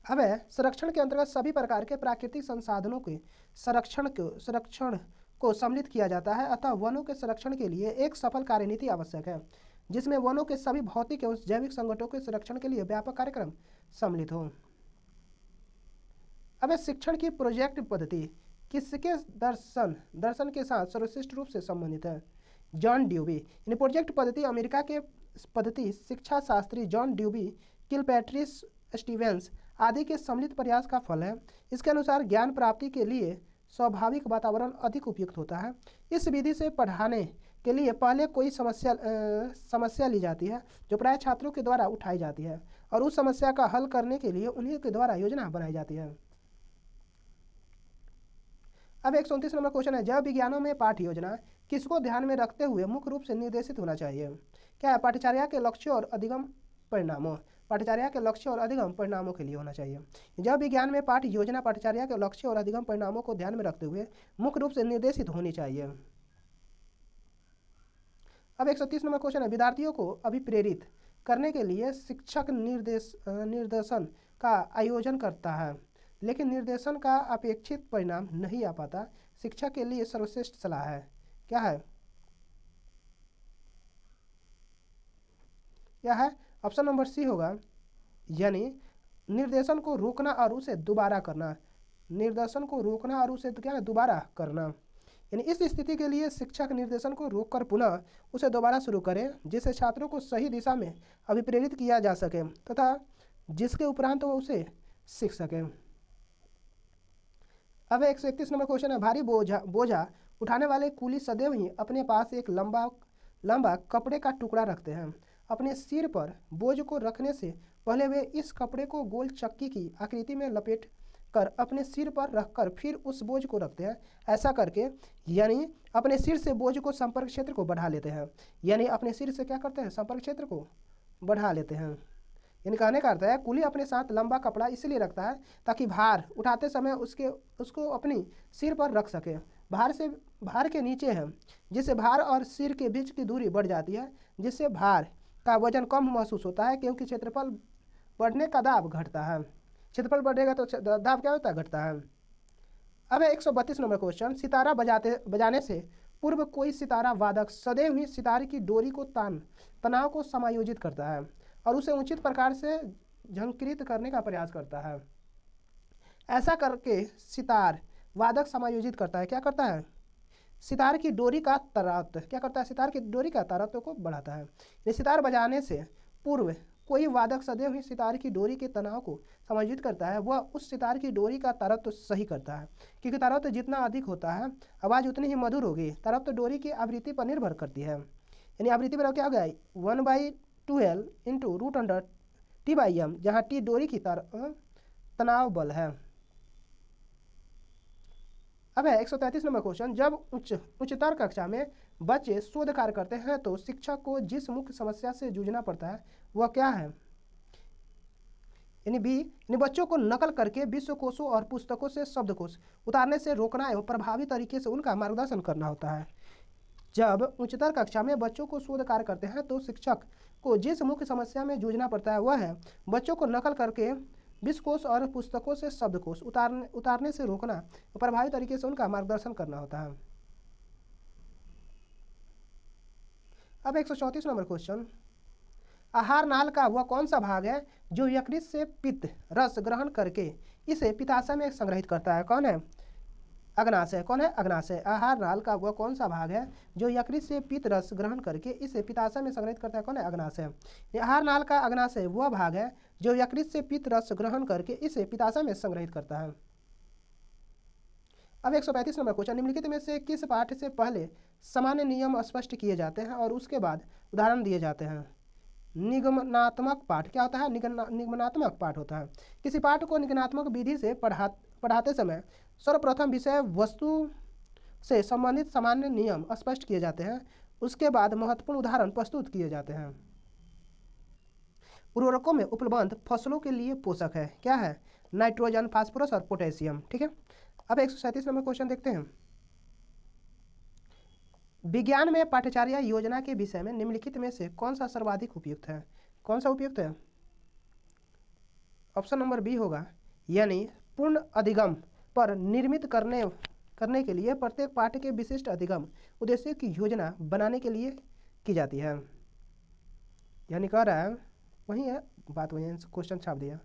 अब संरक्षण के अंतर्गत सभी प्रकार के प्राकृतिक संसाधनों के संरक्षण को सम्मिलित किया जाता है, अतः वनों के संरक्षण के लिए एक सफल कार्यनीति आवश्यक है जिसमें वनों के सभी भौतिक एवं जैविक संगठनों के संरक्षण के लिए व्यापक कार्यक्रम सम्मिलित हो। अब शिक्षण की प्रोजेक्ट पद्धति किसके दर्शन के साथ सर्वश्रेष्ठ रूप से संबंधित है? जॉन ड्यूबी। यानी प्रोजेक्ट पद्धति अमेरिका के पद्धति शिक्षा शास्त्री जॉन ड्यूबी, किलपैट्रिक, स्टीवेंस आदि के सम्मिलित प्रयास का फल है। इसके अनुसार ज्ञान प्राप्ति के लिए स्वाभाविक वातावरण अधिक उपयुक्त होता है। इस विधि से पढ़ाने के लिए पहले कोई समस्या ली जाती है जो प्राय छात्रों के द्वारा उठाई जाती है और उस समस्या का हल करने के लिए उन्हीं के द्वारा योजना बनाई जाती है। अब 129 नंबर क्वेश्चन है, जब विज्ञानों में पाठ्य योजना किसको ध्यान में रखते हुए मुख्य रूप से निर्देशित होना चाहिए? क्या है? पाठ्यचर्या के लक्ष्यों और अधिगम परिणामों, पाठ्यचर्या के लक्ष्य और अधिगम परिणामों के लिए होना चाहिए। जब विज्ञान में पाठ्य योजना पाठ्यचर्या के लक्ष्य और अधिगम परिणामों को ध्यान में रखते हुए मुख्य रूप से निर्देशित होनी चाहिए। अब 130 नंबर क्वेश्चन है, विद्यार्थियों को अभिप्रेरित करने के लिए शिक्षक निर्देशन का आयोजन करता है, लेकिन निर्देशन का अपेक्षित परिणाम नहीं आ पाता, शिक्षक के लिए सर्वश्रेष्ठ सलाह है। क्या है? क्या है? ऑप्शन नंबर सी होगा, यानी निर्देशन को रोकना और उसे दोबारा करना। निर्देशन को रोकना और उसे क्या है? दोबारा करना। यानी इस स्थिति के लिए शिक्षक निर्देशन को रोककर पुनः उसे दोबारा शुरू करें, जिससे छात्रों को सही दिशा में अभिप्रेरित किया जा सके तथा जिसके उपरांत वो उसे सीख सके। अब 131 नंबर क्वेश्चन है, भारी बोझा उठाने वाले कुली सदैव ही अपने पास एक लंबा कपड़े का टुकड़ा रखते हैं। अपने सिर पर बोझ को रखने से पहले वे इस कपड़े को गोल चक्की की आकृति में लपेट कर अपने सिर पर रखकर फिर उस बोझ को रखते हैं। ऐसा करके यानी अपने सिर से बोझ को संपर्क क्षेत्र को बढ़ा लेते हैं। यानी अपने सिर से क्या करते हैं? संपर्क क्षेत्र को बढ़ा लेते हैं। यानी कहने का अर्थ है, कुली अपने साथ लंबा कपड़ा इसलिए रखता है ताकि भार उठाते समय उसको अपनी सिर पर रख सके। भार के नीचे है, जिससे भार और सिर के बीच की दूरी बढ़ जाती है, जिससे भार का वजन कम महसूस होता है, क्योंकि क्षेत्रफल बढ़ने का दाब घटता है। क्षेत्रफल बढ़ेगा तो दाब क्या होता है? घटता है। अब 132 नंबर क्वेश्चन, सितारा बजाने से पूर्व कोई सितारा वादक सदैव ही सितारे की डोरी को तनाव को समायोजित करता है और उसे उचित प्रकार से झंकृत करने का प्रयास करता है। ऐसा करके सितार वादक समायोजित करता है, क्या करता है? सितार की डोरी का तारतम्य, क्या करता है? सितार की डोरी का तारतम्य को बढ़ाता है। ये सितार बजाने से पूर्व कोई वादक सदैव ही सितार की डोरी के तनाव को समायोजित करता है, वह उस सितार की डोरी का तारतम्य सही करता है, क्योंकि तारतम्य जितना अधिक होता है आवाज़ उतनी ही मधुर होगी। तारतम्य डोरी की आवृत्ति पर निर्भर करती है। यानी आवृत्ति पर क्या हो गया? 1/12 इंटू √T/m, जहाँ T डोरी की तनाव बल है। अब है 133 नंबर क्वेश्चन, जब उच्चतर कक्षा में बच्चे शोध कार्य करते हैं तो शिक्षक को जिस मुख्य समस्या से जूझना पड़ता है वह क्या है? यानी बी, यानी बच्चों को नकल करके विश्वकोशों और पुस्तकों से शब्दकोश उतारने से रोकना एवं प्रभावी तरीके से उनका मार्गदर्शन करना होता है। जब उच्चतर कक्षा में बच्चों को शोध कार्य करते हैं तो शिक्षक को जिस मुख्य समस्या में जूझना पड़ता है वह है बच्चों को नकल करके विश्वकोश और पुस्तकों से शब्दकोश उतारने से रोकना, प्रभावी तरीके से उनका मार्गदर्शन करना होता है। अब 134 नंबर क्वेश्चन, आहार नाल का वह कौन सा भाग है जो यकृत से पित्त रस ग्रहण करके इसे पित्ताशय में संग्रहित करता है? कौन है? अग्नाशय। कौन है? अग्नाशय। आहार नाल का वह कौन सा भाग है जो यकृत से पित्त रस ग्रहण करके इसे पित्ताशय में संग्रहित करता है? कौन है? अग्नाशय। आहार नाल का अग्नाशय वह भाग है जो यकृत से पित्त रस ग्रहण करके इसे पित्ताशय में संग्रहित करता है। अब 135 नंबर क्वेश्चन, निम्नलिखित में से किस पाठ से पहले सामान्य नियम स्पष्ट किए जाते हैं और उसके बाद उदाहरण दिए जाते हैं? निगमनात्मक पाठ। क्या होता है? निगमनात्मक पाठ होता है। किसी पाठ को निगमनात्मक विधि से पढ़ाते समय सर्वप्रथम विषय वस्तु से संबंधित सामान्य नियम स्पष्ट किए जाते हैं, उसके बाद महत्वपूर्ण उदाहरण प्रस्तुत किए जाते हैं। उर्वरकों में उपलब्ध फसलों के लिए पोषक है, क्या है? नाइट्रोजन, फास्फोरस और पोटेशियम। ठीक है। अब 137 नंबर क्वेश्चन देखते हैं, विज्ञान में पाठ्यचर्या योजना के विषय में निम्नलिखित में से कौन सा सर्वाधिक उपयुक्त है? कौन सा उपयुक्त है? ऑप्शन नंबर बी होगा, यानी पूर्ण अधिगम पर निर्मित करने के लिए प्रत्येक पाठ के विशिष्ट अधिगम उद्देश्य की योजना बनाने के लिए की जाती है। यानी कह रहा है वही है बात, वही है, क्वेश्चन छाप दिया।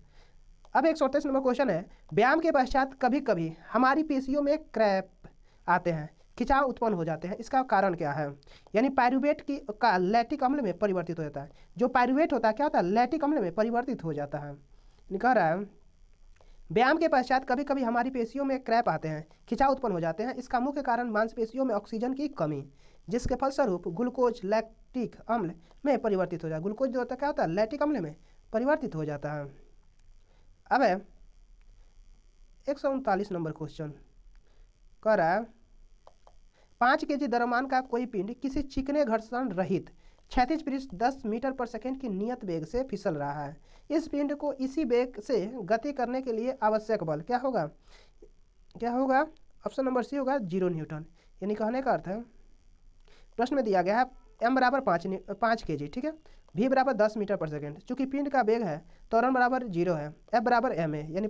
अब 138 नंबर क्वेश्चन है, व्यायाम के पश्चात कभी कभी हमारी पेशियों में क्रैम्प आते हैं, खिंचाव उत्पन्न हो जाते हैं, इसका कारण क्या है? यानी पायरुवेट का लैक्टिक अम्ल में परिवर्तित हो जाता है। जो पायरुवेट होता है क्या होता है? लैक्टिक अम्ल में परिवर्तित हो जाता है। कह रहा है व्यायाम के पश्चात कभी कभी हमारी पेशियों में क्रैम्प आते हैं, खिंचाव उत्पन्न हो जाते हैं, इसका मुख्य कारण मांसपेशियों में ऑक्सीजन की कमी, जिसके फलस्वरूप ग्लूकोज लैक्टिक अम्ल में परिवर्तित हो जाता है। ग्लूकोज जो होता है क्या होता है? लैक्टिक अम्ल में परिवर्तित हो जाता है। अब है 139 नंबर क्वेश्चन, कह रहा है 5 kg द्रव्यमान का कोई पिंड किसी चिकने घर्षण रहित क्षैतिज पृष्ठ 10 मीटर पर सेकंड की नियत वेग से फिसल रहा है। इस पिंड को इसी वेग से गति करने के लिए आवश्यक बल क्या होगा? क्या होगा? ऑप्शन नंबर सी होगा 0 न्यूटन। यानी कहने का अर्थ है प्रश्न में दिया गया है m बराबर 5 kg, ठीक है, v बराबर 10 मीटर पर सेकेंड। चूंकि पिंड का वेग है त्वरण बराबर 0 है, f बराबर m है, यानी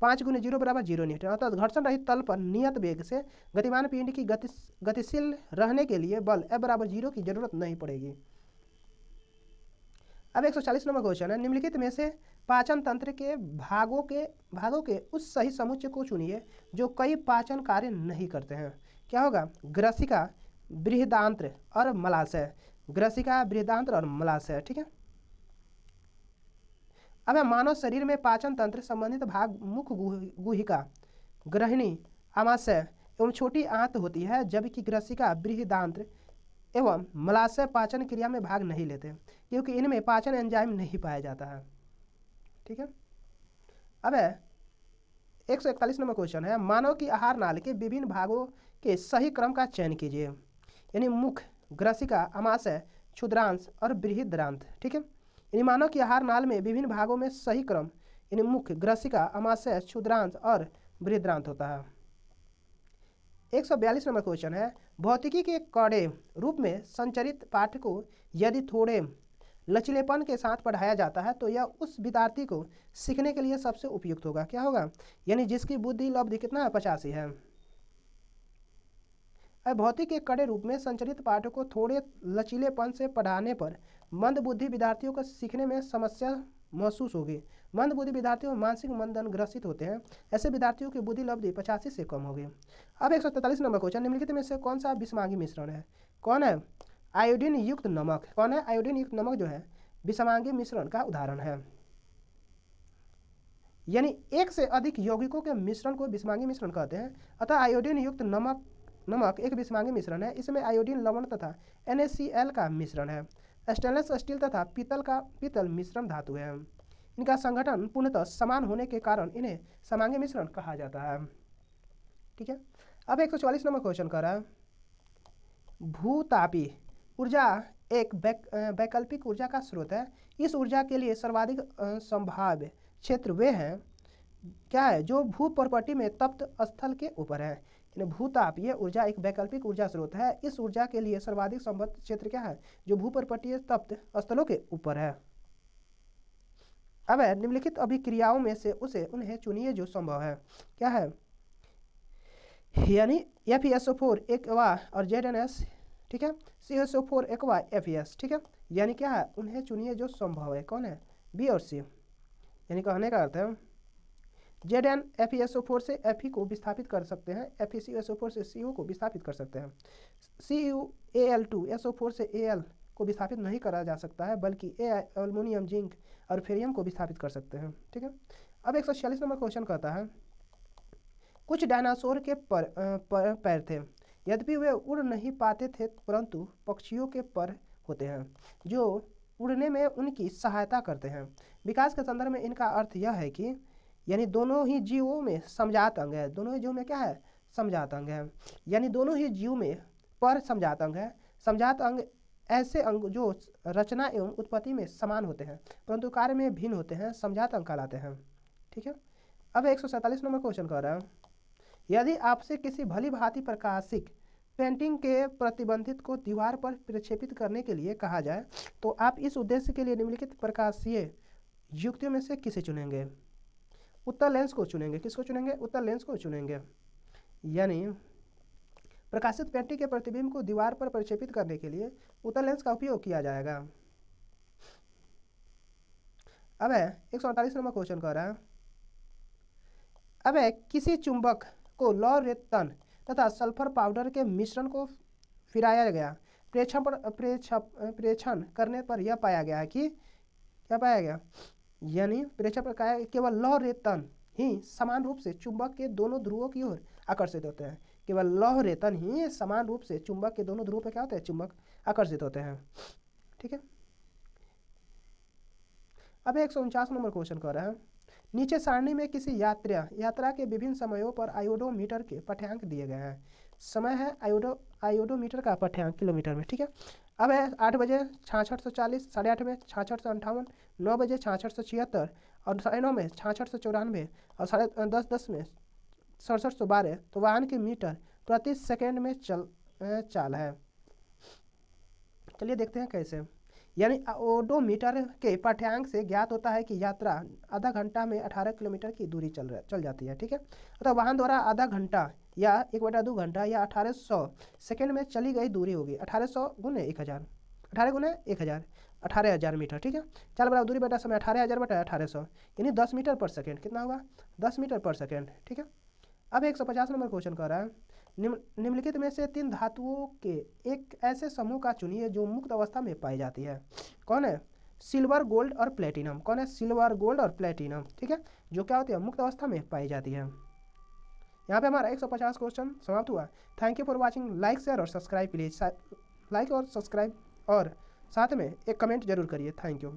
5 गुने 0 बराबर 0 न्यूटन। अर्थात घर्षण रहित तल पर नियत वेग से गतिमान पिंड की गतिशील रहने के लिए बल f बराबर 0 की जरूरत नहीं पड़ेगी। अब 140 नंबर क्वेश्चन है, निम्नलिखित में से पाचन तंत्र के भागों के उस सही समुच्चय को चुनिए जो कई पाचन कार्य नहीं करते हैं। क्या होगा? ग्रसिका, बृहदांत्र और मलाशय। ग्रसिका, बृहदांत्र और मलाशय, ठीक है। अब मानव शरीर में पाचन तंत्र संबंधित भाग मुख गुहिका, ग्रहिणी, आमाशय एवं छोटी आंत होती है, जबकि ग्रसिका, बृहदांत्र एवं मलाशय पाचन क्रिया में भाग नहीं लेते क्योंकि इनमें पाचन एंजाइम नहीं पाया जाता है, ठीक है। अब 141 नंबर क्वेश्चन है, मानव की आहार नाली के विभिन्न भागों के सही क्रम का चयन कीजिए। यानी मुख, ग्रसिका, आमाशय, क्षुद्रांश और बृहदांत्र, ठीक है। यानी मानव की आहार नाल में विभिन्न भागों में सही क्रम यानी मुख, ग्रसिका, आमाशय, क्षुद्रांश और बृहदांत्र होता है। 142 नंबर क्वेश्चन है, भौतिकी के कड़े रूप में संचरित पाठ को यदि थोड़े लचीलेपन के साथ पढ़ाया जाता है तो यह उस विद्यार्थी को सीखने के लिए सबसे उपयुक्त होगा। क्या होगा? यानी जिसकी बुद्धि लब्धि कितना है? 85 है। अब भौतिक के कड़े रूप में संचरित पाठ को थोड़े लचीलेपन से पढ़ाने पर मंद बुद्धि विद्यार्थियों को सीखने में समस्या महसूस होगी। मंद बुद्धि विद्यार्थियों मानसिक मंदन ग्रसित होते हैं। ऐसे विद्यार्थियों की बुद्धि लब्धि 85 से कम होगी। अब 143 नंबर क्वेश्चन, निम्नलिखित में से कौन सा विषमांगी मिश्रण है? कौन है? आयोडीन युक्त नमक। कौन है? आयोडीन युक्त नमक जो है विषमांगी मिश्रण का उदाहरण है। यानी एक से अधिक यौगिकों के मिश्रण को विषमांगी मिश्रण कहते हैं। अतः आयोडीन युक्त नमक एक विषमांगी मिश्रण है। इसमें आयोडीन लवण तथा NaCl का मिश्रण है। स्टेनलेस स्टील तथा पीतल मिश्रण धातु है। इनका संगठन पूर्णतः समान होने के कारण इन्हें समांगी मिश्रण कहा जाता है, ठीक है। अब 144 नंबर क्वेश्चन कर रहा है, भूतापी ऊर्जा एक वैकल्पिक ऊर्जा का स्रोत है। इस ऊर्जा के लिए सर्वाधिक संभाव्य क्षेत्र वे हैं क्या है? जो भू प्रॉपर्टी में तप्त स्थल के ऊपर है। भूताप ये ऊर्जा एक वैकल्पिक ऊर्जा स्रोत है। इस ऊर्जा के लिए सर्वाधिक संभव क्षेत्र क्या है? जो भूपर्वतीय तप्त स्थलों के ऊपर है। अब निम्नलिखित अभिक्रियाओं में से उन्हें चुनिए जो संभव है। क्या है? यानी FeSO4 एक्वा और ZnS, ठीक है, CSO4 एक्वा FeS, ठीक है। यानी क्या है? उन्हें चुनिए जो संभव है। कौन है? बी और सी। यानी कहने का अर्थ है Zn FeSO4 से Fe को विस्थापित कर सकते हैं, FeCSO4 से CO को विस्थापित कर सकते हैं। CuAl2SO4 से Al को विस्थापित नहीं करा जा सकता है, बल्कि एल्युमिनियम, जिंक और फेरियम को विस्थापित कर सकते हैं, ठीक है। अब 146 नंबर क्वेश्चन कहता है, कुछ डायनासोर के पैर थे, यद्यपि वे उड़ नहीं पाते थे, परंतु पक्षियों के पर होते हैं जो उड़ने में उनकी सहायता करते हैं। विकास के संदर्भ में इनका अर्थ यह है कि यानी दोनों ही जीवों में समजात अंग है। दोनों ही जीवों में क्या है? समजात अंग है। यानी दोनों ही जीव में पर समजात अंग है। समजात अंग ऐसे अंग जो रचना एवं उत्पत्ति में समान होते हैं परंतु कार्य में भिन्न होते हैं, समजात अंग कहलाते हैं, ठीक है। अब 147 नंबर क्वेश्चन कर रहा है, यदि आपसे किसी भली भांति प्रकाशिक पेंटिंग के प्रतिबंधित को दीवार पर प्रक्षेपित करने के लिए कहा जाए तो आप इस उद्देश्य के लिए निम्नलिखित प्रकाशीय युक्तियों में से किसे चुनेंगे? उत्तर लेंस को चुनेंगे। किसको चुनेंगे? उत्तर लेंस को चुनेंगे। यानी प्रकाशित पेंटिंग के प्रतिबिंब को दीवार पर प्रक्षेपित करने के लिए उत्तर लेंस का उपयोग किया जाएगा। अब 148 नंबर क्वेश्चन कर रहा है, अब किसी चुंबक को लौह रेतन तथा सल्फर पाउडर के मिश्रण को फिराया गया, प्रेक्षण करने पर यह पाया गया कि क्या पाया गया? यानी प्रेक्षण पर केवल लौह रेतन ही समान रूप से चुंबक के दोनों ध्रुवों की ओर आकर्षित होते हैं। केवल लौह रेतन ही समान रूप से चुंबक के दोनों ध्रुवों पर क्या होते हैं? चुंबक आकर्षित होते हैं, ठीक है। अब 149 नंबर क्वेश्चन कर रहा है, नीचे सारणी में किसी यात्रा के विभिन्न समयों पर आयोडोमीटर के पाठ्यांक दिए गए हैं। समय है आयोडोमीटर का पाठ्यांक किलोमीटर में, ठीक है। अब है 8 बजे 6640, 8:30 में 6658, 9 बजे 6676 और 9:30 में 6694 और 10:10 में 6712। तो वाहन की मीटर प्रति सेकेंड में चाल है। चलिए देखते हैं कैसे। यानी ओडोमीटर के पाठ्यांक से ज्ञात होता है कि यात्रा आधा घंटा में 18 किलोमीटर की दूरी चल जाती है, ठीक है। अतः वाहन द्वारा आधा घंटा या 1/2 घंटा या 1800 सेकेंड में चली गई दूरी होगी 1800 गुने 1000, 18 गुने 1000, 18,000 मीटर, ठीक है। चाल बराबर दूरी बटा समय 18,000 बटा 1800 यानी 10 मीटर पर सेकेंड। कितना होगा? 10 मीटर पर सेकेंड, ठीक है। अब 150 नंबर क्वेश्चन कर रहा है, निम्नलिखित में से 3 धातुओं के एक ऐसे समूह का चुनिए जो मुक्त अवस्था में पाई जाती है। कौन है? सिल्वर, गोल्ड और प्लेटिनम। कौन है? सिल्वर, गोल्ड और प्लेटिनम, ठीक है, जो क्या होती है? मुक्त अवस्था में पाई जाती है। यहाँ पे हमारा 150 क्वेश्चन समाप्त हुआ। Thank you for watching. Like, share और सब्सक्राइब प्लीज। लाइक और सब्सक्राइब और साथ में एक कमेंट जरूर करिए। Thank you.